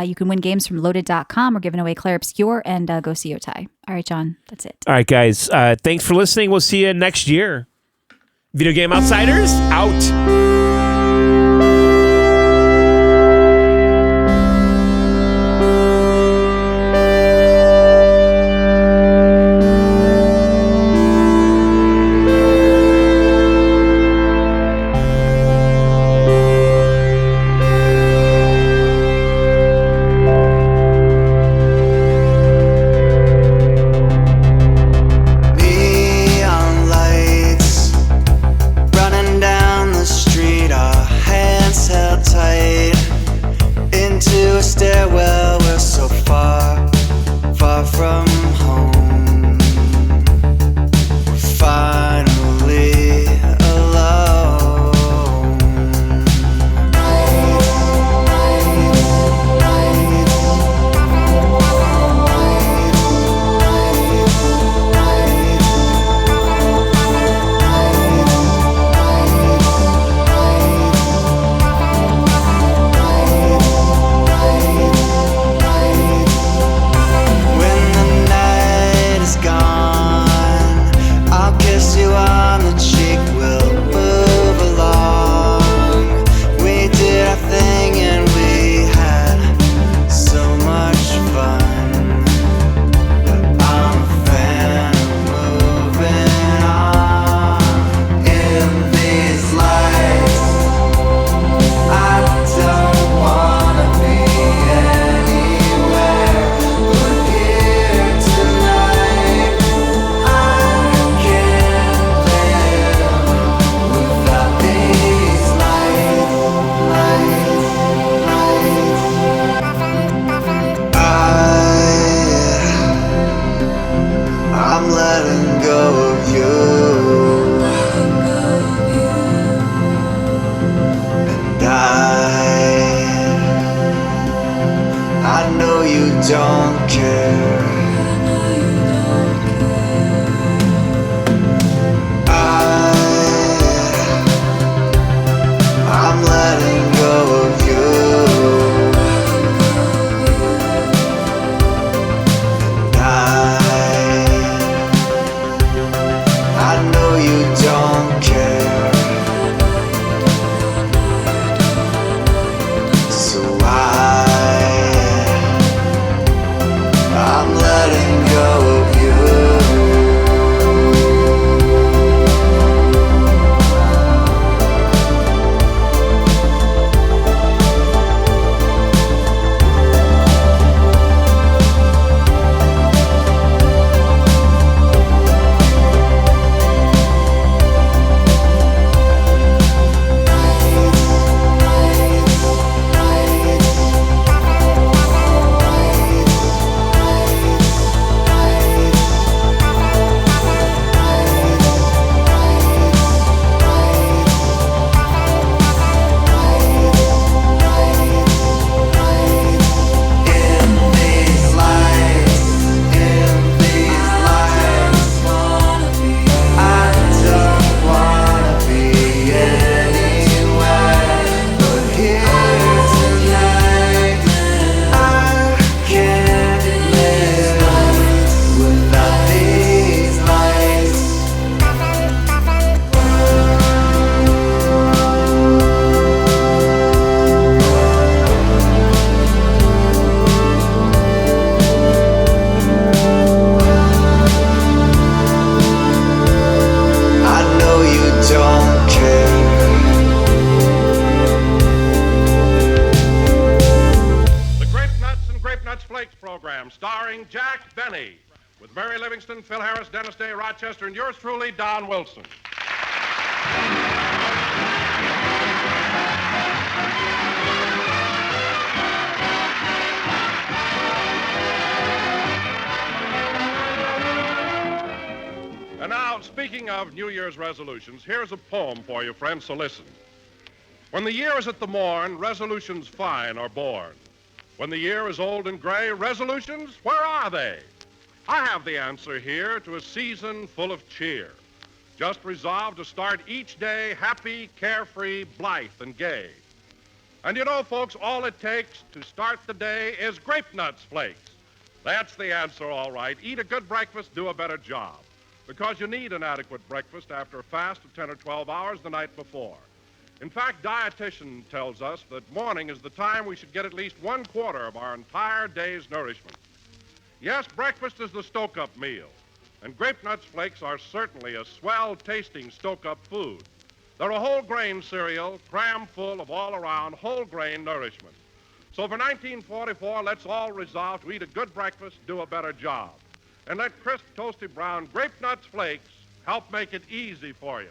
You can win games from loaded.com. We're giving away Claire Obscure and go see Otai. All right, John, that's it. All right, guys. Thanks for listening. We'll see you next year. Video Game Outsiders out. Neon lights running down the street. don't care. I'm letting go of you. I know you don't care. So I'm letting go of you. Starring Jack Benny, with Mary Livingston, Phil Harris, Dennis Day, Rochester, and yours truly, Don Wilson. And now, speaking of New Year's resolutions, here's a poem for you, friends, so listen. When the year is at the morn, resolutions fine are born. When the year is old and gray, resolutions, where are they? I have the answer here to a season full of cheer. Just resolve to start each day happy, carefree, blithe, and gay. And you know, folks, all it takes to start the day is Grape Nuts Flakes. That's the answer, all right. Eat a good breakfast, do a better job. Because you need an adequate breakfast after a fast of 10 or 12 hours the night before. In fact, dietitian tells us that morning is the time we should get at least 1/4 of our entire day's nourishment. Yes, breakfast is the stoke-up meal, and Grape Nuts Flakes are certainly a swell-tasting stoke-up food. They're a whole-grain cereal, crammed full of all-around whole-grain nourishment. So for 1944, let's all resolve to eat a good breakfast, do a better job. And let crisp, toasty brown Grape Nuts Flakes help make it easy for you.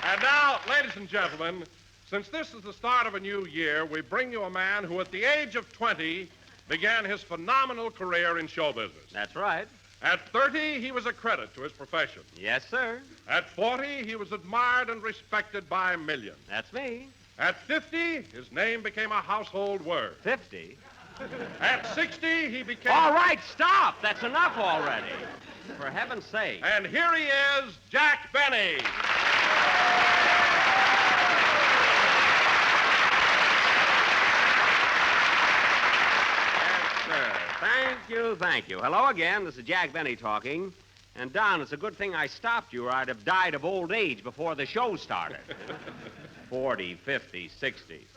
And now, ladies and gentlemen, since this is the start of a new year, we bring you a man who, at the age of 20, began his phenomenal career in show business. That's right. At 30, he was a credit to his profession. Yes, sir. At 40, he was admired and respected by millions. That's me. At 50, his name became a household word. 50. At 60, he became... All right, stop. That's enough already. For heaven's sake. And here he is, Jack Benny. Thank you. Hello again. This is Jack Benny talking. And, Don, it's a good thing I stopped you, or I'd have died of old age before the show started. 40, 50, 60.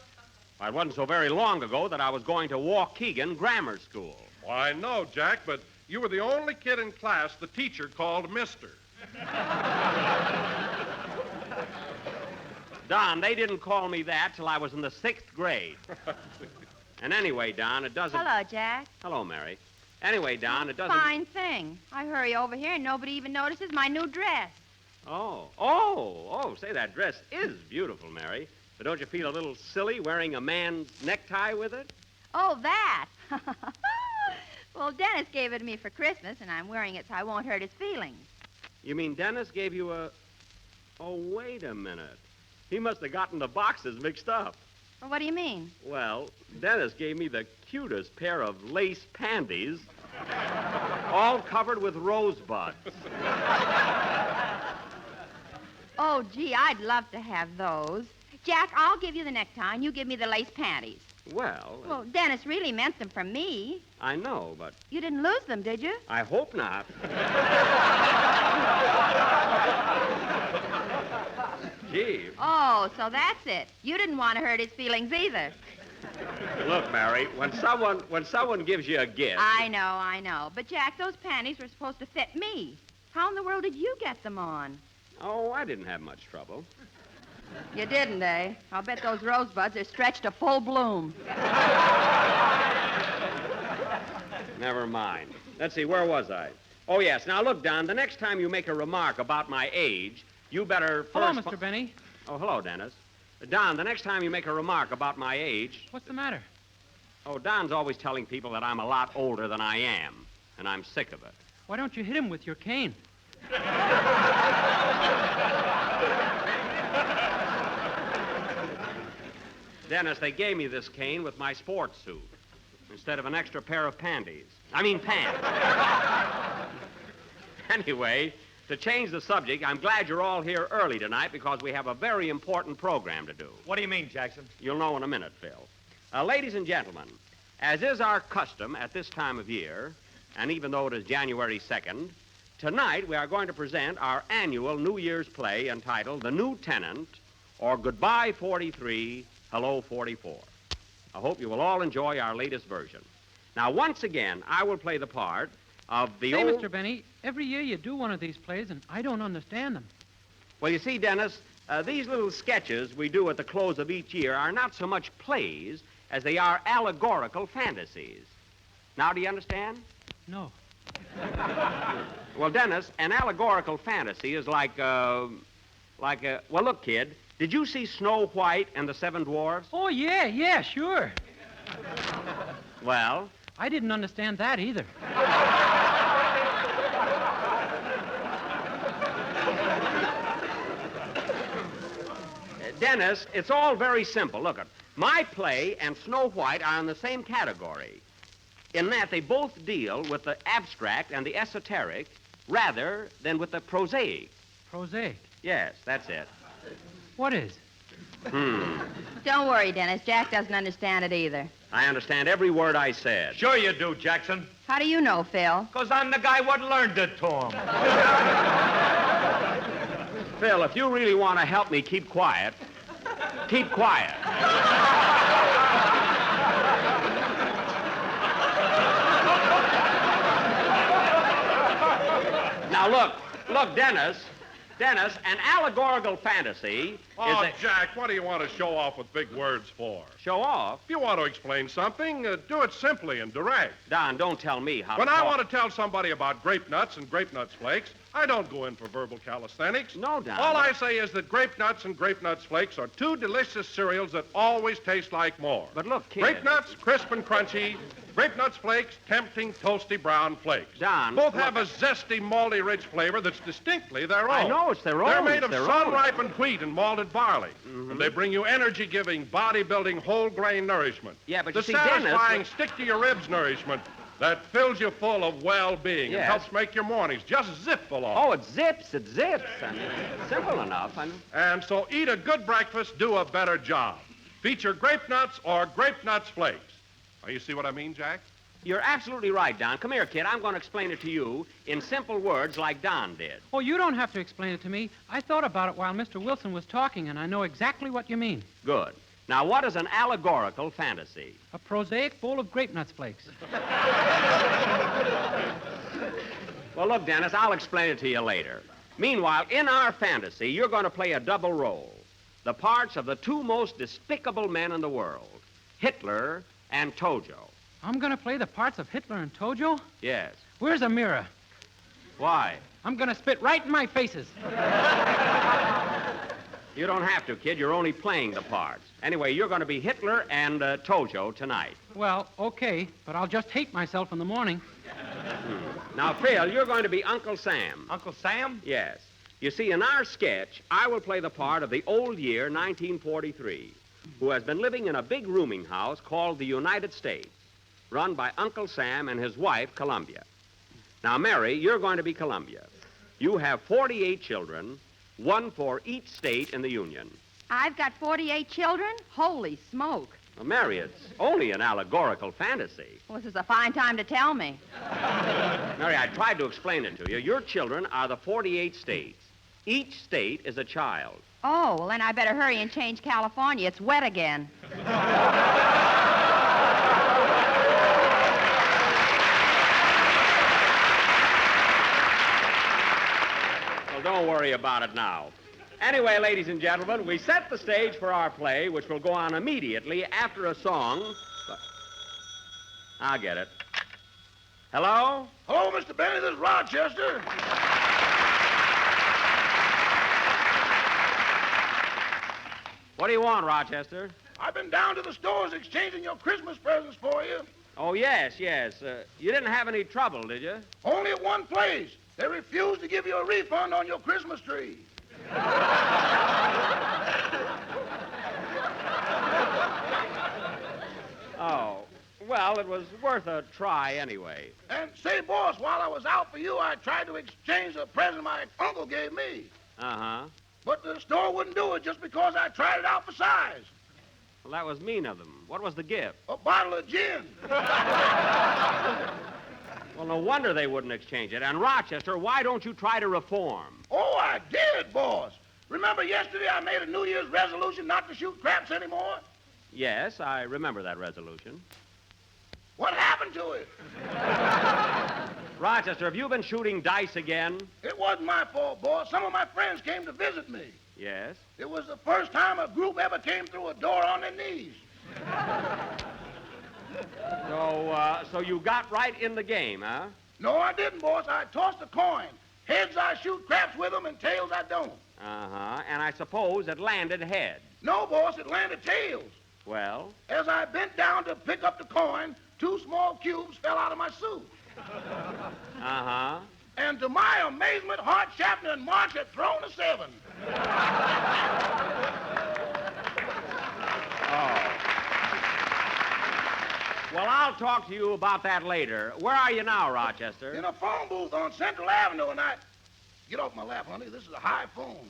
Well, it wasn't so very long ago that I was going to Waukegan Grammar School. Why, no, Jack, but you were the only kid in class the teacher called Mister. Don, they didn't call me that till I was in the 6th grade. And anyway, Don, it doesn't... Hello, Jack. Hello, Mary. Anyway, Don, it doesn't... Fine thing. I hurry over here and nobody even notices my new dress. Oh, say, that dress is beautiful, Mary. But don't you feel a little silly wearing a man's necktie with it? Oh, that. Well, Dennis gave it to me for Christmas, and I'm wearing it so I won't hurt his feelings. You mean Dennis gave you a... Oh, wait a minute. He must have gotten the boxes mixed up. Well, what do you mean? Well, Dennis gave me the cutest pair of lace panties, all covered with rosebuds. Oh, gee, I'd love to have those. Jack, I'll give you the necktie, and you give me the lace panties. Well, Dennis really meant them for me. I know, but You didn't lose them, did you? I hope not. Gee, Oh, so that's it. You didn't want to hurt his feelings either. look, Mary, when someone gives you a gift... I know. But, Jack, those panties were supposed to fit me. How in the world did you get them on? Oh, I didn't have much trouble. You didn't, eh? I'll bet those rosebuds are stretched to full bloom. Never mind. Let's see, where was I? Oh, yes. Now, look, Don, the next time you make a remark about my age, you better first... Hello, Mr. Benny. Oh, hello, Dennis. Don, the next time you make a remark about my age... What's the matter? Oh, Don's always telling people that I'm a lot older than I am, and I'm sick of it. Why don't you hit him with your cane? Dennis, they gave me this cane with my sports suit instead of an extra pair of pants. Anyway, to change the subject, I'm glad you're all here early tonight because we have a very important program to do. What do you mean, Jackson? You'll know in a minute, Phil. Ladies and gentlemen, as is our custom at this time of year, and even though it is January 2nd, tonight we are going to present our annual New Year's play entitled The New Tenant, or Goodbye 43, Hello 44. I hope you will all enjoy our latest version. Now, once again, I will play the part of the Say, old... Mr. Benny, every year you do one of these plays, and I don't understand them. Well, you see, Dennis, these little sketches we do at the close of each year are not so much plays as they are allegorical fantasies. Now, do you understand? No. Well, Dennis, an allegorical fantasy is like, well, look, kid, did you see Snow White and the Seven Dwarfs? Oh, yeah, sure. Well, I didn't understand that either. Dennis, it's all very simple. Look, my play and Snow White are in the same category in that they both deal with the abstract and the esoteric rather than with the prosaic. Prosaic. Yes, that's it. What is? Don't worry, Dennis. Jack doesn't understand it either. I understand every word I said. Sure you do, Jackson. How do you know, Phil? Because I'm the guy what learned it to him. Phil, if you really want to help me keep quiet, keep quiet. Now, look, Dennis, an allegorical fantasy Oh, is a... Jack, what do you want to show off with big words for? Show off? If you want to explain something, do it simply and direct. Don, don't tell me how When to I talk. want to tell somebody about grape nuts and grape nuts flakes, I don't go in for verbal calisthenics. No, Don. All I say is that grape nuts and grape nuts flakes are two delicious cereals that always taste like more. But look, kid. Grape nuts, crisp and crunchy. Grape nuts flakes, tempting, toasty brown flakes. Don, Both look. have a zesty, malty, rich flavor that's distinctly their own. I know, it's their They're own, made it's of their sun-ripened wheat and malted barley. And they bring you energy-giving, body-building, whole-grain nourishment. Yeah, but the you see, Dennis, satisfying, stick-to-your-ribs nourishment that fills you full of well-being Yes. and helps make your mornings just zip along. Oh, it zips. I mean, it's simple enough. And so eat a good breakfast, do a better job. Feature grape nuts or grape nuts flakes. Now, you see what I mean, Jack? You're absolutely right, Don. Come here, kid. I'm going to explain it to you in simple words like Don did. Oh, you don't have to explain it to me. I thought about it while Mr. Wilson was talking, and I know exactly what you mean. Good. Now, what is an allegorical fantasy? A prosaic bowl of grape nuts flakes. Well, look, Dennis, I'll explain it to you later. Meanwhile, in our fantasy, you're going to play a double role. The parts of the two most despicable men in the world, Hitler and Tojo. I'm going to play the parts of Hitler and Tojo? Yes. Where's a mirror? Why? I'm going to spit right in my faces. You don't have to, kid. You're only playing the parts. Anyway, you're going to be Hitler and Tojo tonight. Well, okay, but I'll just hate myself in the morning. Now, Phil, you're going to be Uncle Sam. Uncle Sam? Yes. You see, in our sketch, I will play the part of the old year 1943, who has been living in a big rooming house called the United States, run by Uncle Sam and his wife, Columbia. Now, Mary, you're going to be Columbia. You have 48 children, one for each state in the Union. I've got 48 children? Holy smoke. Well, Mary, it's only an allegorical fantasy. Well, this is a fine time to tell me. Mary, I tried to explain it to you. Your children are the 48 states. Each state is a child. Oh, well, then I better hurry and change California. It's wet again. Well, don't worry about it now. Anyway, ladies and gentlemen, we set the stage for our play, which will go on immediately after a song. I'll get it. Hello? Hello, Mr. Benny. This is Rochester. What do you want, Rochester? I've been down to the stores exchanging your Christmas presents for you. Oh, yes. You didn't have any trouble, did you? Only at one place. They refused to give you a refund on your Christmas tree. Oh, well, it was worth a try anyway. And say, boss, while I was out for you, I tried to exchange a present my uncle gave me. Uh-huh. But the store wouldn't do it just because I tried it out for size. Well, that was mean of them. What was the gift? A bottle of gin. Well, no wonder they wouldn't exchange it. And Rochester, why don't you try to reform? Oh, I did, boss. Remember yesterday I made a New Year's resolution not to shoot craps anymore? Yes, I remember that resolution. What happened to it? Rochester, have you been shooting dice again? It wasn't my fault, boss. Some of my friends came to visit me. Yes. It was the first time a group ever came through a door on their knees. So you got right in the game, huh? No, I didn't, boss. I tossed a coin. Heads, I shoot craps with them, and tails, I don't. Uh-huh. And I suppose it landed head. No, boss, it landed tails. Well? As I bent down to pick up the coin, 2 small cubes fell out of my suit. Uh-huh. And to my amazement, Hart, Schaffner, and March had thrown a 7. Oh. Well, I'll talk to you about that later. Where are you now, Rochester? In a phone booth on Central Avenue, and I... Get off my lap, honey. This is a high phone.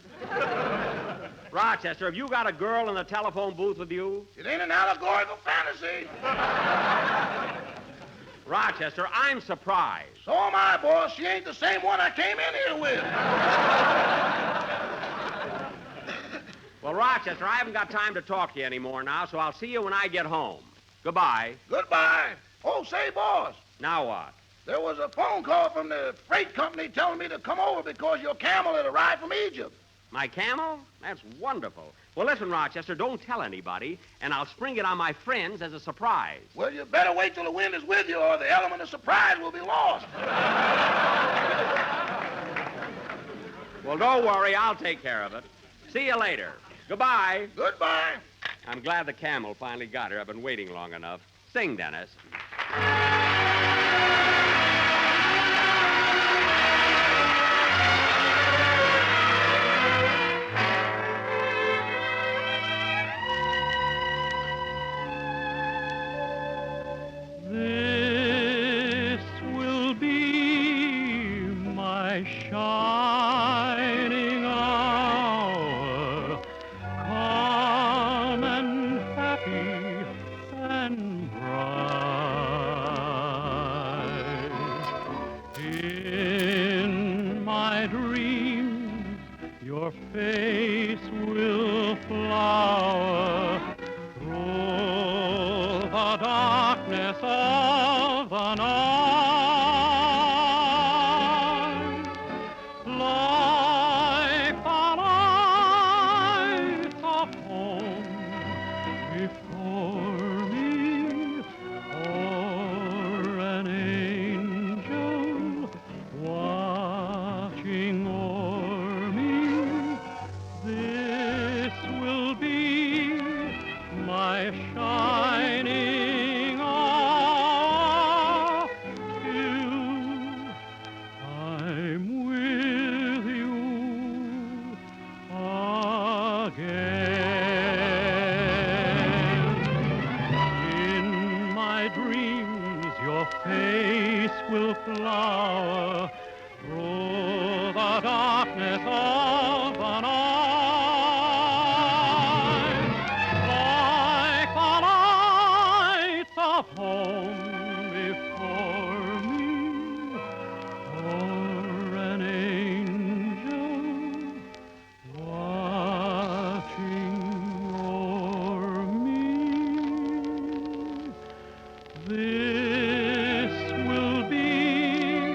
Rochester, have you got a girl in the telephone booth with you? It ain't an allegorical fantasy. Rochester, I'm surprised. So am I, boss. She ain't the same one I came in here with. Well, Rochester, I haven't got time to talk to you anymore now, so I'll see you when I get home. Goodbye. Goodbye. Oh, say, boss. Now what? There was a phone call from the freight company telling me to come over because your camel had arrived from Egypt. My camel? That's wonderful. Well, listen, Rochester, don't tell anybody, and I'll spring it on my friends as a surprise. Well, you better wait till the wind is with you, or the element of surprise will be lost. Well, don't worry. I'll take care of it. See you later. Goodbye. Goodbye. I'm glad the camel finally got her. I've been waiting long enough. Sing, Dennis. This will be my shining hour, calm and happy and bright. In my dreams, your face will flower through the darkness of the night, like the lights of home before me, or an angel watching o'er me. This darkness of an eye, like the lights of home before me, or an angel watching o'er me. This will be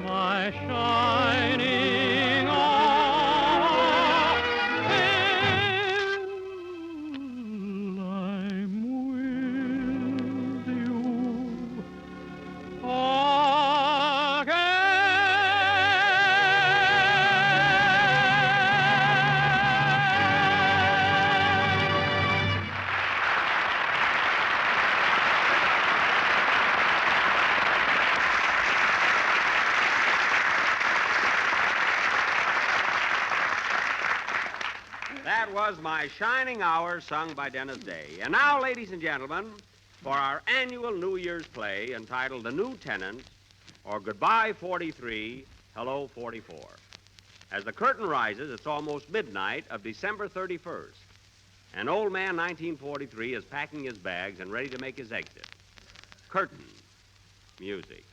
my shining hour till I'm with you That was My Shining Hour, sung by Dennis Day. And now, ladies and gentlemen, for our annual New Year's play entitled The New Tenant, or Goodbye 43, Hello 44. As the curtain rises, it's almost midnight of December 31st. And old man 1943 is packing his bags and ready to make his exit. Curtain. Music.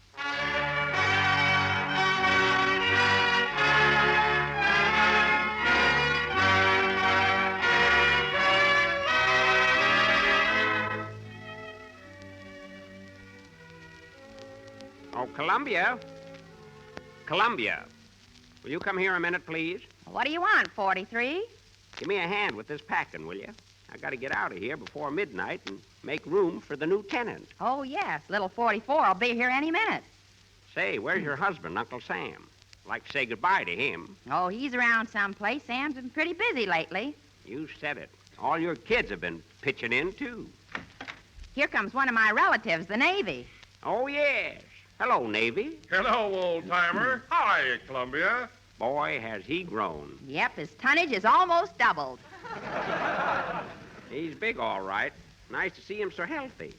Oh, Columbia. Columbia. Will you come here a minute, please? What do you want, 43? Give me a hand with this packing, will you? I got to get out of here before midnight and make room for the new tenant. Oh, yes. Little 44 will be here any minute. Say, where's your husband, Uncle Sam? I'd like to say goodbye to him. Oh, he's around someplace. Sam's been pretty busy lately. You said it. All your kids have been pitching in, too. Here comes one of my relatives, the Navy. Oh, yes. Hello, Navy. Hello, old-timer. How are you, Columbia? Boy, has he grown. Yep, his tonnage is almost doubled. He's big, all right. Nice to see him so healthy.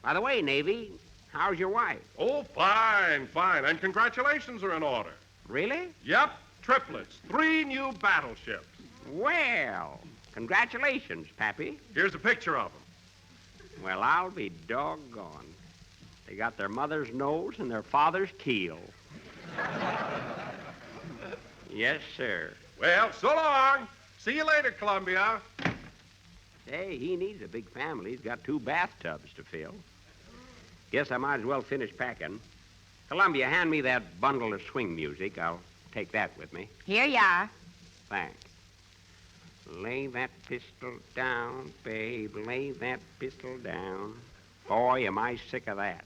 By the way, Navy, how's your wife? Oh, fine, fine. And congratulations are in order. Really? Yep, triplets. 3 new battleships. Well, congratulations, Pappy. Here's a picture of them. Well, I'll be doggone. They got their mother's nose and their father's keel. Yes, sir. Well, so long. See you later, Columbia. Hey, he needs a big family. He's got 2 bathtubs to fill. Guess I might as well finish packing. Columbia, hand me that bundle of swing music. I'll take that with me. Here you are. Thanks. Lay that pistol down, babe. Lay that pistol down. Boy, am I sick of that.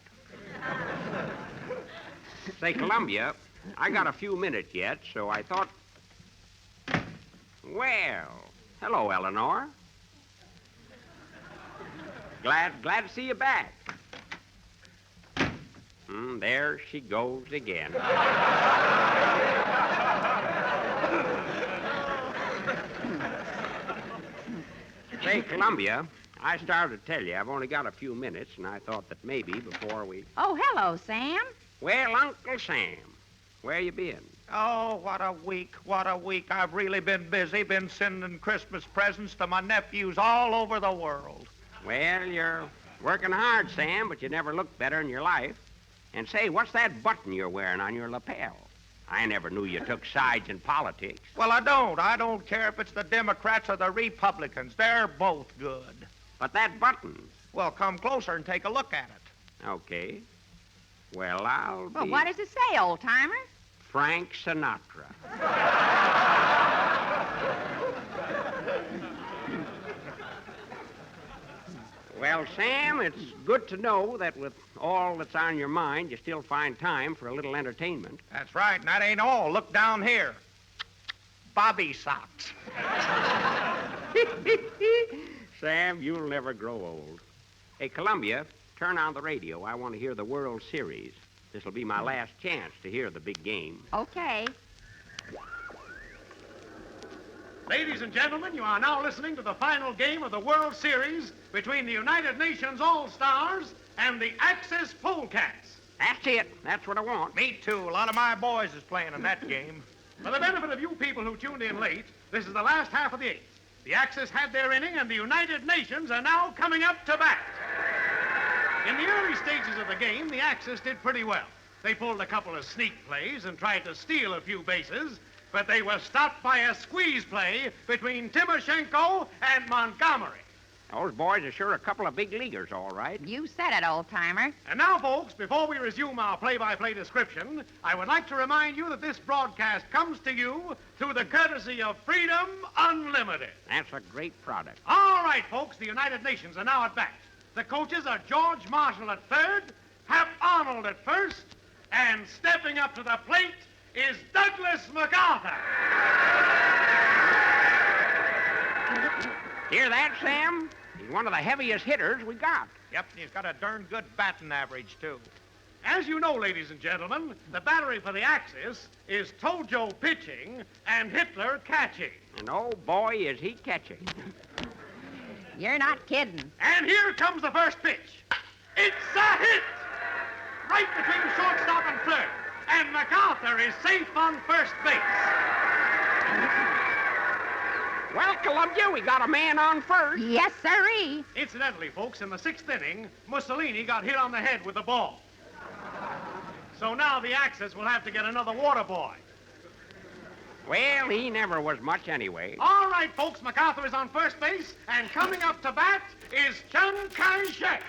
Say, Columbia, I got a few minutes yet, so I thought... Well, hello, Eleanor. Glad to see you back. There she goes again. Say, Columbia, I started to tell you I've only got a few minutes, and I thought that maybe before we... Oh, hello, Sam. Well, Uncle Sam, where you been? Oh, what a week, what a week. I've really been busy, been sending Christmas presents to my nephews all over the world. Well, you're working hard, Sam, but you never looked better in your life. And say, what's that button you're wearing on your lapel? I never knew you took sides in politics. Well, I don't. I don't care if it's the Democrats or the Republicans. They're both good. But that button... Well, come closer and take a look at it. Okay. Well, I'll be... Well, what does it say, old-timer? Frank Sinatra. Well, Sam, it's good to know that with all that's on your mind, you still find time for a little entertainment. That's right, and that ain't all. Look down here. Bobby socks. Sam, you'll never grow old. Hey, Columbia, turn on the radio. I want to hear the World Series. This'll be my last chance to hear the big game. Okay. Ladies and gentlemen, you are now listening to the final game of the World Series between the United Nations All-Stars and the Axis Polecats. That's it. That's what I want. Me too. A lot of my boys is playing in that game. For the benefit of you people who tuned in late, this is the last half of the eighth. The Axis had their inning, and the United Nations are now coming up to bat. In the early stages of the game, the Axis did pretty well. They pulled a couple of sneak plays and tried to steal a few bases, but they were stopped by a squeeze play between Timoshenko and Montgomery. Those boys are sure a couple of big leaguers, all right. You said it, old-timer. And now, folks, before we resume our play-by-play description, I would like to remind you that this broadcast comes to you through the courtesy of Freedom Unlimited. That's a great product. All right, folks, the United Nations are now at bat. The coaches are George Marshall at third, Hap Arnold at first, and stepping up to the plate is Douglas MacArthur. Hear that, Sam? He's one of the heaviest hitters we got. Yep, and he's got a darn good batting average, too. As you know, ladies and gentlemen, the battery for the Axis is Tojo pitching and Hitler catching. And oh boy, is he catching. You're not kidding. And here comes the first pitch. It's a hit! Right between shortstop and third. And MacArthur is safe on first base. Well, Columbia, we got a man on first. Yes, sirree. Incidentally, folks, in the sixth inning, Mussolini got hit on the head with the ball. So now the Axis will have to get another water boy. Well, he never was much anyway. All right, folks, MacArthur is on first base, and coming up to bat is Chiang Kai-shek.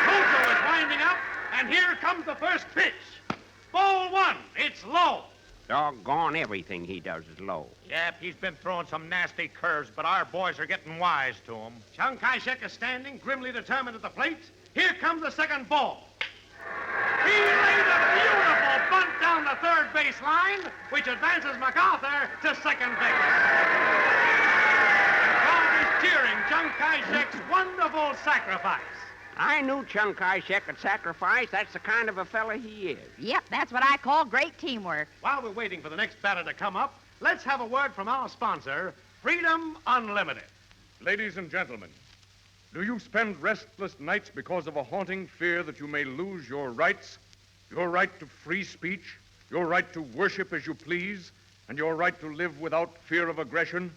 Tojo is winding up, and here comes the first pitch. Ball one. It's low. Doggone everything he does is low. Yep, he's been throwing some nasty curves, but our boys are getting wise to him. Chiang Kai-shek is standing, grimly determined at the plate. Here comes the second ball. He laid a beautiful bunt down the third base line, which advances MacArthur to second base. The crowd is cheering Chiang Kai-shek's wonderful sacrifice. I knew Chiang Kai-shek could sacrifice. That's the kind of a fella he is. Yep, that's what I call great teamwork. While we're waiting for the next batter to come up, let's have a word from our sponsor, Freedom Unlimited. Ladies and gentlemen, do you spend restless nights because of a haunting fear that you may lose your rights? Your right to free speech, your right to worship as you please, and your right to live without fear of aggression?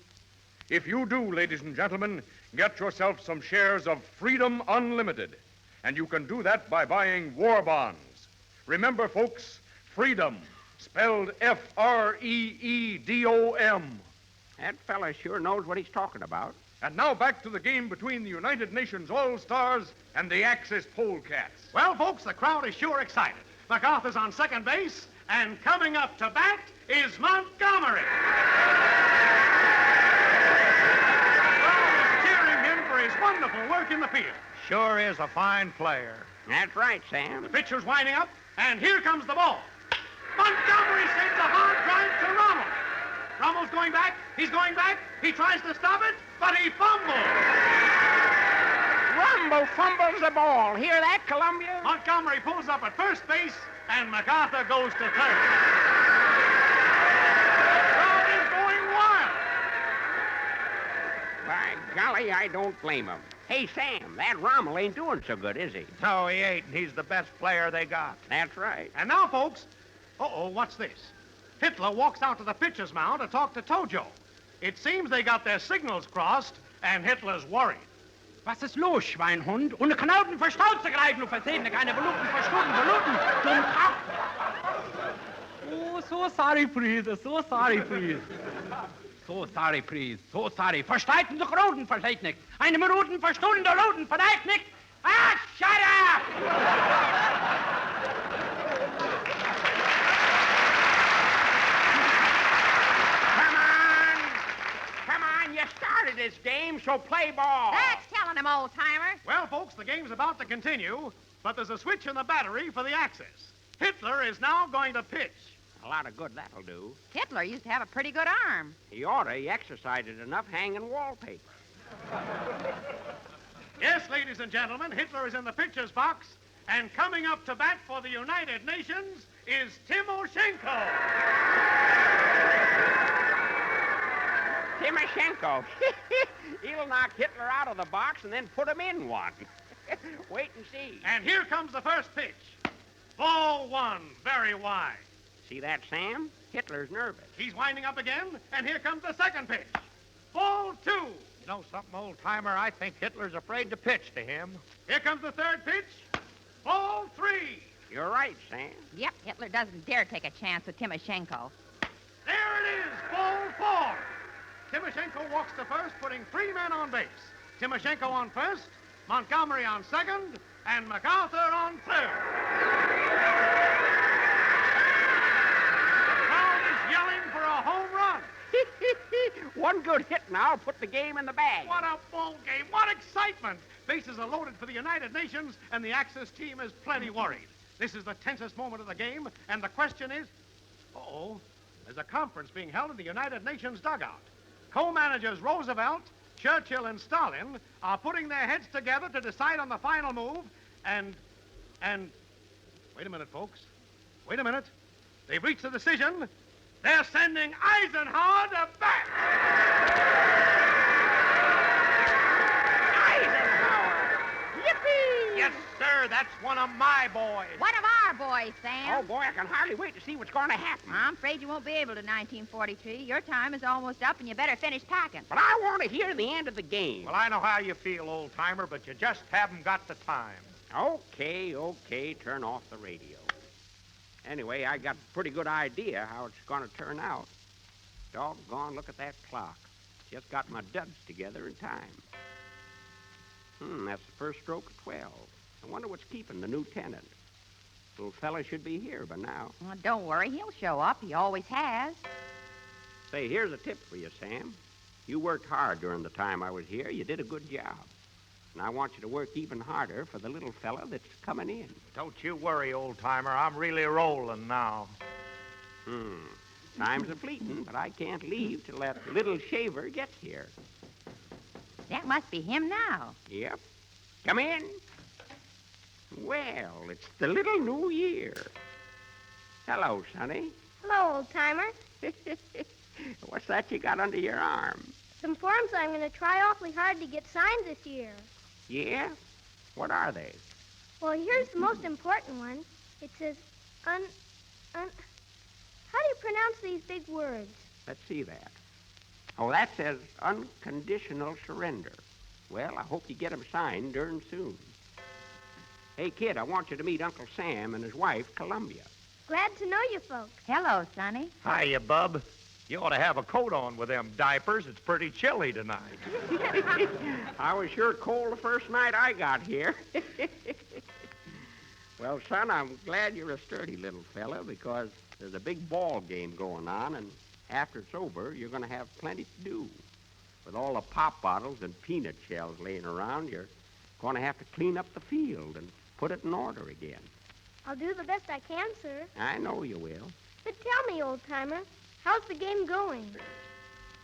If you do, ladies and gentlemen, get yourself some shares of Freedom Unlimited. And you can do that by buying war bonds. Remember, folks, freedom, spelled F-R-E-E-D-O-M. That fella sure knows what he's talking about. And now back to the game between the United Nations All-Stars and the Axis Polecats. Well, folks, the crowd is sure excited. MacArthur's on second base, and coming up to bat is Montgomery. His wonderful work in the field. Sure is a fine player. That's right, Sam. The pitcher's winding up, and here comes the ball. Montgomery sends a hard drive to Rommel. Rommel's going back. He's going back. He tries to stop it, but he fumbles. Rumble fumbles the ball. Hear that, Columbia? Montgomery pulls up at first base, and MacArthur goes to third. The crowd is going wild. By golly, I don't blame him. Hey, Sam, that Rommel ain't doing so good, is he? No, he ain't, and he's the best player they got. That's right. And now, folks, what's this? Hitler walks out to the pitcher's mound to talk to Tojo. It seems they got their signals crossed, and Hitler's worried. Was ist los, Schweinhund? Ohne Knauten verstaut zu greifen und versehen, keine Verluten, verluten, dumm Kopf. Oh, so sorry, please, so sorry, please. So sorry, please, so sorry. Versteiten durch Roten Vertechnik. Eine Minuten für Stunde Roten Vertechnik. Ah, shut up! Come on, you started this game, so play ball. That's telling him, old-timer. Well, folks, the game's about to continue, but there's a switch in the battery for the Axis. Hitler is now going to pitch. A lot of good that'll do. Hitler used to have a pretty good arm. He oughta. He exercised enough hanging wallpaper. Yes, ladies and gentlemen, Hitler is in the pitcher's box, and coming up to bat for the United Nations is Timoshenko. Timoshenko. He'll knock Hitler out of the box and then put him in one. Wait and see. And here comes the first pitch. Ball one, very wide. See that, Sam? Hitler's nervous. He's winding up again, and here comes the second pitch. Ball two. You know something, old-timer? I think Hitler's afraid to pitch to him. Here comes the third pitch. Ball three. You're right, Sam. Yep, Hitler doesn't dare take a chance with Timoshenko. There it is, ball four. Timoshenko walks to first, putting 3 men on base. Timoshenko on first, Montgomery on second, and MacArthur on third. The crowd is yelling for a home run. One good hit now put the game in the bag. What a ball game. What excitement. Bases are loaded for the United Nations, and the Axis team is plenty worried. This is the tensest moment of the game, and the question is, there's a conference being held in the United Nations dugout. Co-managers Roosevelt, Churchill, and Stalin are putting their heads together to decide on the final move, and wait a minute, folks. Wait a minute. They've reached a decision. They're sending Eisenhower to bat. Eisenhower! Yippee! Yes, sir. That's one of my boys. One of our boys, Sam. Oh, boy, I can hardly wait to see what's going to happen. I'm afraid you won't be able to 1943. Your time is almost up, and you better finish packing. But I want to hear the end of the game. Well, I know how you feel, old-timer, but you just haven't got the time. Okay, turn off the radio. Anyway, I got a pretty good idea how it's going to turn out. Doggone, look at that clock. Just got my duds together in time. That's the first stroke of 12. I wonder what's keeping the lieutenant. Little fella should be here by now. Well, don't worry, he'll show up. He always has. Say, here's a tip for you, Sam. You worked hard during the time I was here. You did a good job. And I want you to work even harder for the little fella that's coming in. Don't you worry, old-timer. I'm really rolling now. Time's a-fleeting, but I can't leave till that little shaver gets here. That must be him now. Yep. Come in. Well, it's the little new year. Hello, Sonny. Hello, old-timer. What's that you got under your arm? Some forms I'm going to try awfully hard to get signed this year. Yeah? What are they? Well, here's the most important one. It says, how do you pronounce these big words? Let's see that. Oh, that says unconditional surrender. Well, I hope you get 'em signed darn soon. Hey, kid, I want you to meet Uncle Sam and his wife, Columbia. Glad to know you folks. Hello, Sonny. Hiya, bub. You ought to have a coat on with them diapers. It's pretty chilly tonight. I was sure cold the first night I got here. Well, son, I'm glad you're a sturdy little fella because there's a big ball game going on, and after it's over, you're going to have plenty to do. With all the pop bottles and peanut shells laying around, you're going to have to clean up the field and put it in order again. I'll do the best I can, sir. I know you will. But tell me, old-timer, how's the game going?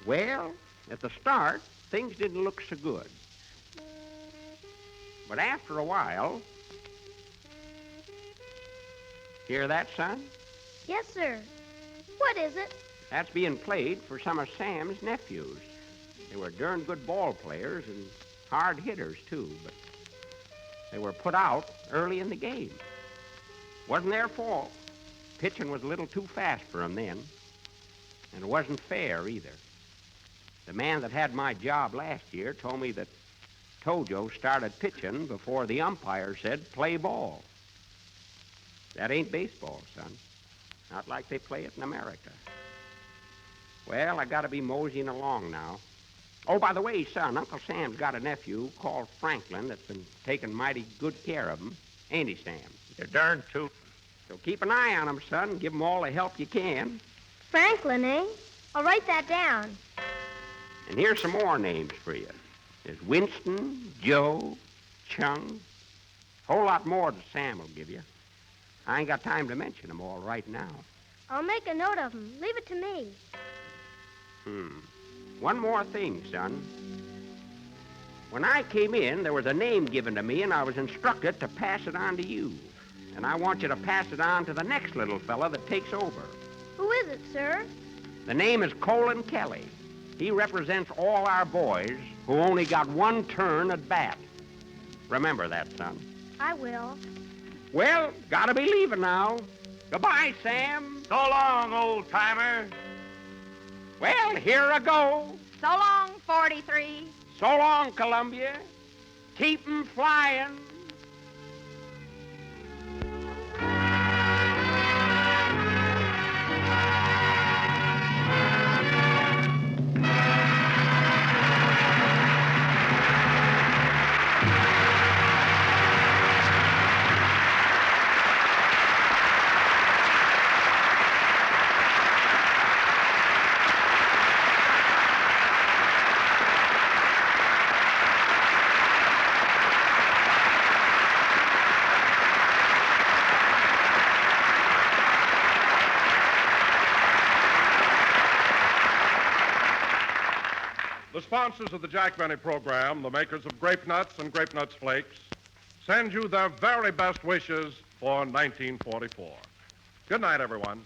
Well, at the start, things didn't look so good. But after a while... Hear that, son? Yes, sir. What is it? That's being played for some of Sam's nephews. They were darn good ball players and hard hitters, too, but they were put out early in the game. Wasn't their fault. Pitching was a little too fast for them then, and it wasn't fair either. The man that had my job last year told me that Tojo started pitching before the umpire said play ball. That ain't baseball, son. Not like they play it in America. Well, I gotta be moseying along now. Oh, by the way, son, Uncle Sam's got a nephew called Franklin that's been taking mighty good care of him. Ain't he, Sam? You're darn tootin'. So keep an eye on him, son. Give him all the help you can. Franklin, eh? I'll write that down. And here's some more names for you. There's Winston, Joe, Chung. Whole lot more than Sam will give you. I ain't got time to mention them all right now. I'll make a note of them. Leave it to me. One more thing, son. When I came in, there was a name given to me, and I was instructed to pass it on to you. And I want you to pass it on to the next little fella that takes over. Who is it, sir? The name is Colin Kelly. He represents all our boys who only got one turn at bat. Remember that, son. I will. Well, gotta be leaving now. Goodbye, Sam. So long, old-timer. Well, here I go. So long, 43. So long, Columbia. Keep 'em flying. The sponsors of the Jack Benny program, the makers of Grape Nuts and Grape Nuts Flakes, send you their very best wishes for 1944. Good night, everyone.